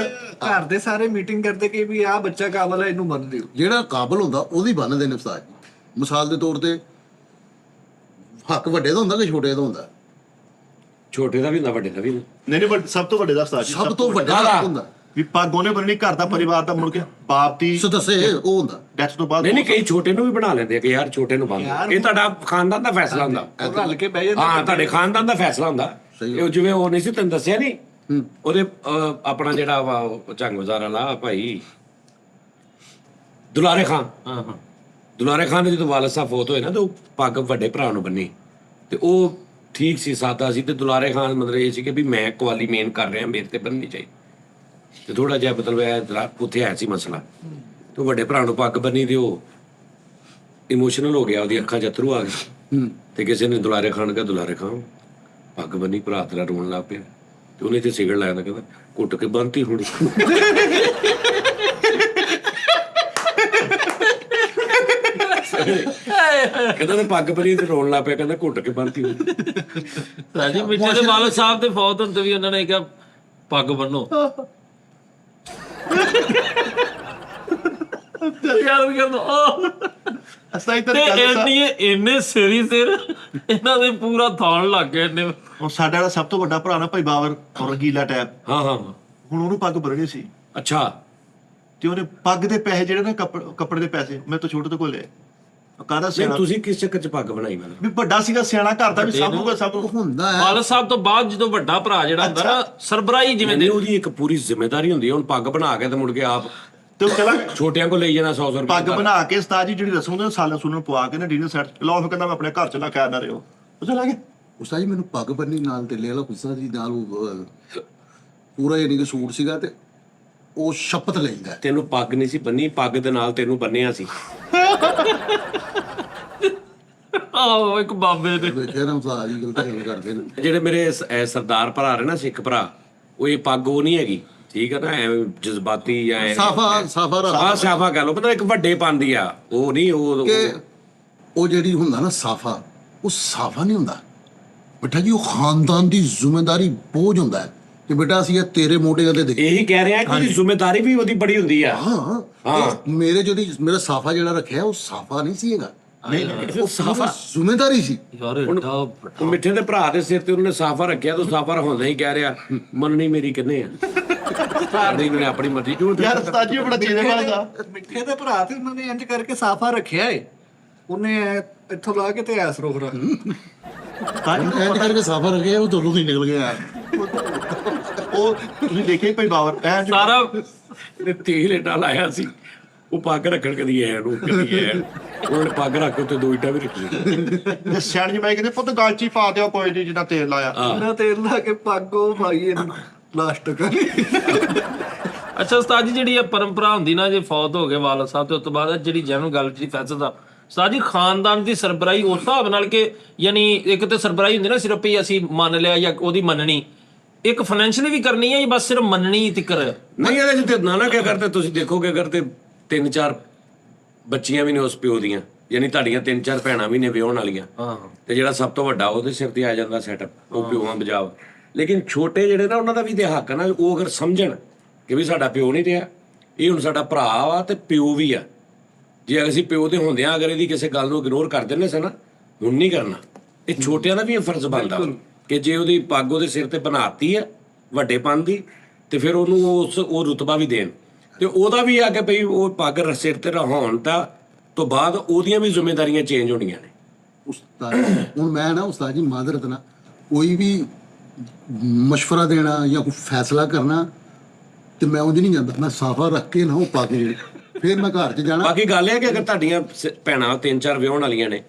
[SPEAKER 3] ਘਰ ਦੇ ਸਾਰੇ ਮੀਟਿੰਗ ਕਰਦੇ ਕਿ ਵੀ ਆਹ ਬੱਚਾ ਕਾਬਲ ਹੈ, ਇਹਨੂੰ ਬੰਨ ਦਿਓ।
[SPEAKER 5] ਜਿਹੜਾ ਕਾਬਲ ਹੁੰਦਾ ਉਹਦੀ ਬੰਨਦੇ ਨੇ ਉਸਤਾਦ ਜੀ। ਮਿਸਾਲ ਦੇ ਤੌਰ ਤੇ ਹੱਕ ਵੱਡੇ ਦਾ ਹੁੰਦਾ ਕਿ ਛੋਟੇ ਦਾ ਹੁੰਦਾ?
[SPEAKER 4] ਛੋਟੇ ਦਾ ਵੀ ਹੁੰਦਾ, ਵੱਡੇ ਦਾ ਵੀ ਹੁੰਦਾ।
[SPEAKER 2] ਨਹੀਂ ਨਹੀਂ ਸਭ ਤੋਂ ਵੱਡੇ ਦਾ ਉਸਤਾਦ ਜੀ,
[SPEAKER 5] ਸਭ ਤੋਂ ਵੱਡਾ ਹੱਕ ਹੁੰਦਾ
[SPEAKER 2] ਵੀ ਪੱਗ ਉਹਨੇ ਬੰਨਣੀ, ਘਰ ਦਾ ਪਰਿਵਾਰ ਦਾ ਮੁੜ ਕੇ ਬਾਪ ਦੀ
[SPEAKER 5] ਸਦੱਸੇ ਉਹ ਹੁੰਦਾ।
[SPEAKER 2] ਡੈਥ ਤੋਂ ਬਾਅਦ।
[SPEAKER 4] ਨਹੀਂ ਕਈ ਛੋਟੇ ਨੂੰ ਵੀ ਬਣਾ ਲੈਂਦੇ ਆ ਕਿ ਯਾਰ ਛੋਟੇ ਨੂੰ ਬੰਨ। ਇਹ ਤੁਹਾਡਾ ਖਾਨਦਾਨ ਦਾ ਫੈਸਲਾ ਹੁੰਦਾ।
[SPEAKER 3] ਉਹ ਰਲ ਕੇ ਬਹਿ ਜਾਂਦੇ।
[SPEAKER 4] ਹਾਂ ਤੁਹਾਡੇ ਖਾਨਦਾਨ ਦਾ ਫੈਸਲਾ ਹੁੰਦਾ। ਇਹ ਜਿਵੇਂ ਉਹ ਨਹੀਂ ਸੀ ਤੈਨੂੰ ਦੱਸਿਆ ਨਹੀਂ, ਉਹਦੇ ਆਪਣਾ ਜਿਹੜਾ ਵਾ ਝੰਗ ਬਾਜ਼ਾਰ ਵਾਲਾ ਭਾਈ ਦੁਲਾਰੇ ਖਾਨ।
[SPEAKER 1] ਹਾਂ ਹਾਂ
[SPEAKER 4] ਦੁਲਾਰੇ ਖਾਨ ਦੇ ਜਦੋਂ ਵਾਲਦ ਸਾਹਿਬ ਫੌਤ ਹੋਏ ਨਾ ਤੇ ਉਹ ਪੱਗ ਵੱਡੇ ਭਰਾ ਨੂੰ ਬੰਨੀ ਤੇ ਉਹ ਠੀਕ ਸੀ, ਸਾਦਾ ਸੀ। ਤੇ ਦੁਲਾਰੇ ਖਾਨ ਮਤਲਬ ਇਹ ਸੀ ਕਿ ਵੀ ਮੈਂ ਕੁਆਲੀ ਮੇਨ ਕਰ ਰਿਹਾ, ਮੇਰੇ ਤੇ ਬੰਨਣੀ ਚਾਹੀਦੀ। ਤੇ ਥੋੜਾ ਜਿਹਾ ਮਤਲਬ ਇਹ ਉੱਥੇ ਆਇਆ ਸੀ ਮਸਲਾ। ਤੇ ਵੱਡੇ ਭਰਾ ਨੂੰ ਪੱਗ ਬੰਨੀ ਤੇ ਉਹ ਇਮੋਸ਼ਨਲ ਹੋ ਗਿਆ, ਉਹਦੀ ਅੱਖਾਂ 'ਚ ਅਥਰੂ ਆ ਗਏ। ਤੇ ਕਿਸੇ ਨੇ ਦੁਲਾਰੇ ਖਾਨ ਕਿਹਾ ਦੁਲਾਰੇ ਖਾਨ ਪੱਗ ਬੰਨੀ, ਭਰਾ ਤੇਰਾ ਰੋਣ ਲੱਗ ਪਿਆ। ਤੇ ਉਹਨੇ ਤੇ ਸਿਗਰਟ ਲਾਇਆ, ਕਹਿੰਦਾ ਘੁੱਟ ਕੇ ਬੰਨਤੀ ਹੋਣੀ। ਕਹਿੰਦਾ ਤੇ ਪੱਗ ਬੰਨੀ ਤੇ ਰੋਣ ਲੱਗ ਪਿਆ, ਕਹਿੰਦਾ ਘੁੱਟ ਕੇ ਬੰਨਤੀ ਹੋਣੀ।
[SPEAKER 1] ਸਾਡੀ ਮਿੱਠੇ ਦੇ ਵਾਲਦ ਸਾਹਿਬ ਦੇ ਫੌਤ ਹੋਣ ਤੇ ਵੀ ਉਹਨਾਂ ਨੇ ਕਿਹਾ ਪੱਗ ਬੰਨੋ। ਯਾਰ ਕਹਿੰਦਾ
[SPEAKER 2] ਅਸਾਂ ਇੱਧਰ
[SPEAKER 1] ਤੇ
[SPEAKER 2] ਗੱਲ
[SPEAKER 1] ਇੰਨੇ ਸਿਰੀ ਸਿਰ ਇਹਨਾਂ ਦੇ ਪੂਰਾ ਥਾਣ ਲੱਗ ਗਿਆ ਇਹਨੇ।
[SPEAKER 2] ਉਹ ਸਾਡਾ ਜਿਹੜਾ ਸਭ ਤੋਂ ਵੱਡਾ ਭਰਾ ਨਾ ਭਾਈ ਬਾਬਰ ਔਰ ਰੰਗੀਲਾ ਟੈਪ,
[SPEAKER 4] ਹਾਂ ਹਾਂ
[SPEAKER 2] ਹੁਣ ਉਹਨੂੰ ਪੱਗ ਬੰਨਣੀ ਸੀ
[SPEAKER 4] ਅੱਛਾ।
[SPEAKER 2] ਤੇ ਉਹਨੇ ਪੱਗ ਦੇ ਪੈਸੇ ਜਿਹੜੇ ਨਾ ਕੱਪੜੇ ਦੇ ਪੈਸੇ ਮੈਂ ਤਾਂ ਛੋਟੇ ਤੋਂ ਕੋਲ ਲਏ। ਕਾਹਦਾ
[SPEAKER 4] ਨਹੀਂ
[SPEAKER 2] ਸਿਆਣਾ
[SPEAKER 4] ਤੁਸੀਂ ਕਿਸ ਚੱਕਰ 'ਚ ਪੱਗ ਬਣਾਈ ਮੈਨੂੰ?
[SPEAKER 2] ਵੀ ਵੱਡਾ ਸੀਗਾ, ਸਿਆਣਾ ਘਰ ਦਾ ਵੀ ਸਭ ਨੂੰ ਸਭ ਨੂੰ
[SPEAKER 5] ਹੁੰਦਾ ਹੈ।
[SPEAKER 1] ਵਾਲਦ ਸਾਹਿਬ ਤੋਂ ਬਾਅਦ ਜਦੋਂ ਵੱਡਾ ਭਰਾ ਜਿਹੜਾ ਹੁੰਦਾ ਨਾ ਸਰਬਰਾਹੀ ਜਿਵੇਂ
[SPEAKER 4] ਨਹੀਂ ਉਹਦੀ ਇੱਕ ਪੂਰੀ ਜ਼ਿੰਮੇਵਾਰੀ ਹੁੰਦੀ ਹੈ। ਹੁਣ ਪੱਗ ਬਣਾ ਕੇ ਤੇ ਮੁੜ ਕੇ ਆਪ
[SPEAKER 2] ਤੇ ਉਹ ਕਹਿੰਦਾ
[SPEAKER 4] ਛੋਟਿਆਂ ਕੋਲ ਲਈ ਜਾਣਾ 100 ਰੁਪਏ
[SPEAKER 2] ਪੱਗ ਬਣਾ ਕੇ ਉਸਤਾਦ ਜੀ ਜਿਹੜੀ ਰਸਮ ਹੁੰਦੀ ਸਾਲਾਂ ਸੂਲਾਂ ਪਵਾ ਕੇ ਨਾ ਡਿਨਰ ਸੈੱਟ ਲਾਓ। ਫਿਰ ਕਹਿੰਦਾ ਮੈਂ ਆਪਣੇ ਘਰ ਚਲਾ ਖੈਰ ਨਾ ਰਿਓ। ਉਹ ਚਲਾ ਗਿਆ।
[SPEAKER 5] ਉਸਤਾਦ ਜੀ ਮੈਨੂੰ ਪੱਗ ਬੰਨੀ ਨਾਲ ਤੇ ਲੈ ਲਾ ਗੁੱਸਾ ਜੀ ਨਾਲ ਉਹ ਪੂਰਾ ਯਾਨੀ ਕਿ ਸੂਟ ਸੀਗਾ ਤੇ ਉਹ ਸ਼ਪਥ ਲੈਂਦਾ।
[SPEAKER 4] ਤੈਨੂੰ ਪੱਗ ਨਹੀਂ ਸੀ ਬੰਨੀ, ਪੱਗ ਦੇ ਨਾਲ ਤੈਨੂੰ ਬੰਨਿਆ ਸੀ।
[SPEAKER 1] ਆਹੋ ਇੱਕ ਬਾਬੇ ਦੇ
[SPEAKER 5] ਦੇਖਿਆ ਨਾ ਉਸਤਾਦ ਜੀ ਗਲਤ ਗੱਲ ਕਰਦੇ ਨੇ।
[SPEAKER 4] ਜਿਹੜੇ ਮੇਰੇ ਸਰਦਾਰ ਭਰਾ ਨੇ ਨਾ, ਸਿੱਖ ਭਰਾ, ਉਹ ਇਹ ਪੱਗ ਉਹ ਨਹੀਂ ਹੈਗੀ, ਠੀਕ ਹੈ ਨਾ, ਐਵੇਂ ਜਜ਼ਬਾਤੀ ਜਾਂ
[SPEAKER 5] ਸਾਫਾ ਰੱਖ
[SPEAKER 4] ਆਹ ਸਾਫਾ ਕਹਿ ਲਓ, ਪਤਾ ਇੱਕ ਵੱਡੇ ਪਾਉਂਦੀ ਆ, ਉਹ ਨਹੀਂ ਉਹ
[SPEAKER 5] ਕਿ ਉਹ ਜਿਹੜੀ ਹੁੰਦਾ ਨਾ ਸਾਫਾ, ਉਹ ਸਾਫਾ ਨਹੀਂ ਹੁੰਦਾ ਬੇਟਾ ਜੀ। ਉਹ ਖਾਨਦਾਨ ਦੀ ਜ਼ਿੰਮੇਵਾਰੀ ਬੋਝ ਹੁੰਦਾ ਹੈ ਕਿ ਬੇਟਾ ਅਸੀਂ ਇਹ ਤੇਰੇ ਮੋਢਿਆਂ ਤੇ ਦੇ।
[SPEAKER 4] ਇਹੀ ਕਹਿ ਰਿਹਾ ਕਿ ਉਹਦੀ ਜ਼ਿੰਮੇਵਾਰੀ ਵੀ ਉਹਦੀ ਬੜੀ ਹੁੰਦੀ ਆ।
[SPEAKER 5] ਹਾਂ ਮੇਰੇ ਮੇਰਾ ਸਾਫਾ ਜਿਹੜਾ ਰੱਖਿਆ ਉਹ ਸਾਫਾ ਨਹੀਂ ਸੀ ਹੈਗਾ,
[SPEAKER 4] ਉਹ ਸਾਫਾ
[SPEAKER 5] ਜ਼ਿੰਮੇਵਾਰੀ ਸੀ।
[SPEAKER 1] ਯਾਰ ਏਡਾ
[SPEAKER 4] ਉਹ ਮਿੱਠੇ ਦੇ ਭਰਾ ਦੇ ਸਿਰ ਤੇ ਉਹਨੇ ਸਾਫਾ ਰੱਖਿਆ, ਤਾਂ ਸਾਫਾ ਹੁੰਦਾ ਹੀ ਕਹਿ ਰਿਹਾ ਮੰਨਣੀ ਮੇਰੀ ਕਿੰਨੇ ਆ। ਸਾਡੀ ਨੇ ਆਪਣੀ ਮਰਜ਼ੀ ਜੋ
[SPEAKER 2] ਯਾਰ ਉਸਤਾਦ ਜੀ ਬੜਾ ਚੀਜ਼ੇ ਵਾਲਾ
[SPEAKER 3] ਮਿੱਠੇ ਦੇ ਭਰਾ ਤੇ ਉਹਨਾਂ ਨੇ ਇੰਜ ਕਰਕੇ ਸਾਫਾ ਰੱਖਿਆ ਏ। ਉਹਨੇ ਇੱਥੋਂ ਲਾ ਕੇ ਤੇ ਐਸ ਰੋਕ ਰੱਖ
[SPEAKER 5] ਐਂ ਕਰਕੇ ਸਾਫਾ ਰੱਖਿਆ, ਉਹ ਦੋਨੋਂ ਹੀ ਨਿਕਲ ਗਿਆ।
[SPEAKER 2] ਉਹ ਤੁਸੀਂ ਦੇਖਿਆ ਭਾਈ ਬਾਬਰ
[SPEAKER 1] ਸਾਰਾ
[SPEAKER 4] ਤੇਲ ਏਡਾ ਲਾਇਆ ਸੀ, ਉਹ ਪੱਗ ਰੱਖਣ ਕਦੀ ਐ ਨੂੰ ਕਦੀ ਐ, ਉਹਨਾਂ ਨੇ ਪੱਗ ਰੱਖ ਕੇ ਉੱਤੇ 2 ਇੱਟਾਂ ਵੀ ਰੱਖੀਆਂ।
[SPEAKER 2] ਤੇ ਸਿਆਣੀ ਮਾਈ ਕਹਿੰਦੇ ਪੁੱਤ ਗਲ 'ਚ ਹੀ ਪਾ ਦਿਓ ਕੋਈ ਨਹੀਂ ਜਿੰਨਾ ਤੇਲ ਲਾਇਆ।
[SPEAKER 3] ਨਾ ਤੇਲ ਲਾ ਕੇ ਪੱਗ ਉਹ ਪਾਈਏ ਪਲਾਸਟਿਕ ਵਾਲੀ।
[SPEAKER 1] ਅੱਛਾ ਉਸਤਾਦ ਜੀ, ਜਿਹੜੀ ਇਹ ਪਰੰਪਰਾ ਹੁੰਦੀ ਨਾ, ਜੇ ਫੌਤ ਹੋ ਗਏ ਵਾਲਦ ਸਾਹਿਬ ਤੇ ਉਸ ਤੋਂ ਬਾਅਦ ਜਿਹੜੀ ਜੈਨੂਨ ਗੱਲ ਜਿਹੜੀ ਫੈਸਲ ਦਾ ਉਸਤਾਦ ਜੀ, ਖਾਨਦਾਨ ਦੀ ਸਰਬਰਾਹੀ ਉਸ ਹਿਸਾਬ ਨਾਲ ਕਿ ਯਾਨੀ ਇੱਕ ਤੇ ਸਰਬਰਾਹੀ ਹੁੰਦੀ ਨਾ ਸਿਰਫ ਹੀ ਅਸੀਂ ਮੰਨ ਲਿਆ ਜਾਂ ਉਹਦੀ ਮੰਨਣੀ, ਇੱਕ ਫਾਈਨੈਂਸ਼ੀਅਲੀ ਵੀ ਕਰਨੀ ਹੈ ਜਾਂ ਬਸ ਸਿਰਫ ਮੰਨਣੀ ਤਿੱਕਰ?
[SPEAKER 4] ਨਹੀਂ ਇਹਦੇ 'ਚ ਤੇ ਨਾ ਕਿਆ ਕਰਦੇ ਤੁਸੀਂ ਦੇਖੋਗੇ, ਅਗਰ ਤੇ 3-4 ਬੱਚੀਆਂ ਵੀ ਨੇ ਉਸ ਪਿਓ ਦੀਆਂ, ਯਾਨੀ ਤੁਹਾਡੀਆਂ 3-4 ਭੈਣਾਂ ਵੀ ਨੇ ਵਿਆਹਣ ਵਾਲੀਆਂ, ਤੇ ਜਿਹੜਾ ਸਭ ਤੋਂ ਵੱਡਾ ਉਹਦੇ ਸਿਰ ਤੇ ਆ ਜਾਂਦਾ ਸੈਟਅਪ, ਉਹ ਪਿਓਾਂ ਬਜਾਵ। ਲੇਕਿਨ ਛੋਟੇ ਜਿਹੜੇ ਨਾ ਉਹਨਾਂ ਦਾ ਵੀ ਤੇ ਹੱਕ ਨਾ, ਉਹ ਅਗਰ ਸਮਝਣ ਕਿ ਵੀ ਸਾਡਾ ਪਿਓ ਨਹੀਂ ਰਿਹਾ, ਇਹ ਹੁਣ ਸਾਡਾ ਭਰਾ ਵਾ ਤੇ ਪਿਓ ਵੀ ਆ। ਜੇ ਅਸੀਂ ਪਿਓ ਦੇ ਹੁੰਦਿਆਂ ਅਗਰ ਇਹਦੀ ਕਿਸੇ ਗੱਲ ਨੂੰ ਇਗਨੋਰ ਕਰ ਦਿੰਦੇ ਸੀ ਨਾ, ਹੁਣ ਨਹੀਂ ਕਰਨਾ। ਇਹ ਛੋਟਿਆਂ ਦਾ ਵੀ ਇਹ ਫਰਜ਼ ਬਣਦਾ ਕਿ ਜੇ ਉਹਦੀ ਪੱਗ ਉਹਦੇ ਸਿਰ ਤੇ ਬਣਾਤੀ ਹੈ ਵੱਡੇਪਨ ਦੀ, ਤੇ ਫਿਰ ਉਹਨੂੰ ਉਹ ਰੁਤਬਾ ਵੀ ਦੇਣ। ਤੇ ਉਹਦਾ ਵੀ ਆ ਕਿ ਭਈ ਉਹ ਪੱਗ ਸਿਰ ਤੇ ਰਹਾਉਣ ਤਾਂ ਤੋਂ ਬਾਅਦ ਉਹਦੀਆਂ ਵੀ ਜ਼ਿੰਮੇਵਾਰੀਆਂ ਚੇਂਜ ਹੋਣੀਆਂ ਨੇ।
[SPEAKER 5] ਉਸਤਾਦ ਹੁਣ ਮੈਂ ਨਾ ਉਸਤਾਦ ਜੀ ਮਾਜ਼ਰਤ ਨਾ, ਕੋਈ ਵੀ ਮਸ਼ਵਰਾ ਦੇਣਾ ਜਾਂ ਕੋਈ ਫੈਸਲਾ ਕਰਨਾ ਤੇ ਮੈਂ ਉਂਝ ਨਹੀਂ ਜਾਂਦਾ, ਮੈਂ ਸਾਫਾ ਰੱਖ ਕੇ ਨਾ ਉਹ ਪੱਗ ਜਿਹੜੀ ਫਿਰ ਮੈਂ ਘਰ 'ਚ ਜਾਣਾ।
[SPEAKER 4] ਬਾਕੀ ਗੱਲ ਇਹ ਹੈ ਕਿ ਅਗਰ ਤੁਹਾਡੀਆਂ ਭੈਣਾਂ 3-4 ਵਿਆਹਣ ਵਾਲੀਆਂ ਨੇ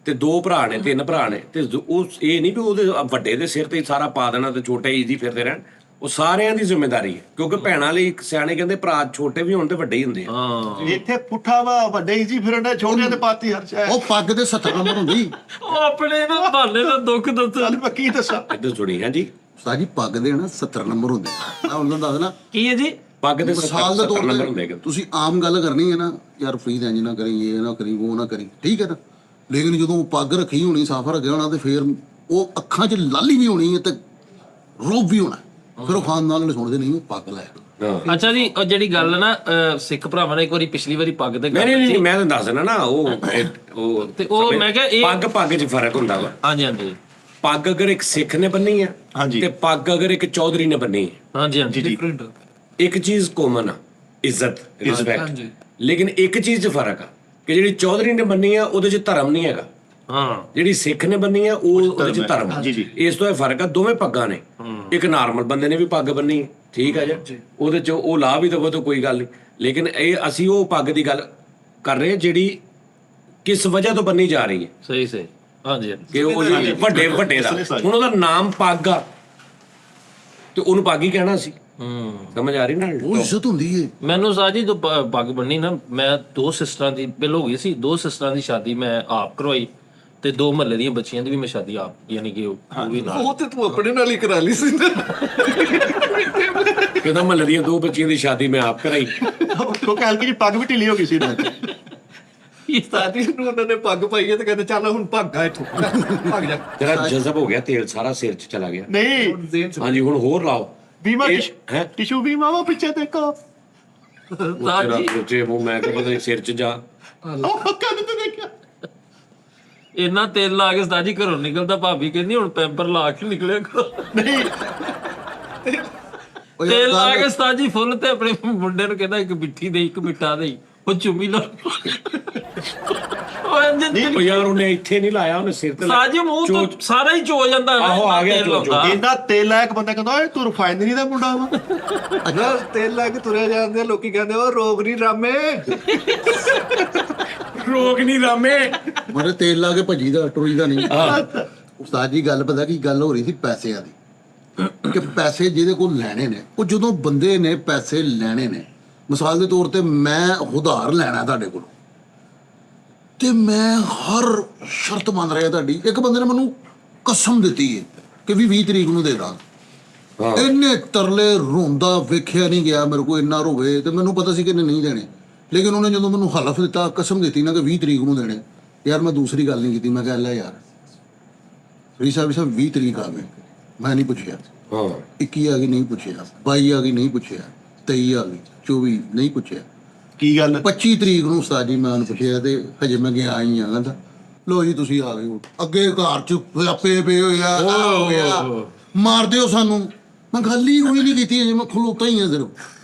[SPEAKER 4] ਤੇ 2 ਭਰਾ ਨੇ 3 ਭਰਾ ਨੇ, ਤੇ ਉਹ ਇਹ ਨਹੀਂ ਵੀ ਉਹਦੇ ਵੱਡੇ ਦੇ ਸਿਰ ਤੇ ਹੀ ਸਾਰਾ ਪਾ ਦੇਣਾ ਤੇ ਛੋਟੇ ਈਜ਼ੀ ਫਿਰਦੇ ਰਹਿਣ। ਉਹ ਸਾਰਿਆਂ ਦੀ ਜ਼ਿੰਮੇਵਾਰੀ ਹੈ, ਕਿਉਂਕਿ ਭੈਣਾਂ ਲਈ ਇੱਕ ਸਿਆਣੇ ਕਹਿੰਦੇ ਭਰਾ ਛੋਟੇ ਵੀ ਹੋਣ ਤੇ ਵੱਡੇ ਹੀ ਹੁੰਦੇ ਆ।
[SPEAKER 2] ਇੱਥੇ ਪੁੱਠਾ ਵਾ ਵੱਡੇ ਹੀ ਜੀ ਫਿਰਨ ਦੇ, ਛੋਟਿਆਂ ਦੇ ਪਾਤੀ ਹਰ ਸ਼ੈ।
[SPEAKER 5] ਉਹ ਪੱਗ ਦੇ 70 ਨੰਬਰ ਹੁੰਦੀ।
[SPEAKER 1] ਉਹ ਆਪਣੇ ਨਾ ਬਹਾਨੇ ਦਾ ਦੁੱਖ ਦੱਸੋ।
[SPEAKER 2] ਚੱਲ ਮੈਂ ਕੀ ਦੱਸਾਂ।
[SPEAKER 4] ਇੱਧਰ ਸੁਣੀ ਹੈ ਜੀ,
[SPEAKER 5] ਉਸਤਾਦ ਜੀ ਪੱਗ ਦੇ ਨਾ 70 ਨੰਬਰ ਹੁੰਦੇ। ਮੈਂ ਉਹਨਾਂ ਦਾ ਦੱਸਣਾ
[SPEAKER 1] ਕੀ ਹੈ ਜੀ?
[SPEAKER 4] ਪੱਗ ਦੇ
[SPEAKER 5] ਮਿਸਾਲ ਦੇ
[SPEAKER 4] 70
[SPEAKER 5] ਤੌਰ
[SPEAKER 4] ਨੰਬਰ ਹੁੰਦੇ
[SPEAKER 5] ਤੇ
[SPEAKER 4] ਹੈਗੇ।
[SPEAKER 5] ਤੁਸੀਂ ਆਮ ਗੱਲ ਕਰਨੀ ਹੈ ਨਾ, ਯਾਰ ਫਰੀਦ ਇੰਜ ਨਾ ਕਰੀ, ਇਹ ਨਾ ਕਰੀ, ਉਹ ਨਾ ਕਰੀ, ਠੀਕ ਹੈ ਨਾ। ਲੇਕਿਨ ਜਦੋਂ ਪੱਗ ਰੱਖੀ ਹੋਣੀ, ਸਾਫਾ ਰੱਖਿਆ ਹੋਣਾ, ਤੇ ਫਿਰ ਉਹ ਅੱਖਾਂ 'ਚ ਲਾਲੀ ਵੀ ਹੋਣੀ ਹੈ ਤੇ ਰੋਬ ਵੀ ਹੋਣਾ। ਫਿਰ ਉਹ ਖਾਨਦਾਨ ਵਾਲੇ ਸੁਣਦੇ ਨਹੀਂ, ਉਹ ਪੱਗ ਲੈ।
[SPEAKER 1] ਅੱਛਾ ਜੀ, ਉਹ ਜਿਹੜੀ ਗੱਲ ਨਾ ਸਿੱਖ ਭਰਾਵਾਂ ਨੇ ਇੱਕ ਵਾਰੀ ਪਿਛਲੀ ਵਾਰੀ ਪੱਗ ਤੇ ਗੱਲ
[SPEAKER 4] ਨਹੀਂ ਮੈਂ ਤਾਂ ਦੱਸ ਦਿੰਦਾ ਨਾ, ਉਹ
[SPEAKER 1] ਤੇ ਉਹ ਮੈਂ ਕਿਹਾ ਇਹ
[SPEAKER 4] ਪੱਗ 'ਚ ਫਰਕ ਹੁੰਦਾ ਵਾ।
[SPEAKER 1] ਹਾਂਜੀ ਹਾਂਜੀ
[SPEAKER 4] ਪੱਗ ਅਗਰ ਇੱਕ ਸਿੱਖ ਨੇ ਬੰਨੀ ਆ
[SPEAKER 2] ਹਾਂਜੀ।
[SPEAKER 4] ਤੇ ਪੱਗ ਅਗਰ ਇੱਕ ਚੌਧਰੀ ਨੇ ਬੰਨੀ ਹੈ,
[SPEAKER 1] ਹਾਂਜੀ ਹਾਂਜੀ
[SPEAKER 3] ਡਿਫਰੈਂਟ।
[SPEAKER 4] ਇੱਕ ਚੀਜ਼ ਕਾਮਨ ਆ, ਇੱਜ਼ਤ, ਰਿਸਪੈਕਟ। ਲੇਕਿਨ ਇੱਕ ਚੀਜ਼ 'ਚ ਫਰਕ ਆ ਕਿ ਜਿਹੜੀ ਚੌਧਰੀ ਨੇ ਬੰਨੀ ਆ ਉਹਦੇ 'ਚ ਧਰਮ ਨਹੀਂ ਹੈਗਾ,
[SPEAKER 1] ਹਾਂ।
[SPEAKER 4] ਜਿਹੜੀ ਸਿੱਖ ਨੇ ਬੰਨੀ ਆ ਉਹ ਉਹਦੇ 'ਚ ਧਰਮ ਆ। ਇਸ ਤੋਂ ਇਹ ਫਰਕ ਆ, ਦੋਵੇਂ ਪੱਗਾਂ ਨੇ। ਇੱਕ ਨਾਰਮਲ ਬੰਦੇ ਨੇ ਵੀ ਪੱਗ ਬੰਨੀ ਹੈ, ਠੀਕ ਆ ਜੀ, ਉਹਦੇ 'ਚ ਉਹ ਲਾ ਵੀ ਦਵੋ ਤਾਂ ਕੋਈ ਗੱਲ ਨਹੀਂ। ਲੇਕਿਨ ਇਹ ਅਸੀਂ ਉਹ ਪੱਗ ਦੀ ਗੱਲ ਕਰ ਰਹੇ ਜਿਹੜੀ ਕਿਸ ਵਜ੍ਹਾ ਤੋਂ ਬੰਨੀ ਜਾ ਰਹੀ ਹੈ।
[SPEAKER 1] ਸਹੀ ਸਹੀ, ਹਾਂਜੀ ਹਾਂਜੀ।
[SPEAKER 4] ਕਿ ਉਹ ਜਿਹੜੀ ਵੱਡੇ ਦਾ ਹੁਣ ਉਹਦਾ ਨਾਮ ਪੱਗ ਆ ਤੇ ਉਹਨੂੰ ਪੱਗ ਹੀ ਕਹਿਣਾ ਸੀ। ਸਮਝ ਆ ਰਹੀ ਨਾ?
[SPEAKER 5] ਉਹ ਇੱਜ਼ਤ ਹੁੰਦੀ ਹੈ।
[SPEAKER 1] ਮੈਨੂੰ ਸਾਜੀ ਜਦੋਂ ਪੱਗ ਬੰਨੀ ਨਾ, ਮੈਂ 2 ਸਿਸਟਰਾਂ ਦੀ ਪਹਿਲ ਹੋ ਗਈ ਸੀ, 2 ਸਿਸਟਰਾਂ ਦੀ ਸ਼ਾਦੀ ਮੈਂ ਆਪ ਕਰਵਾਈ ਤੇ 2 ਮਹੱਲੇ ਦੀਆਂ ਬੱਚੀਆਂ ਦੀ ਵੀ ਮੈਂ ਸ਼ਾਦੀ ਆਪ, ਯਾਨੀ ਕਿ ਉਹ ਵੀ ਨਾਲ।
[SPEAKER 3] ਉਹ ਤੇ ਤੂੰ ਆਪਣੇ ਨਾਲ ਹੀ ਕਰਾ ਲਈ ਸੀ ਨਾ।
[SPEAKER 4] ਕਹਿੰਦਾ ਮਹੱਲੇ ਦੀਆਂ 2 ਬੱਚੀਆਂ ਦੀ ਸ਼ਾਦੀ ਮੈਂ ਆਪ ਕਰਾਈ।
[SPEAKER 2] ਕਿਉਂਕਿ ਹਲਕੀ ਜਿਹੀ ਪੱਗ ਵੀ ਢਿੱਲੀ ਹੋ ਗਈ ਸੀ ਨਾ।
[SPEAKER 3] ਸਾਡੀ ਨੂੰ ਉਹਨਾਂ ਨੇ ਪੱਗ ਪਾਈ ਹੈ ਤੇ ਕਹਿੰਦੇ ਚੱਲ ਹੁਣ ਭੱਗਾ ਇੱਥੋਂ, ਭੱਗ ਜਾ।
[SPEAKER 4] ਤੇਰਾ ਜਜ਼ਬ ਹੋ ਗਿਆ, ਤੇਲ ਸਾਰਾ ਸਿਰ 'ਚ ਚਲਾ ਗਿਆ।
[SPEAKER 2] ਨਹੀਂ
[SPEAKER 4] ਹਾਂਜੀ ਹੁਣ ਹੋਰ ਲਾਓ
[SPEAKER 2] ਬੀਮਾ
[SPEAKER 4] ਹੈ
[SPEAKER 2] ਟਿਸ਼ੂ ਬੀਮਾ ਵਾ ਪਿੱਛੇ ਦੇਖੋ।
[SPEAKER 4] ਤੇਰਾ ਸੋਚੇ ਮੈਂ ਕਿ ਪਤਾ ਸਿਰ 'ਚ ਜਾ।
[SPEAKER 2] ਉਹ ਕਦ ਤੇ ਦੇਖਿਆ
[SPEAKER 1] ਇੰਨਾ ਤੇਲ ਲਾ ਕੇ ਉਸਤਾਦ ਘਰੋਂ ਨਿਕਲਦਾ, ਭਾਬੀ ਕਹਿੰਦੀ ਹੁਣ ਪੈਂਪਰ ਲਾ ਕੇ ਨਿਕਲਿਆ ਕਰੋ।
[SPEAKER 2] ਨਹੀਂ
[SPEAKER 1] ਤੇਲ ਲਾ ਕੇ ਉਸਤਾਦ ਜੀ ਫੁੱਲ ਤੇ ਆਪਣੇ ਮੁੰਡੇ ਨੂੰ ਕਹਿੰਦਾ ਇੱਕ ਮਿੱਠੀ ਦੇ, ਇੱਕ ਮਿੱਠਾ ਦੇ, ਉਹ ਚੁੰਮੀ ਲਾ।
[SPEAKER 4] ਉਹ ਯਾਰ ਉਹਨੇ ਇੱਥੇ ਨਹੀਂ ਲਾਇਆ, ਉਹਨੇ ਸਿਰ ਤੇ
[SPEAKER 1] ਸਾਜੀ ਮੂੰਹ ਤੋਂ ਸਾਰਾ ਹੀ ਚੋ ਜਾਂਦਾ।
[SPEAKER 4] ਆਹੋ ਆ ਗਿਆ ਚੋ।
[SPEAKER 2] ਇਹਦਾ ਤੇਲ ਲਾਇਕ ਬੰਦਾ ਕਹਿੰਦਾ ਓਏ ਤੂੰ ਰਿਫਾਈਨਰੀ ਦਾ ਮੁੰਡਾ ਵਾ।
[SPEAKER 3] ਅੱਛਾ ਤੇਲ ਲਾ ਕੇ ਤੁਰਿਆ ਜਾਂਦੇ ਆ, ਲੋਕੀ ਕਹਿੰਦੇ ਉਹ ਰੋਗ ਨਹੀਂ ਰਾਮੇ,
[SPEAKER 4] ਰੋਗ ਨਹੀਂ ਰਾਮੇ।
[SPEAKER 5] ਮਰੇ ਤੇਲ ਲਾ ਕੇ ਭੱਜੀ ਦਾ, ਟੁਰੀ ਦਾ ਨਹੀਂ। ਉਸਤਾਦ ਜੀ ਗੱਲ ਪਤਾ ਕੀ ਗੱਲ ਹੋ ਰਹੀ ਸੀ? ਪੈਸਿਆਂ ਦੀ। ਕਿ ਪੈਸੇ ਜਿਹਦੇ ਕੋਲ ਲੈਣੇ ਨੇ, ਉਹ ਜਦੋਂ ਬੰਦੇ ਨੇ ਪੈਸੇ ਲੈਣੇ ਨੇ, ਮਿਸਾਲ ਦੇ ਤੌਰ ਤੇ ਮੈਂ ਉਧਾਰ ਲੈਣਾ ਤੁਹਾਡੇ ਕੋਲੋਂ, ਤੇ ਮੈਂ ਹਰ ਸ਼ਰਤ ਮੰਨ ਰਿਹਾ ਤੁਹਾਡੀ। ਇੱਕ ਬੰਦੇ ਨੇ ਮੈਨੂੰ ਕਸਮ ਦਿੱਤੀ ਹੈ ਕਿ ਵੀ 20 ਤਰੀਕ ਨੂੰ ਦੇ ਦਾਂ। ਇੰਨੇ ਤਰਲੇ ਰੋਂਦਾ ਵੇਖਿਆ ਨਹੀਂ ਗਿਆ ਮੇਰੇ ਕੋਲ, ਇੰਨਾ ਰੋਵੇ। ਤੇ ਮੈਨੂੰ ਪਤਾ ਸੀ ਕਿ ਨਹੀਂ ਦੇਣੇ, ਲੇਕਿਨ ਉਹਨੇ ਜਦੋਂ ਮੈਨੂੰ ਹਲਫ ਦਿੱਤਾ, ਕਸਮ ਦਿੱਤੀ ਨਾ ਕਿ 20 ਤਰੀਕ ਨੂੰ ਦੇਣੇ, ਯਾਰ ਮੈਂ ਦੂਸਰੀ ਗੱਲ ਨਹੀਂ ਕੀਤੀ। ਮੈਂ ਕਿਹਾ ਲੈ ਯਾਰ ਫਰੀ ਸਾਹਿਬ 20 ਤਰੀਕ ਆ ਗਈ, ਮੈਂ ਨਹੀਂ ਪੁੱਛਿਆ। 21 ਆ ਗਈ ਨਹੀਂ ਪੁੱਛਿਆ, 22 ਆ ਗਈ ਨਹੀਂ ਪੁੱਛਿਆ, 23 ਆ ਗਈ, 24 ਨਹੀਂ ਪੁੱਛਿਆ।
[SPEAKER 2] ਕੀ ਗੱਲ?
[SPEAKER 5] 25 ਤਰੀਕ ਨੂੰ ਉਸਤਾਦ ਜੀ ਮੈਂ ਉਹਨੂੰ ਪੁੱਛਿਆ ਤੇ ਹਜੇ ਮੈਂ ਗਿਆ ਹੀ ਆ। ਕਹਿੰਦਾ ਲੋ ਜੀ ਤੁਸੀਂ ਆ ਗਏ ਹੋ, ਅੱਗੇ ਘਰ ਚ ਆਪੇ ਪਏ ਹੋਇਆ, ਹੋ ਗਿਆ, ਮਾਰ ਦਿਓ ਸਾਨੂੰ। ਮੈਂ ਗੱਲ ਹੀ ਕੋਈ ਨਹੀਂ ਕੀਤੀ, ਅਜੇ ਮੈਂ ਖਲੋਤਾ ਹੀ ਆ ਸਿਰਫ।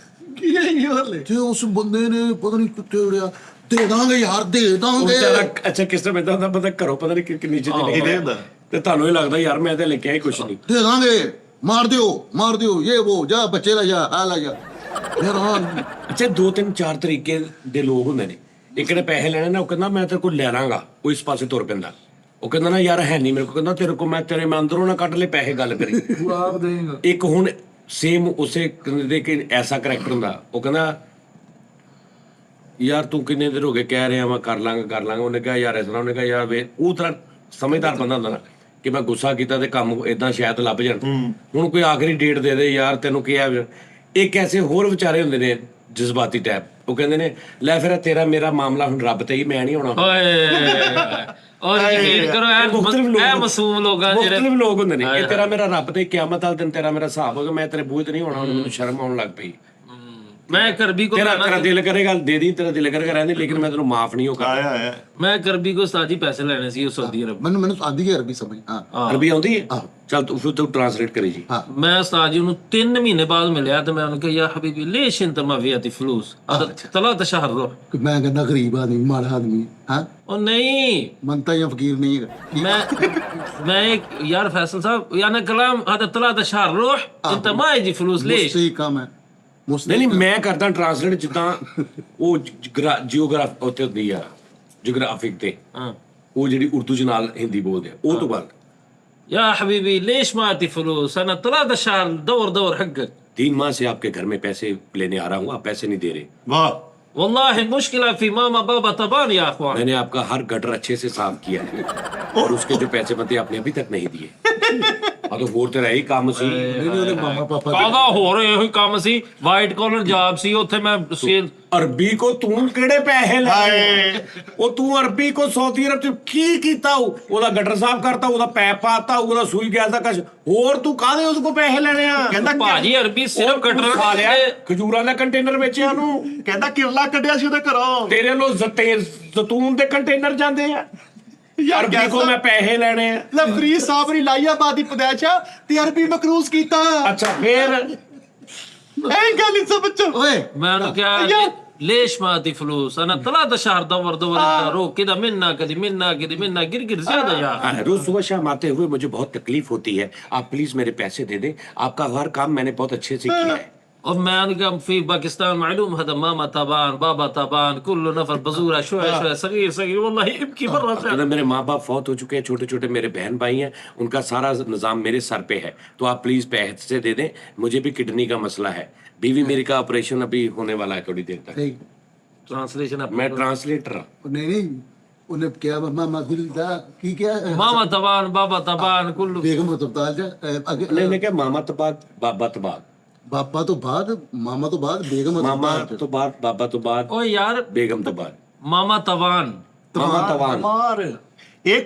[SPEAKER 3] ਕੀ ਹੈ ਇਹ ਹਲੇ?
[SPEAKER 5] ਤੇ ਉਸ ਬੰਦੇ ਨੇ ਪਤਾ ਨਹੀਂ ਕਿੱਥੇ ਉੜਿਆ, ਦੇ ਦਾਂਗੇ ਯਾਰ, ਦੇ ਦਾਂਗੇ।
[SPEAKER 4] ਅੱਛਾ ਕਿਸ ਤਰ੍ਹਾਂ ਬੰਦਾ ਹੁੰਦਾ, ਬੰਦਾ ਘਰੋਂ ਪਤਾ ਨਹੀਂ ਕਿੰਨੀ ਚੀਜ਼
[SPEAKER 2] ਇਹਦੇ ਹੁੰਦਾ
[SPEAKER 4] ਤੇ ਤੁਹਾਨੂੰ ਇਹ ਲੱਗਦਾ ਯਾਰ ਮੈਂ ਤੇ ਲੈ ਕੇ ਆਈ ਕੁਛ ਨਹੀਂ।
[SPEAKER 5] ਦੇ ਦਾਂਗੇ, ਮਾਰ ਦਿਓ, ਮਾਰ ਦਿਓ, ਇਹ ਉਹ ਜਾ ਬੱਚੇ ਲੈ ਜਾ, ਆ ਲੈ ਜਾ। ਹੈਰਾਨ।
[SPEAKER 4] ਅੱਛਾ 2-3-4 ਤਰੀਕੇ ਦੇ ਲੋਕ ਹੁੰਦੇ ਨੇ। ਇੱਕ ਨੇ ਪੈਸੇ ਲੈਣੇ ਨਾ, ਉਹ ਕਹਿੰਦਾ ਮੈਂ ਤੇਰੇ ਕੋਲ ਲੈ ਲਾਂਗਾ, ਉਹ ਇਸ ਪਾਸੇ ਤੁਰ ਪੈਂਦਾ। ਉਹ ਕਹਿੰਦਾ ਨਾ ਯਾਰ ਹੈ ਨਹੀਂ ਮੇਰੇ ਕੋਲ, ਕਹਿੰਦਾ ਤੇਰੇ ਕੋਲ ਮੈਂ ਤੇਰੇ ਮੈਂ ਅੰਦਰੋਂ ਨਾ ਕੱਢ ਲੈ ਪੈਸੇ, ਗੱਲ ਕਰੀ।
[SPEAKER 3] ਤੂੰ ਆਪ ਦੇਂਗਾ।
[SPEAKER 4] ਇੱਕ ਹੁਣ ਸੇਮ ਉਸੇ ਦੇ ਕਿ ਐਸਾ ਕਰੈਕਟਰ ਹੁੰਦਾ, ਉਹ ਕਹਿੰਦਾ ਯਾਰ ਤੂੰ ਕਿੰਨੇ ਦਿਨ ਹੋ ਗਏ ਕਹਿ ਰਿਹਾ ਮੈਂ ਕਰ ਲਾਂਗਾ। ਉਹਨੇ ਕਿਹਾ ਯਾਰ ਇਸ ਤਰ੍ਹਾਂ, ਉਹਨੇ ਕਿਹਾ ਯਾਰ ਵੇ, ਉਹ ਤਰ੍ਹਾਂ ਸਮਝਦਾਰ ਬੰਦਾ ਹੁੰਦਾ ਨਾ ਕਿ ਮੈਂ ਗੁੱਸਾ ਕੀਤਾ ਤੇ ਕੰਮ ਇਦਾਂ ਸ਼ਾਇਦ ਲੱਭ ਜਾਣ। ਹੁਣ ਕੋਈ ਆਖਰੀ ਡੇਟ ਦੇ ਦੇ ਯਾਰ ਤੈਨੂੰ ਕਿਹਾ। ਇੱਕ ਐਸੇ ਹੋਰ ਵਿਚਾਰੇ ਹੁੰਦੇ ਨੇ ਜਜ਼ਬਾਤੀ ਟੈਪ, ਉਹ ਕਹਿੰਦੇ ਨੇ ਲੈ ਫਿਰ ਤੇਰਾ ਮੇਰਾ ਮਾਮਲਾ ਹੁਣ ਰੱਬ ਤੇ ਹੀ, ਮੈਂ ਨਹੀਂ ਆਉਣਾ।
[SPEAKER 1] ਔਰ ਯਕੀਨ ਕਰੋ ਇਹ ਮਾਸੂਮ ਲੋਕਾਂ ਜਿਹੜੇ
[SPEAKER 4] ਮੁਖਤਲਿਫ ਲੋਕ ਹੁੰਦੇ ਨੇ, ਇਹ ਤੇਰਾ ਮੇਰਾ ਰੱਬ ਤੇ ਕਿਆਮਤ ਵਾਲੇ ਦਿਨ ਤੇਰਾ ਮੇਰਾ ਹਿਸਾਬ ਹੋਗਾ, ਮੈਂ ਤੇਰੇ ਬੂਹੇ ਤੇ ਨਹੀਂ ਆਉਣਾ। ਮੈਨੂੰ ਸ਼ਰਮ ਆਉਣ ਲੱਗ ਪਈ।
[SPEAKER 1] ਮੈਂ ਕਰਬੀ ਕੋ
[SPEAKER 4] ਤੇਰਾ ਦਿਲ ਕਰੇਗਾ ਦੇ ਦੀ, ਤੇਰਾ ਦਿਲ ਕਰੇਗਾ ਰਹਿੰਦੇ, ਲੇਕਿਨ ਮੈਂ ਤੈਨੂੰ ਮਾਫ ਨਹੀਂ ਹੋ ਕਰਦਾ।
[SPEAKER 1] ਮੈਂ ਕਰਬੀ ਕੋ ਉਸਤਾਦ ਜੀ ਪੈਸੇ ਲੈਣੇ ਸੀ ਉਹ ਸਾਊਦੀ ਅਰਬ।
[SPEAKER 5] ਮੈਨੂੰ ਆਂਦੀ ਹੈ ਅਰਬੀ ਸਮਝ। ਹਾਂ
[SPEAKER 4] ਅਰਬੀ ਆਉਂਦੀ ਹੈ? ਚੱਲ ਤੂੰ ਟ੍ਰਾਂਸਲੇਟ ਕਰੀ ਜੀ।
[SPEAKER 1] ਮੈਂ ਉਸਤਾਦ ਜੀ ਨੂੰ 3 ਮਹੀਨੇ ਬਾਅਦ ਮਿਲਿਆ ਤੇ ਮੈਂ ਉਹਨੂੰ ਕਿਹਾ ਯਾ ਹਬੀਬੀ ਲੇਸ਼ ਇੰਤ ਮਾ ਵਿਆਤੀ ਫਲੂਸ ਤਲਾ ਤਸ਼ਹਰ ਰੋ।
[SPEAKER 5] ਮੈਂ ਕਹਿੰਦਾ ਗਰੀਬ ਆਦਮੀ, ਮਾੜਾ ਆਦਮੀ। ਹਾਂ
[SPEAKER 1] ਉਹ ਨਹੀਂ,
[SPEAKER 5] ਮੰਨਤਾ ਜਾਂ ਫਕੀਰ ਨਹੀਂ ਹੈਗਾ।
[SPEAKER 1] मैं एक यार फैसल साहब यानी कलाम हद तला तशहर रोह इंत मा जी फलूस लेश।
[SPEAKER 5] ਸਹੀ ਕੰਮ ਹੈ।
[SPEAKER 4] ਨਹੀਂ ਮੈਂ ਕਰਦਾ ਟ੍ਰਾਂਸਲੇਟ ਜਿੱਦਾਂ ਉਹ ਜੀਓਗ੍ਰਾਫ ਉੱਤੇ ਹੁੰਦੀ ਆ, ਜੀਓਗ੍ਰਾਫਿਕ ਤੇ ਉਹ ਜਿਹੜੀ ਉਰਦੂ ਚ ਨਾਲ ਹਿੰਦੀ ਬੋਲਦੇ ਆ, ਉਹ ਤੋਂ ਬਾਅਦ
[SPEAKER 1] या हबीबी लेश मा आती फलूस अना तला तशहर दौर हक़क
[SPEAKER 4] 3 माह से आपके घर में पैसे लेने आ रहा हूँ, आप पैसे नहीं दे रहे।
[SPEAKER 2] वाह
[SPEAKER 1] वल्लाहि मुश्किल फी मामा बाबा तबान या अखवान।
[SPEAKER 4] मैंने आपका हर गटर अच्छे से साफ किया है और उसके जो पैसे बनते आपने अभी तक नहीं दिए। तो होर तेरा यही काम सी।
[SPEAKER 5] ਉਹਦੇ ਮਾਮਾ ਪਾਪਾ
[SPEAKER 1] ਕਾਹਦਾ ਹੋਰ ਇਹੋ ਹੀ ਕੰਮ ਸੀ, ਵਾਈਟ ਕਾਲਰ ਜੌਬ ਸੀ ਉੱਥੇ ਮੈਂ ਸੇਲ।
[SPEAKER 4] ਅਰਬੀ ਕੋ ਤੂੰ ਕਿਹੜੇ ਪੈਸੇ ਲਾਏ? ਉਹ ਤੂੰ ਅਰਬੀ ਕੋ ਸਾਊਦੀ ਅਰਬ ਚ ਕੀ ਕੀਤਾ? ਉਹਦਾ ਗਟਰ ਸਾਫ਼ ਕਰਤਾ, ਉਹਦਾ ਪੈਪ ਪਾਤਾ, ਉਹਦਾ ਸੂਈ ਗੈਸ ਦਾ ਕਸ਼। ਹੋਰ ਤੂੰ ਕਾਹਦੇ ਉਸ ਕੋ ਪੈਸੇ ਲੈਣੇ ਆ?
[SPEAKER 2] ਕਹਿੰਦਾ
[SPEAKER 1] ਭਾਜੀ ਅਰਬੀ ਸਿਰਫ ਕਟਰ
[SPEAKER 4] ਖਾ ਲਿਆ, ਖਜੂਰਾਂ ਦਾ ਕੰਟੇਨਰ ਵੇਚਿਆ ਨੂੰ।
[SPEAKER 2] ਕਹਿੰਦਾ ਕਿਰਲਾ ਕੱਢਿਆ ਸੀ ਉਹਦੇ ਘਰੋਂ।
[SPEAKER 4] ਤੇਰੇ ਲੋ ਜ਼ੈਤੂਨ ਦੇ ਕੰਟੇਨਰ ਜਾਂਦੇ ਆ। ਅਰਬੀ ਕੋ ਮੈਂ ਪੈਸੇ ਲੈਣੇ ਆ।
[SPEAKER 2] ਲਫਰੀ ਸਾਹਿਬ ਨੇ ਲਾਈਆਬਾਦੀ ਪਦੈਸ਼ਾ ਤੇ ਅਰਬੀ ਮਕਰੂਜ਼ ਕੀਤਾ।
[SPEAKER 4] ਅੱਛਾ ਫੇਰ
[SPEAKER 2] ਇਹ ਗੱਲ ਨਹੀਂ ਸਮਝੋ।
[SPEAKER 5] ਓਏ
[SPEAKER 1] ਮੈਂ ਉਹਨੂੰ ਕਿਹਾ ليش ما اعطي فلوس انا 3 شهر دور انت رو كده منا كده منا गिर زياده यार।
[SPEAKER 4] रोज सुबह शाम आते हुए मुझे बहुत तकलीफ होती है, आप प्लीज मेरे पैसे दे दें, आपका हर काम मैंने बहुत अच्छे से किया है।
[SPEAKER 1] और मैं قام في باكستان معلوم هذا ماما طبعا بابا طبعا كل نفر بزوره شوي صغير والله يبكي برا।
[SPEAKER 4] अगर मेरे माँ बाप फौत हो चुके हैं, छोटे छोटे मेरे बहन भाई हैं, उनका सारा निज़ाम मेरे सर पे है, तो आप प्लीज पैसे दे दें। मुझे भी किडनी का मसला है, बीवी मेरी का ऑपरेशन अभी होने वाला है थोड़ी देर तक।
[SPEAKER 1] ट्रांसलेशन
[SPEAKER 4] मैं ट्रांसलेटर हूँ।
[SPEAKER 5] ਨਹੀਂ ਉਹਨੇ ਕਿਹਾ ਮਾਮਾ ਗੁਲਦਾ ਕੀ ਕਿਹਾ
[SPEAKER 1] ماما طبعا بابا طبعا كل
[SPEAKER 5] ਬੇਗਮ ਹਸਪਤਾਲ ਚ ਅੱਗੇ
[SPEAKER 4] मैंने क्या मामा तो बाद बाबा तो बाद,
[SPEAKER 5] ਬਾਪਾ ਤੋਂ ਬਾਅਦ ਮਾਮਾ ਤੋਂ ਬਾਅਦ ਬੇਗਮ
[SPEAKER 4] मामा
[SPEAKER 5] ਹਸਪਤਾਲ
[SPEAKER 4] तो बाद बाबा तो बाद
[SPEAKER 1] ओ यार
[SPEAKER 4] बेगम तो बाद
[SPEAKER 1] मामा तवान
[SPEAKER 4] मामा तवान।
[SPEAKER 2] ਮਾਰ ਇਹ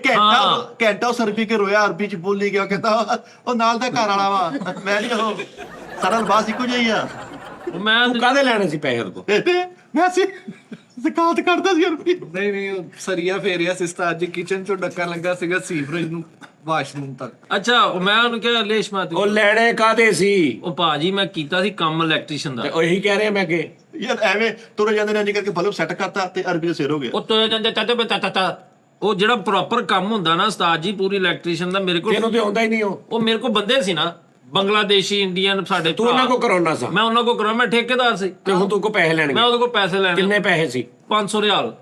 [SPEAKER 2] ਘੰਟਾ ਉਸ ਅਰਬੀ ਕੇ ਰੋਇਆ, ਅਰਬੀ ਚ ਬੋਲੀ ਗਿਆ। ਕਹਿੰਦਾ ਉਹ ਨਾਲ ਦਾ ਘਰ ਵਾਲਾ ਵਾ, ਮੈਂ ਨਹੀਂ ਉਹ ਸਾਰਾ ਲਿਬਾਸ ਇੱਕੋ ਜਿਹਾ ਹੀ ਆ।
[SPEAKER 1] मैं
[SPEAKER 4] तू कादे लेने सी पैसे को?
[SPEAKER 2] ਮੈਂ ਸੀ ਜ਼ਕਾਤ ਕਰਦਾ ਸੀ ਅਰਬੀ।
[SPEAKER 3] ਨਹੀਂ ਉਹ ਸਰੀਆ ਫੇਰਿਆ ਸੀ ਉਸਤਾਦ ਜੀ, ਕਿਚਨ ਚੋਂ ਡੱਕਾ ਲੱਗਾ ਸੀਗਾ ਸੀਵਰੇਜ ਨੂੰ ਵਾਸ਼ਰੂਮ ਤੱਕ।
[SPEAKER 1] अच्छा मैं ਉਹਨੂੰ ਕਿਹਾ ਲੇਸ਼ ਮਾਤੀ।
[SPEAKER 4] ਉਹ ਲੈਣੇ ਕਾਦੇ ਸੀ?
[SPEAKER 1] ਉਹ ਭਾਜੀ ਮੈਂ ਕੀਤਾ ਸੀ ਕੰਮ ਇਲੈਕਟ੍ਰੀਸ਼ੀਅਨ ਦਾ।
[SPEAKER 4] ਉਹੀ ਕਹਿ ਰਿਹਾ ਮੈਂ ਕਿ
[SPEAKER 2] ਯਾਰ ਐਵੇਂ ਤੁਰੇ ਜਾਂਦੇ ਨੇ, ਨਿਕਲ ਕੇ ਬਲਬ ਸੈੱਟ ਕਰਤਾ ਤੇ ਅਰਬੀ ਦਾ ਸਿਰ ਹੋ ਗਿਆ।
[SPEAKER 1] ਉਹ ਤੋਏ ਜਾਂਦੇ ਚਾਚਾ ਉਹ ਜਿਹੜਾ ਪ੍ਰੋਪਰ ਕੰਮ ਹੁੰਦਾ ਨਾ ਉਸਤਾਦ ਜੀ ਪੂਰੀ ਇਲੈਕਟ੍ਰੀਸ਼ੀਅਨ ਦਾ ਮੇਰੇ ਕੋਲ
[SPEAKER 4] ਤੈਨੂੰ ਤੇ ਆਉਂਦਾ ਹੀ ਨਹੀਂ ਉਹ
[SPEAKER 1] ਮੇਰੇ ਕੋਲ ਬੰਦੇ ਸੀ ਨਾ ਬੰਗਲਾਦੇਸ਼ੀ ਇੰਡੀਅਨ ਸਾਡੇ
[SPEAKER 4] ਤੂੰ ਉਹਨਾਂ ਕੋ ਕਰਾਉਣਾ ਸੀ।
[SPEAKER 1] ਮੈਂ ਉਹਨਾਂ ਕੋ ਕਰਾਂ, ਮੈਂ ਠੇਕੇਦਾਰ ਸੀ
[SPEAKER 4] ਤੇ ਹੁਣ ਤੂੰ ਕੋ ਪੈਸੇ ਲੈਣਗੇ?
[SPEAKER 1] ਮੈਂ ਉਹਦੇ ਕੋਲ ਪੈਸੇ ਲੈਣੇ।
[SPEAKER 4] ਕਿੰਨੇ ਪੈਸੇ ਸੀ?
[SPEAKER 1] 500 ਰਿਆਲ।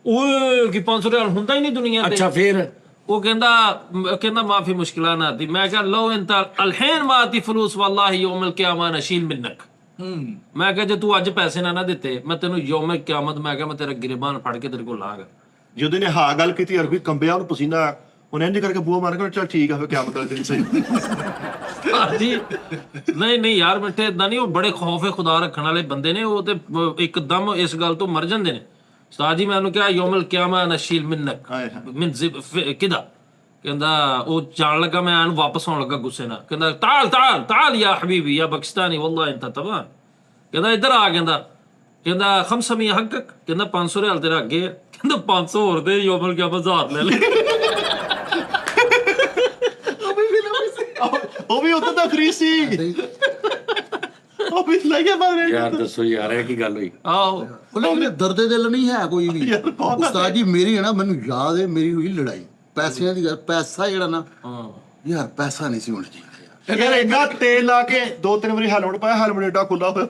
[SPEAKER 2] ਓਏ
[SPEAKER 1] ਕਿ 500 ਰਿਆਲ ਹੁੰਦਾ ਹੀ ਨਹੀਂ ਦੁਨੀਆ ਤੇ।
[SPEAKER 4] ਅੱਛਾ ਫਿਰ
[SPEAKER 1] ਉਹ ਕਹਿੰਦਾ ਮਾਫੀ ਮੁਸ਼ਕਿਲਾਂ ਨਾ ਆਤੀ। ਮੈਂ ਕਿਹਾ ਲਓ ਇੰਤ ਅਲਹੈਨ ਮਾ ਆਤੀ ਫਲੂਸ ਵੱਲਾhi ਯੌਮ ਅਲ ਕਿਆਮਾ ਨਸ਼ੀਲ ਮਿੰਨਕ। ਮੈਂ ਕਿਹਾ ਜੇ ਤੂੰ ਅੱਜ ਪੈਸੇ ਨਾ ਦਿੱਤੇ ਮੈਂ ਤੈਨੂੰ ਯੌਮ ਕਿਆਮਤ ਮੈਂ ਕਿਹਾ ਮੈਂ ਤੇਰਾ ਗਿਰਬਾਨ ਫੜ ਕੇ ਤੇਰੇ ਕੋਲ ਲਾਂਗਾ।
[SPEAKER 2] ਜਦੋਂ ਨੇ ਹਾਂ ਗੱਲ ਕੀਤੀ, ਅਰਬੀ ਕੰਬਿਆ, ਉਹਨੂੰ ਪਸੀਨਾ ਉਹਨੇ ਇੰਜ ਕਰਕੇ ਬੂਹਾ ਮਾਰ ਕੇ ਚੱਲ ਠੀਕ ਆ ਫਿਰ ਕਿਆ ਮਤਲਬ ਤੇਰੀ ਸਹੀ।
[SPEAKER 1] ਜੀ ਨਹੀਂ ਯਾਰ ਮਿੱਠੇ ਇਦਾਂ ਨਹੀਂ, ਉਹ ਬੜੇ ਖੌਫੇ ਖੁਦਾ ਰੱਖਣ ਵਾਲੇ ਬੰਦੇ ਨੇ। ਉਹ ਤੇ ਇੱਕਦਮ ਇਸ ਗੱਲ ਤੋਂ ਮਰ ਜਾਂਦੇ ਨੇ। ਉਸਤਾਦ ਜੀ ਮੈਂ ਉਹਨੂੰ ਕਿਹਾ ਯੌਮਲ ਕਿਆਮਾ ਨਸ਼ੀਲ ਮਿੰਨਕ ਮਿਨ ਕਿਦਾ। ਕਹਿੰਦਾ ਉਹ ਜਾਣ ਲੱਗਾ, ਮੈਂ ਇਹਨੂੰ ਵਾਪਸ ਆਉਣ ਲੱਗਾ ਗੁੱਸੇ ਨਾਲ। ਕਹਿੰਦਾ ਤਾਲ ਯਾ ਹਬੀਬੀ ਯਾ ਪਾਕਿਸਤਾਨੀ ਵੱਲਾ ਇੰਤ ਤਬਾਨ। ਕਹਿੰਦਾ ਇੱਧਰ ਆ। ਕਹਿੰਦਾ ਖਮਸਮੀ ਹੱਕਕ। ਕਹਿੰਦਾ 500 ਰਿਆਲ ਤੇਰਾ ਅੱਗੇ ਆ। ਕਹਿੰਦਾ 500 ਹੋਰ ਦੇ ਯੌਮਲ ਕਿਆਮਾ 1000 ਲੈ ਲੈ।
[SPEAKER 2] ਉਹ ਵੀ ਉੱਥੇ ਤਾਂ ਫ੍ਰੀ ਸੀ। ਉਹ ਵੀ ਲੱਗਿਆ ਬਾਰੇ।
[SPEAKER 4] ਯਾਰ ਦੱਸੋ ਯਾਰ ਇਹ ਕੀ ਗੱਲ ਹੋਈ?
[SPEAKER 1] ਆਹੋ
[SPEAKER 5] ਉਹਨੇ ਦਰਦੇ ਦਿਲ ਨਹੀਂ ਹੈ ਕੋਈ ਵੀ। ਉਸਤਾਦ ਜੀ ਮੇਰੀ ਹੈ ਨਾ, ਮੈਨੂੰ ਯਾਦ ਹੈ ਮੇਰੀ ਹੋਈ ਲੜਾਈ ਪੈਸਿਆਂ ਦੀ ਗੱਲ। ਪੈਸਾ ਜਿਹੜਾ ਨਾ ਯਾਰ ਪੈਸਾ ਨਹੀਂ ਸੀ ਹੋਣਾ ਚਾਹੀਦਾ ਯਾਰ।
[SPEAKER 2] ਯਾਰ ਇੰਨਾ ਤੇਲ ਲਾ ਕੇ 2-3 ਵਾਰੀ ਹੈਲਮਟ ਪਾਇਆ, ਹੈਲਮਟ ਏਡਾ ਖੁੱਲਾ ਹੋਇਆ।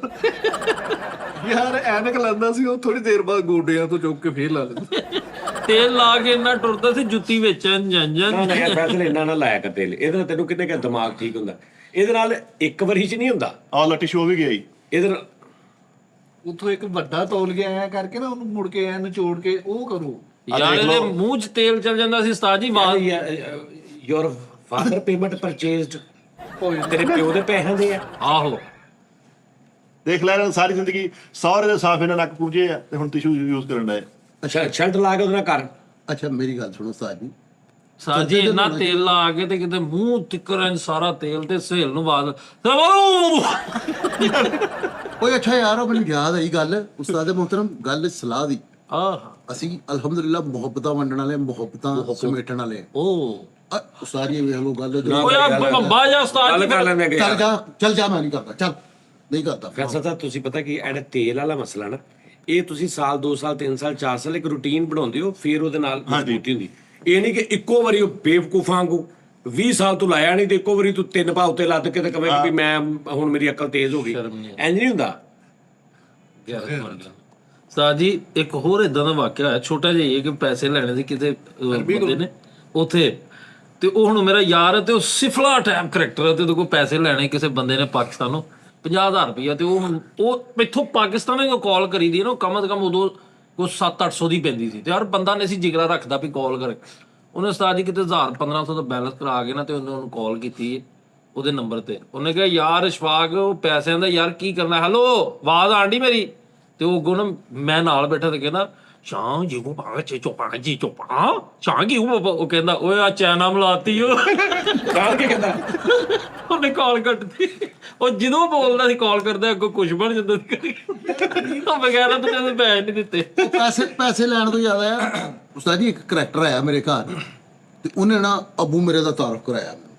[SPEAKER 3] ਯਾਰ ਐਨਕ ਲਾਉਂਦਾ ਸੀ, ਉਹ ਥੋੜੀ ਦੇਰ ਬਾਅਦ ਗੋਡਿਆਂ ਤੋਂ ਚੁੱਕ ਕੇ ਫੇਰ ਲਾ ਲੈਂਦਾ।
[SPEAKER 1] ਤੇਲ ਲਾ ਕੇ ਇੰਨਾ ਟੁਰਦਾ ਸੀ ਜੁੱਤੀ ਵਿੱਚ ਜੰਜਨ।
[SPEAKER 4] ਨਾ ਯਾਰ ਫੈਸਲ ਇੰਨਾ ਨਾ ਲਾਇਆ ਕਰ ਤੇਲ, ਇਹਦੇ ਨਾਲ ਤੈਨੂੰ ਕਿੰਨੇ ਕਿ ਦਿਮਾਗ ਠੀਕ ਹੁੰਦਾ। ਇਹਦੇ ਨਾਲ ਇੱਕ ਵਾਰੀ ਚ ਨਹੀਂ ਹੁੰਦਾ,
[SPEAKER 2] ਆਹ ਲੱਟੀ ਸ਼ੋ ਵੀ ਗਿਆ ਜੀ।
[SPEAKER 4] ਇਹਦੇ ਨਾਲ
[SPEAKER 3] ਉੱਥੋਂ ਇੱਕ ਵੱਡਾ ਤੌਲ ਗਿਆ ਐ ਕਰਕੇ ਨਾ, ਉਹਨੂੰ ਮੁੜ ਕੇ ਐ ਨਿਚੋੜ ਕੇ ਉਹ ਕਰੋ।
[SPEAKER 1] ਯਾਰ ਇਹਦੇ ਮੂੰਹ 'ਚ ਤੇਲ ਚਲ ਜਾਂਦਾ ਸੀ ਉਸਤਾਦ ਜੀ।
[SPEAKER 4] ਯੋਰ ਫਾਦਰ ਪੇਮੈਂਟ ਪਰਚੇਜ਼ਡ, ਤੇਰੇ ਪਿਓ ਦੇ ਪੈਸਿਆਂ ਦੇ ਆ।
[SPEAKER 1] ਆਹੋ
[SPEAKER 2] ਦੇਖ ਲੈ, ਸਾਰੀ ਜ਼ਿੰਦਗੀ ਸਾਰੇ ਦੇ ਸਾਫ ਇਹਨਾਂ ਨੱਕ ਪੂੰਝੇ ਆ ਤੇ ਹੁਣ ਟਿਸ਼ੂ ਯੂਜ਼ ਕਰਨ ਡਏ।
[SPEAKER 4] ਅੱਛਾ ਸ਼ਰਟ ਲਾ ਕੇ ਉਹਦੇ ਨਾਲ ਕਰ।
[SPEAKER 5] ਅੱਛਾ ਮੇਰੀ ਗੱਲ ਸੁਣੋ ਉਸਤਾਦ ਜੀ,
[SPEAKER 1] ਉਸਤਾਦ ਜੀ ਇੰਨਾ ਤੇਲ ਲਾ ਕੇ ਤੇ ਕਿਤੇ ਮੂੰਹ ਤਿੱਕਰ ਸਾਰਾ ਤੇਲ ਤੇ ਸਹੇਲ ਨੂੰ ਬਾਦ।
[SPEAKER 5] ਓਏ ਅੱਛਾ ਯਾਰ ਉਹ ਮੈਨੂੰ ਯਾਦ ਆਈ ਗੱਲ ਉਸਤਾਦ ਮੁਹਤਰਮ, ਗੱਲ ਸਲਾਹ ਦੀ।
[SPEAKER 1] ਆਹ
[SPEAKER 5] ਅਸੀਂ ਅਲਹਮਦੁਲਿਲਾ ਮੁਹੱਬਤਾਂ ਵੰਡਣ ਵਾਲੇ, ਮੁਹੱਬਤਾਂ ਸਮੇਟਣ ਵਾਲੇ।
[SPEAKER 1] ਉਹ
[SPEAKER 5] ਉਸਤਾਦ ਜੀ ਵੇਖ ਲਓ ਗੱਲ।
[SPEAKER 1] ਓਏ ਆ ਬੰਬਾ ਜਾ ਉਸਤਾਦ
[SPEAKER 4] ਗੱਲ
[SPEAKER 1] ਜੀ।
[SPEAKER 4] ਕਰ ਲੈਣੇ
[SPEAKER 5] ਚੱਲ ਜਾ, ਮੈਂ ਨਹੀਂ ਕਰਦਾ, ਚੱਲ ਨਹੀਂ ਕਰਦਾ।
[SPEAKER 4] ਫੈਸਲ ਤਾਂ ਤੁਸੀਂ ਪਤਾ ਕੀ ਐਡਾ ਤੇਲ ਵਾਲਾ ਮਸਲਾ ਨਾ, ਇਹ ਤੁਸੀਂ ਸਾਲ 2 ਸਾਲ 3 ਸਾਲ 4 ਸਾਲ ਇੱਕ ਰੂਟੀਨ ਬਣਾਉਂਦੇ ਹੋ, ਫਿਰ ਉਹਦੇ ਨਾਲ ਮਜ਼ਬੂਤੀ ਹੁੰਦੀ। ਇਹ ਨਹੀਂ ਕਿ ਇੱਕੋ ਵਾਰੀ ਉਹ ਬੇਵਕੂਫਾਂ ਵਾਂਗੂ 20 ਸਾਲ ਤੋਂ ਲਾਇਆ ਨਹੀਂ ਤੇ ਇੱਕੋ ਵਾਰੀ ਤੂੰ 3 ਭਾਅ ਉੱਤੇ ਲੱਦ ਕੇ ਤੇ ਕਵੇਂ ਵੀ ਮੈਂ ਹੁਣ ਮੇਰੀ ਅਕਲ ਤੇਜ਼ ਹੋ ਗਈ, ਇੰਜ ਨਹੀਂ ਹੁੰਦਾ।
[SPEAKER 1] ਉਸਤਾਦ ਜੀ ਇੱਕ ਹੋਰ ਇਦਾਂ ਦਾ ਵਾਕਿਆ ਹੋਇਆ, ਛੋਟਾ ਜਿਹਾ ਹੀ ਹੈ, ਕਿ ਪੈਸੇ ਲੈਣੇ ਸੀ ਕਿਤੇ ਬੰਦੇ ਨੇ ਉੱਥੇ, ਤੇ ਉਹ ਹੁਣ ਮੇਰਾ ਯਾਰ ਹੈ ਤੇ ਉਹ ਸਿਫਲਾ ਟਾਈਪ ਕਰੈਕਟਰ ਹੈ, ਤੇ ਉਹਦੇ ਕੋਲ ਪੈਸੇ ਲੈਣੇ ਕਿਸੇ ਬੰਦੇ ਨੇ ਪਾਕਿਸਤਾਨੋਂ 50,000 ਰੁਪਈਆ, ਤੇ ਉਹ ਇੱਥੋਂ ਪਾਕਿਸਤਾਨ ਨੂੰ ਕਾਲ ਕਰੀ ਦੀ ਨਾ, ਉਹ ਕਮ ਕਮ ਉਦੋਂ ਕੋਈ 700-800 ਦੀ ਪੈਂਦੀ ਸੀ, ਤੇ ਯਾਰ ਬੰਦਾ ਨੇ ਸੀ ਜਿਗਰਾ ਰੱਖਦਾ ਵੀ ਕਾਲ ਕਰੇ। ਉਹਨੇ ਉਸਤਾਦ ਜੀ ਕਿਤੇ 1000-1500 ਦਾ ਬੈਲੈਂਸ ਕਰਾ ਕੇ ਨਾ, ਤੇ ਉਹਨੇ ਉਹਨੂੰ ਕਾਲ ਕੀਤੀ ਉਹਦੇ ਨੰਬਰ ਤੇ। ਉਹਨੇ ਕਿਹਾ ਯਾਰ ਇਸ਼ਫਾਕ ਉਹ ਪੈਸਿਆਂ ਦਾ ਯਾਰ ਕੀ ਕਰਨਾ, ਹੈਲੋ ਆਵਾਜ਼ ਆਂਡੀ ਮੇਰੀ, ਤੇ ਉਹ ਅੱਗੋਂ ਨਾ ਮੈਂ ਨਾਲ ਬੈਠਾ ਤੇ ਕਹਿੰਦਾ ਸ਼ਾਂ ਜੀ ਕੋ ਪਾਵੇ ਚੋਪਾ ਜੀ ਚੋਪਾ ਸ਼ਾਂ ਕੀ ਉਹ ਕਹਿੰਦਾ ਓਏ ਆ ਚੈਨਾ ਮਲਾਤੀ ਉਹ
[SPEAKER 4] ਕਾਲ ਕੇ ਕਹਿੰਦਾ,
[SPEAKER 1] ਉਹਨੇ ਕਾਲ ਕੱਟਦੀ। ਉਹ ਜਦੋਂ ਬੋਲਦਾ ਸੀ ਕਾਲ ਕਰਦਾ ਅੱਗੋਂ ਕੁਛ ਬਣ ਜਾਂਦਾ ਸੀ, ਉਹ ਵਗੈਰਾ ਤੇ ਪੈਸੇ ਨਹੀਂ ਦਿੱਤੇ।
[SPEAKER 5] ਪੈਸੇ ਲੈਣ ਤੋਂ ਜ਼ਿਆਦਾ ਆ ਉਸਤਾਦ ਜੀ, ਇੱਕ ਕਰੈਕਟਰ ਆਇਆ ਮੇਰੇ ਘਰ ਤੇ ਉਹਨੇ ਨਾ ਅੱਬੂ ਮੇਰੇ ਦਾ ਤਾਰਫ ਕਰਾਇਆ ਮੈਨੂੰ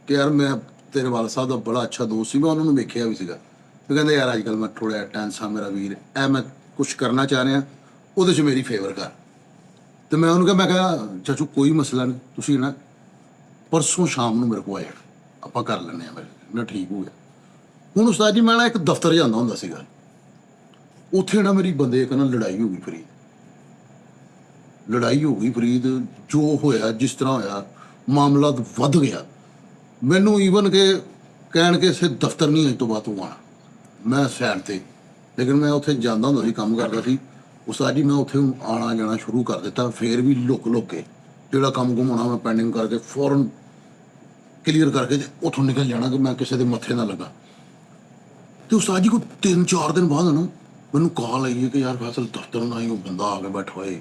[SPEAKER 5] ਕਿ ਯਾਰ ਮੈਂ ਤੇਰੇ ਵਾਲਾ ਸਾਹਿਬ ਦਾ ਬੜਾ ਅੱਛਾ ਦੋਸਤ ਸੀ, ਮੈਂ ਉਹਨਾਂ ਨੂੰ ਵੇਖਿਆ ਵੀ ਸੀਗਾ। ਤੇ ਕਹਿੰਦੇ ਯਾਰ ਅੱਜ ਕੱਲ੍ਹ ਮੈਂ ਥੋੜ੍ਹਾ ਟੈਂਸ ਹਾਂ ਮੇਰਾ ਵੀਰ, ਇਹ ਮੈਂ ਕੁਛ ਕਰਨਾ ਚਾਹ ਰਿਹਾ, ਉਹਦੇ 'ਚ ਮੇਰੀ ਫੇਵਰ ਕਰ। ਤੇ ਮੈਂ ਉਹਨੂੰ ਕਿਹਾ ਚਾਚੂ ਕੋਈ ਮਸਲਾ ਨਹੀਂ, ਤੁਸੀਂ ਨਾ ਪਰਸੋਂ ਸ਼ਾਮ ਨੂੰ ਮੇਰੇ ਕੋਲ ਆ ਜਾਣਾ, ਆਪਾਂ ਕਰ ਲੈਂਦੇ ਹਾਂ। ਮੈਂ ਠੀਕ ਹੋ ਗਿਆ। ਹੁਣ ਉਸਤਾਦ ਜੀ ਮੈਂ ਨਾ ਇੱਕ ਦਫ਼ਤਰ ਜਾਂਦਾ ਹੁੰਦਾ ਸੀਗਾ, ਉੱਥੇ ਨਾ ਮੇਰੀ ਬੰਦੇ ਇੱਕ ਨਾਲ ਲੜਾਈ ਹੋ ਗਈ ਫਰੀਦ। ਜੋ ਹੋਇਆ ਜਿਸ ਤਰ੍ਹਾਂ ਹੋਇਆ, ਮਾਮਲਾ ਵੱਧ ਗਿਆ। ਮੈਨੂੰ ਈਵਨ ਕਿ ਕਹਿਣ ਕੇ ਇਸੇ ਦਫ਼ਤਰ ਨਹੀਂ ਅੱਜ ਤੋਂ ਬਾਅਦ ਤੂੰ ਆਉਣਾ। ਮੈਂ ਸਾਈਡ ਤੇ, ਲੇਕਿਨ ਮੈਂ ਉੱਥੇ ਜਾਂਦਾ ਹੁੰਦਾ ਸੀ, ਕੰਮ ਕਰਦਾ ਸੀ ਉਸਤਾਦ ਜੀ। ਮੈਂ ਉੱਥੇ ਆਉਣਾ ਜਾਣਾ ਸ਼ੁਰੂ ਕਰ ਦਿੱਤਾ, ਫੇਰ ਵੀ ਲੁੱਕ ਕੇ ਜਿਹੜਾ ਕੰਮ ਹੋਣਾ ਮੈਂ ਪੈਂਡਿੰਗ ਕਰਕੇ ਫੌਰਨ ਕਲੀਅਰ ਕਰਕੇ ਤੇ ਉੱਥੋਂ ਨਿਕਲ ਜਾਣਾ ਕਿ ਮੈਂ ਕਿਸੇ ਦੇ ਮੱਥੇ ਨਾ ਲੱਗਾ। ਤੇ ਉਸਤਾਦ ਜੀ ਕੋਈ 3-4 ਦਿਨ ਬਾਅਦ ਨਾ ਮੈਨੂੰ ਕਾਲ ਆਈ ਹੈ ਕਿ ਯਾਰ ਫੈਸਲ ਦਫ਼ਤਰ ਨਾ ਹੀ ਉਹ ਬੰਦਾ ਆ ਕੇ ਬੈਠਾ ਹੋਏ।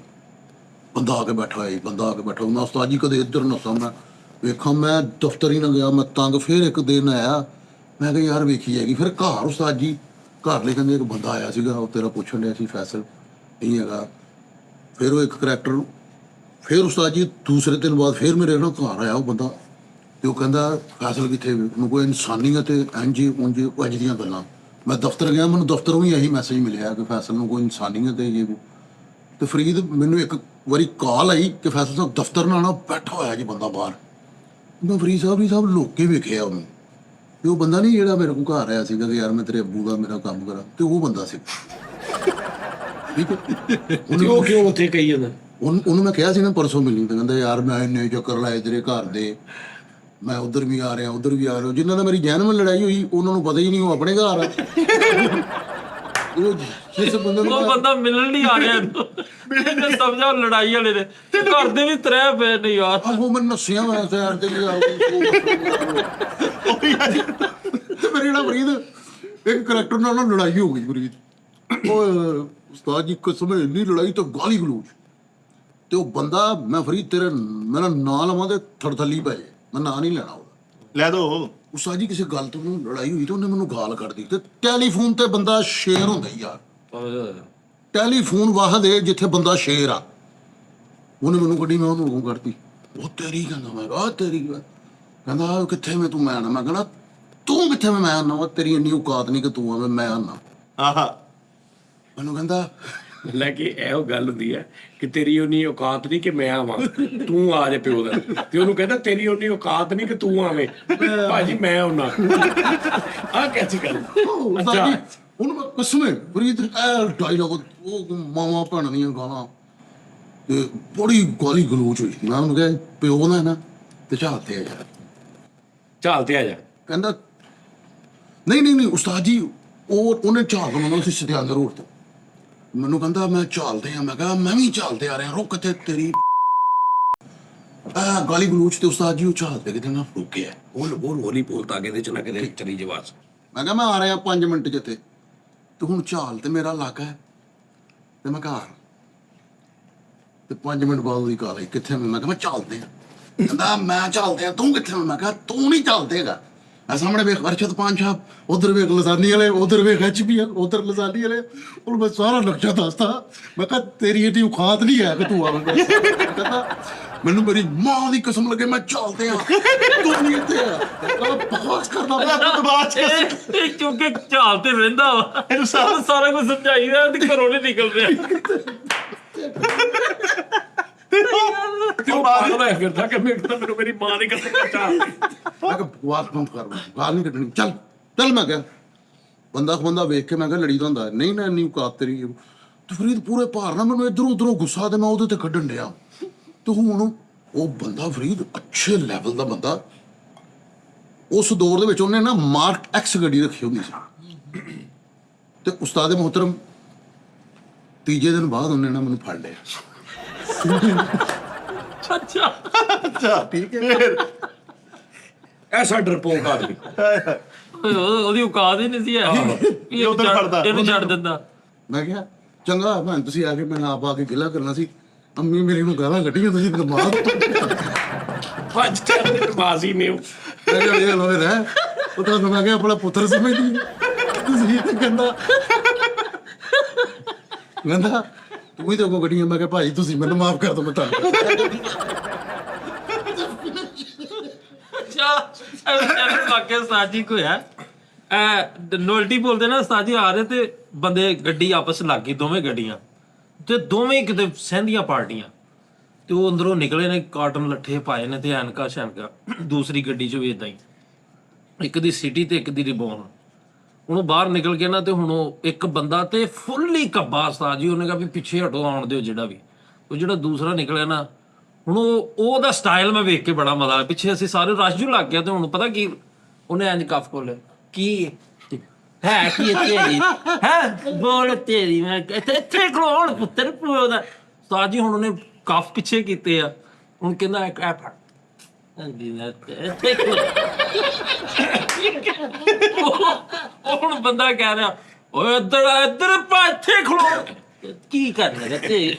[SPEAKER 5] ਮੈਂ ਉਸਤਾਦ ਜੀ ਕਦੇ ਇੱਧਰ ਨਸਾਂ, ਮੈਂ ਵੇਖਾਂ, ਮੈਂ ਦਫ਼ਤਰ ਹੀ ਨਾ ਗਿਆ, ਮੈਂ ਤੰਗ। ਫਿਰ ਇੱਕ ਦਿਨ ਆਇਆ, ਮੈਂ ਕਿਹਾ ਯਾਰ ਵੇਖੀ ਜਾਏਗੀ। ਫਿਰ ਘਰ ਉਸਤਾਦ ਜੀ ਘਰ ਲੈ ਕਹਿੰਦੇ ਇੱਕ ਬੰਦਾ ਆਇਆ ਸੀਗਾ, ਉਹ ਤੇਰਾ ਪੁੱਛਣ ਡਿਆ ਸੀ ਫੈਸਲ ਨਹੀਂ ਹੈਗਾ। ਫਿਰ ਉਹ ਇੱਕ ਕਰੈਕਟਰ, ਫਿਰ ਉਸਤਾਦ ਜੀ ਦੂਸਰੇ ਦਿਨ ਬਾਅਦ ਫਿਰ ਮੇਰੇ ਨਾਲ ਘਰ ਆਇਆ ਉਹ ਬੰਦਾ, ਤੇ ਉਹ ਕਹਿੰਦਾ ਫੈਸਲ ਕਿੱਥੇ, ਉਹਨੂੰ ਕੋਈ ਇਨਸਾਨੀਅਤ ਇੰਝ ਦੀਆਂ ਗੱਲਾਂ। ਮੈਂ ਦਫ਼ਤਰ ਗਿਆ, ਮੈਨੂੰ ਦਫ਼ਤਰੋਂ ਵੀ ਇਹੀ ਮੈਸੇਜ ਮਿਲਿਆ ਕਿ ਫੈਸਲ ਨੂੰ ਕੋਈ ਇਨਸਾਨੀਅਤ ਹੈ ਜੇ। ਤੇ ਫਰੀਦ ਮੈਨੂੰ ਇੱਕ ਵਾਰੀ ਕਾਲ ਆਈ ਕਿ ਫੈਸਲ ਸਾਹਿਬ ਦਫ਼ਤਰ ਨਾਲ ਨਾ ਬੈਠਾ ਹੋਇਆ ਜੀ ਬੰਦਾ ਬਾਹਰ। ਮੈਂ ਫਰੀਦ ਸਾਹਿਬ ਲੋਕ ਕੇ ਵੇਖਿਆ ਉਹਨੂੰ, ਤੇ ਉਹ ਬੰਦਾ ਨਹੀਂ ਜਿਹੜਾ ਮੇਰੇ ਕੋਲ ਘਰ ਆਇਆ ਸੀਗਾ ਕਿ ਯਾਰ ਮੈਂ ਤੇਰੇ ਅੱਬੂ ਦਾ ਮੇਰਾ ਕੰਮ ਕਰਾਂ, ਤੇ ਉਹ ਬੰਦਾ ਸੀ। ਠੀਕ ਹੈ,
[SPEAKER 4] ਉਹ ਕਿਉਂ ਉੱਥੇ ਕਹੀ ਜਾਂਦਾ?
[SPEAKER 5] ਉਹਨੂੰ ਮੈਂ ਕਿਹਾ ਸੀ ਨਾ ਪਰਸੋਂ ਮਿਲੀ, ਤੇ ਕਹਿੰਦਾ ਯਾਰ ਮੈਂ ਇੰਨੇ ਚੱਕਰ ਲਾਏ ਤੇਰੇ ਘਰ ਦੇ, ਮੈਂ ਉੱਧਰ ਵੀ ਆ ਰਿਹਾ ਜਿਨ੍ਹਾਂ ਨਾਲ ਮੇਰੀ ਜੈਨੂਇਨ ਲੜਾਈ ਹੋਈ ਉਹਨਾਂ ਨੂੰ ਪਤਾ ਹੀ ਨਹੀਂ ਉਹ ਆਪਣੇ ਘਰ ਆ।
[SPEAKER 1] ਉਹ ਬੰਦਾ ਮਿਲਣ ਨਹੀਂ ਆ ਰਿਹਾ, ਮੈਨੂੰ ਸਮਝਾ ਲੜਾਈ ਵਾਲੇ ਨੇ ਘਰ ਦੇ ਵੀ ਤਰੇ ਪਏ ਨੇ ਯਾਰ।
[SPEAKER 5] ਉਹ ਮੈਨੂੰ ਨੱਸਿਆ ਹੋਇਆ ਸਾਈਡ ਤੇ ਮੇਰੇ ਨਾਲ ਫਰੀਦ ਇੱਕ ਕਰੈਕਟਰ ਨਾਲ ਲੜਾਈ ਹੋ ਗਈ ਫਰੀਦ। ਉਹ ਉਸਤਾਦ ਜੀ ਕਸਮ ਇੰਨੀ ਲੜਾਈ ਤਾਂ ਗਾਲੀ ਗਲੋਚ, ਤੇ ਉਹ ਬੰਦਾ ਮੈਂ ਫਰੀਦ ਤੇਰੇ ਮੇਰਾ ਨਾਂ ਲਵਾਂ ਤੇ ਥੜਥੱਲੀ ਪੈ ਜਾਏ, ਮੈਂ ਨਾਂ ਨਹੀਂ ਲੈਣਾ ਉਹਦਾ,
[SPEAKER 2] ਲੈ ਦੋ।
[SPEAKER 5] ਉਸਤਾਦ ਜੀ ਕਿਸੇ ਗੱਲ ਤੋਂ ਲੜਾਈ ਹੋਈ ਤੇ ਉਹਨੇ ਮੈਨੂੰ ਗਾਲ ਕੱਢਦੀ। ਤੇ ਟੈਲੀਫੋਨ ਤੇ ਬੰਦਾ ਸ਼ੇਰ ਹੁੰਦਾ ਯਾਰ, ਟੈਲੀਫੋਨ ਵਾਹਦ ਹੈ ਜਿੱਥੇ ਬੰਦਾ ਸ਼ੇਰ ਆ। ਉਹਨੇ ਮੈਨੂੰ ਕੱਢੀ, ਮੈਂ ਉਹਨੂੰ ਕੱਢਤੀ। ਉਹ ਤੇਰੀ ਕਹਿੰਦਾ, ਮੈਂ ਤੇਰੀ ਕਹਿੰਦਾ ਕਿੱਥੇ ਮੈਂ ਤੂੰ ਮੈਂ ਆਣਾ। ਮੈਂ ਕਹਿੰਦਾ ਤੂੰ ਕਿੱਥੇ ਮੈਂ ਆਣਾ, ਤੇਰੀ ਇੰਨੀ ਔਕਾਤ ਨਹੀਂ ਕਿ ਤੂੰ ਆਵੇਂ ਮੈਂ ਆਣਾ।
[SPEAKER 2] ਆਹਾ
[SPEAKER 5] ਮੈਨੂੰ ਕਹਿੰਦਾ
[SPEAKER 4] ਲੈ ਕੇ ਇਹੋ ਗੱਲ ਹੁੰਦੀ ਹੈ ਕਿ ਤੇਰੀ ਉਨੀ ਔਕਾਤ ਨਹੀਂ ਕਿ ਮੈਂ ਆਵਾਂ, ਤੂੰ ਆ ਜਾ ਪਿਓ ਦਾ, ਤੇ ਉਹਨੂੰ ਕਹਿੰਦਾ ਤੇਰੀ ਉਨੀ ਔਕਾਤ ਨਹੀਂ ਕਿ ਤੂੰ ਆਵੇਂ, ਭਾਜੀ ਮੈਂ ਆਉਣਾ। ਆਹ ਕੈਸੀ ਗੱਲ। ਅੱਛਾ
[SPEAKER 5] ਹੁਣ ਮੈਂ ਕਸਮੇ ਫਰੀਦ ਡਾਇਲੌਗ ਉਹ ਮਾਵਾ ਭੈਣ ਦੀਆਂ ਗਾਲਾਂ ਤੇ ਬੜੀ ਗਾਲੀ ਗਲੋਚ ਹੋਈ। ਮੈਂ ਉਹਨੂੰ ਕਿਹਾ ਪਿਓ ਨਾ ਨਾ ਤੇ ਝਾਲਤੇ ਆ ਯਾਰ,
[SPEAKER 4] ਚੱਲ ਤੇ ਆ ਜਾ।
[SPEAKER 5] ਕਹਿੰਦਾ ਨਹੀਂ ਉਸਤਾਦ ਜੀ ਉਹਨੇ ਝਾਲ ਬਣਾਉਣਾ ਸੀ ਸਤਿਆਨ ਰੋਡ ਤੋਂ। ਮੈਨੂੰ ਕਹਿੰਦਾ ਮੈਂ ਝਾਲਦੇ ਆ। ਮੈਂ ਕਿਹਾ ਮੈਂ ਵੀ ਝਾਲਦੇ ਆ ਰਿਹਾ, ਰੁਕ ਤੇ ਤੇਰੀ ਗਾਲੀ ਗਲੋਚ ਤੇ ਉਸਤਾਦ ਜੀ ਉਹ ਝਾਲਦੇ ਕਿਤੇ ਨਾ ਰੁਕਿਆ।
[SPEAKER 4] ਉਹ ਹੋਲੀ ਬੋਲ ਤਾਂ ਕਿਤੇ ਚ ਨਾ ਕਿਤੇ ਚਲੀ ਜਵਾਸ।
[SPEAKER 5] ਮੈਂ ਕਿਹਾ ਮੈਂ ਆ ਰਿਹਾ 5 ਮਿੰਟ ਜਿੱਤੇ ਤੇ ਹੁਣ ਝਾਲ ਤੇ ਮੇਰਾ ਇਲਾਕਾ ਹੈ ਤੇ ਮੈਂ ਘਰ ਤੇ 5 ਮਿੰਟ ਬਾਅਦ ਉਹਦੀ ਕਾਲ ਆਈ ਕਿੱਥੇ ਮੈਂ ਕਿਹਾ ਮੈਂ ਝਾਲਦੇ ਆ। ਕਹਿੰਦਾ ਮੈਂ ਝਾਲਦੇ ਆ, ਤੂੰ ਕਿੱਥੇ? ਮੈਂ ਕਿਹਾ ਤੂੰ ਨਹੀਂ ਝਾਲਦੇਗਾ। ਆ ਸਾਹਮਣੇ ਵੇਖ ਅਰਸ਼ਦ ਪਾਨ ਸਾਹਿਬ, ਉਧਰ ਵੇਖ ਲਸਾਨੀ ਵਾਲੇ, ਉਧਰ ਵੇਖ HPL, ਉਧਰ ਲਸਾਨੀ ਵਾਲੇ। ਉਹਨੂੰ ਮੈਂ ਸਾਰਾ ਨਕਸ਼ਾ ਦੱਸਦਾ। ਮੈਂ ਕਿਹਾ ਤੇਰੀ ਇਹਦੀ ਔਕਾਤ ਨਹੀਂ ਹੈ ਕਿ ਤੂੰ ਆਵੇਂਗਾ। ਕਹਿੰਦਾ ਮੈਨੂੰ ਮੇਰੀ ਮਾਂ ਦੀ ਕਸਮ ਲੱਗੇ ਮੈਂ ਝਾਲਦੇ ਆ, ਤੂੰ ਨਹੀਂ ਇੱਥੇ ਆ। ਬਕਵਾਸ ਕਰਦਾ
[SPEAKER 2] ਬਕਵਾਸ
[SPEAKER 1] ਇਹ ਕਿਉਂਕਿ ਝਾਲ ਤੇ ਰਹਿੰਦਾ ਵਾ, ਇਹਨੂੰ ਸਾਰਾ ਕੁਝ ਸਮਝਾਈਦਾ ਤੇ ਘਰੋਂ ਨਹੀਂ ਨਿਕਲ ਰਿਹਾ।
[SPEAKER 4] ਤੇ ਉਹ ਪਾਗਲ ਹੋਇਆ ਫਿਰਦਾ ਕਿ ਮੈਨੂੰ ਮੇਰੀ ਮਾਂ ਦੀ ਕਸਮ ਚਾਹ।
[SPEAKER 5] ਮੈਂ ਕਿਹਾ ਬਕਵਾਸ ਬੰਦ ਕਰ, ਗਾਲ ਨਹੀਂ ਕੱਢਣੀ, ਚੱਲ ਮੈਂ ਕਿਹਾ ਬੰਦਾ ਵੇਖ ਕੇ ਮੈਂ ਕਿਹਾ ਲੜੀ ਦਾ ਹੁੰਦਾ ਨਹੀਂ ਨਾ ਇੰਨੀ ਔਕਾਤ ਤੇਰੀ। ਤੇ ਫਰੀਦ ਪੂਰੇ ਭਾਰ ਨਾਲ ਮੈਨੂੰ ਇੱਧਰੋਂ ਉੱਧਰੋਂ ਗੁੱਸਾ ਤੇ ਮੈਂ ਉਹਦੇ ਤੇ ਕੱਢਣ ਡਿਆ। ਤੇ ਹੁਣ ਉਹ ਬੰਦਾ ਫਰੀਦ ਅੱਛੇ ਲੈਵਲ ਦਾ ਬੰਦਾ, ਉਸ ਦੌਰ ਦੇ ਵਿੱਚ ਉਹਨੇ ਨਾ ਮਾਰਕ ਐਕਸ ਗੱਡੀ ਰੱਖੀ ਹੁੰਦੀ ਸੀ ਤੇ ਉਸਤਾਦ ਮੁਹਤਰਮ ਤੀਜੇ ਦਿਨ ਬਾਅਦ ਉਹਨੇ ਨਾ ਮੈਨੂੰ ਫੜ ਲਿਆ।
[SPEAKER 1] ਅੱਛਾ
[SPEAKER 2] ਠੀਕ ਹੈ।
[SPEAKER 4] ਐਸਾ ਡਰਪੋਕ ਆਦਮੀ।
[SPEAKER 1] ਉਹਦੀ ਔਕਾਤ ਹੀ ਨਹੀਂ ਸੀ ਇਹਨੂੰ ਛੱਡ ਦਿੰਦਾ।
[SPEAKER 5] ਮੈਂ ਕਿਹਾ ਚੰਗਾ ਭਾਂ ਤੁਸੀਂ ਆ ਕੇ ਮੈਂ ਆਪ ਆ ਕੇ ਗਿਲਾ ਕਰਨਾ ਸੀ। ਅੰਮੀ ਮੇਰੀ ਨੂੰ ਗਾਲਾਂ ਕੱਢੀਆਂ ਤੁਸੀਂ ਦਿਮਾਗ
[SPEAKER 4] ਪੰਜ ਟਾਈਮ ਬਾਜ਼ੀ ਨੇ
[SPEAKER 5] ਮੈਂ ਕਿਹਾ ਇਹ ਲੋਏ ਰਹਿ ਉਹ ਤਾਂ ਮੈਂ ਕਿਹਾ ਆਪਣਾ ਪੁੱਤਰ ਸਮਝਦੀ ਤੁਸੀਂ ਤੇ ਕਹਿੰਦਾ ਤੂੰ ਹੀ ਤਾਂ ਕੋ ਗੱਡੀਆਂ। ਮੈਂ ਕਿਹਾ ਭਾਈ ਤੁਸੀਂ ਮੈਨੂੰ ਮਾਫ ਕਰ ਦਿਓ, ਮੈਂ ਤੁਹਾਨੂੰ
[SPEAKER 1] ਵਾਕਿਆ ਉਸਤਾਦ ਜੀ ਕੋ ਹੈ ਨੋਲਟੀ ਬੋਲਦੇ ਨਾ ਉਸਤਾਦ ਜੀ ਆ ਰਹੇ ਤੇ ਬੰਦੇ ਗੱਡੀ ਆਪਸ ਲੱਗ ਗਈ, ਦੋਵੇਂ ਗੱਡੀਆਂ ਤੇ ਦੋਵੇਂ ਕਿਤੇ ਸਹਿੰਦੀਆਂ ਪਾਰਟੀਆਂ ਤੇ ਉਹ ਅੰਦਰੋਂ ਨਿਕਲੇ ਨੇ, ਕਾਟਨ ਲੱਠੇ ਪਾਏ ਨੇ ਤੇ ਐਨਕਾ ਸ਼ੈਨਕਾ। ਦੂਸਰੀ ਗੱਡੀ 'ਚ ਵੀ ਏਦਾਂ ਹੀ, ਇੱਕ ਦੀ ਸਿਟੀ ਤੇ ਇੱਕ ਦੀ ਰਿਬੋਨ। ਹੁਣ ਬਾਹਰ ਨਿਕਲ ਕੇ ਨਾ ਤੇ ਹੁਣ ਉਹ ਇੱਕ ਬੰਦਾ ਤੇ ਫੁੱਲੀ ਕੱਬਾ ਉਸਤਾਦ ਜੀ, ਉਹਨੇ ਕਿਹਾ ਵੀ ਪਿੱਛੇ ਹਟੋ ਆਉਣ ਦਿਓ ਜਿਹੜਾ ਵੀ। ਉਹ ਜਿਹੜਾ ਦੂਸਰਾ ਨਿਕਲਿਆ ਨਾ, ਹੁਣ ਉਹਦਾ ਸਟਾਈਲ ਮੈਂ ਵੇਖ ਕੇ ਬੜਾ ਮਜ਼ਾ ਆਇਆ। ਪਿੱਛੇ ਅਸੀਂ ਸਾਰੇ ਰਸ਼ ਜੂ ਲੱਗ ਗਿਆ ਤੇ ਹੁਣ ਪਤਾ ਕੀ ਉਹਨੇ ਇੰਜ ਕੱਫ ਖੋਲੇ ਕੀ ਹੈ ਕੀ ਤੇਰੀ ਹੈ ਬੋਲ ਤੇਰੀ। ਮੈਂ ਇੱਥੇ ਖਲੋਣ ਪੁੱਤਰ ਪਿਓ ਦਾ ਉਸਤਾਦ ਜੀ। ਹੁਣ ਉਹਨੇ ਕੱਫ ਪਿੱਛੇ ਕੀਤੇ ਆ, ਹੁਣ ਕਹਿੰਦਾ ਐ ਫੜ ਉਹ ਹੁਣ ਬੰਦਾ ਕਹਿ ਰਿਹਾ ਓਏ ਇੱਧਰ ਪਾ ਇੱਥੇ ਖਲੋ ਕੀ ਕਰਨਾ ਤੇ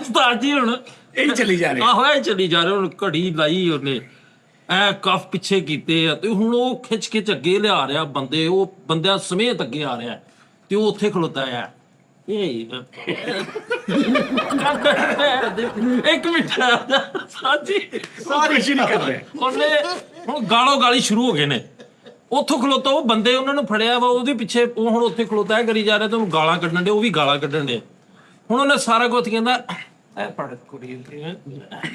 [SPEAKER 1] ਉਸਤਾਦ ਜੀ ਹੁਣ
[SPEAKER 4] ਇਹ ਚਲੀ ਜਾ ਰਹੇ।
[SPEAKER 1] ਆਹੋ ਇਹ ਚਲੀ ਜਾ ਰਹੇ। ਹੁਣ ਘੜੀ ਲਾਈ ਉਹਨੇ ਐ ਕੱਫ ਪਿੱਛੇ ਕੀਤੇ ਆ ਤੇ ਹੁਣ ਉਹ ਖਿੱਚ ਅੱਗੇ ਲਿਆ ਰਿਹਾ ਬੰਦੇ, ਉਹ ਬੰਦਿਆਂ ਸਮੇਤ ਅੱਗੇ ਆ ਰਿਹਾ ਤੇ ਉਹ ਉੱਥੇ ਖਲੋਤਾ ਆ। ਇੱਕ ਮਿੰਟ ਸਾਜੀ
[SPEAKER 4] ਕੁਛ ਨਹੀਂ ਕਰ ਰਹੇ।
[SPEAKER 1] ਉਹਨੇ ਹੁਣ ਗਾਲੀ ਸ਼ੁਰੂ ਹੋ ਗਏ ਨੇ। ਉੱਥੋਂ ਖਲੋਤਾ ਉਹ ਬੰਦੇ ਉਹਨਾਂ ਨੂੰ ਫੜਿਆ ਵਾ, ਉਹਦੇ ਪਿੱਛੇ ਉਹ ਹੁਣ ਉੱਥੇ ਖਲੋਤਾ ਕਰੀ ਜਾ ਰਿਹਾ ਤੇ ਉਹਨੂੰ ਗਾਲਾਂ ਕੱਢਣ ਦੇ, ਉਹ ਵੀ ਗਾਲਾਂ ਕੱਢਣ ਦੇ। ਹੁਣ ਉਹਨੇ ਸਾਰਾ ਕੁਝ ਕਹਿੰਦਾ ਐ ਫੜ ਕੁੜੀ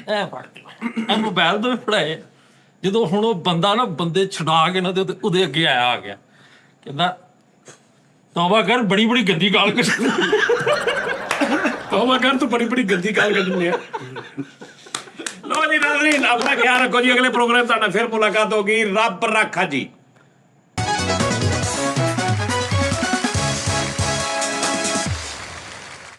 [SPEAKER 1] ਐ ਫੜ ਐ ਮੋਬਾਈਲ ਤੋਂ ਫੜਾਏ। ਜਦੋਂ ਹੁਣ ਉਹ ਬੰਦਾ ਨਾ ਬੰਦੇ ਛਡਾ ਕੇ ਨਾ ਤੇ ਉਹਦੇ ਅੱਗੇ ਆ ਗਿਆ, ਕਹਿੰਦਾ ਤੌਬਾ ਕਰ ਬੜੀ ਗੰਦੀ ਗਾਲ ਕੱਢ।
[SPEAKER 4] ਤੌਬਾ ਕਰ ਤੂੰ ਬੜੀ ਗੰਦੀ ਗਾਲ ਕੱਢਣੀ ਆ। ਲੋ ਜੀ ਨਾਜ਼ਰੀਨ ਆਪਣਾ ਖਿਆਲ ਰੱਖੋ ਜੀ। ਅਗਲੇ ਪ੍ਰੋਗਰਾਮ ਤੁਹਾਡਾ ਫਿਰ ਮੁਲਾਕਾਤ ਹੋਗੀ। ਰੱਬ ਰਾਖਾ ਜੀ।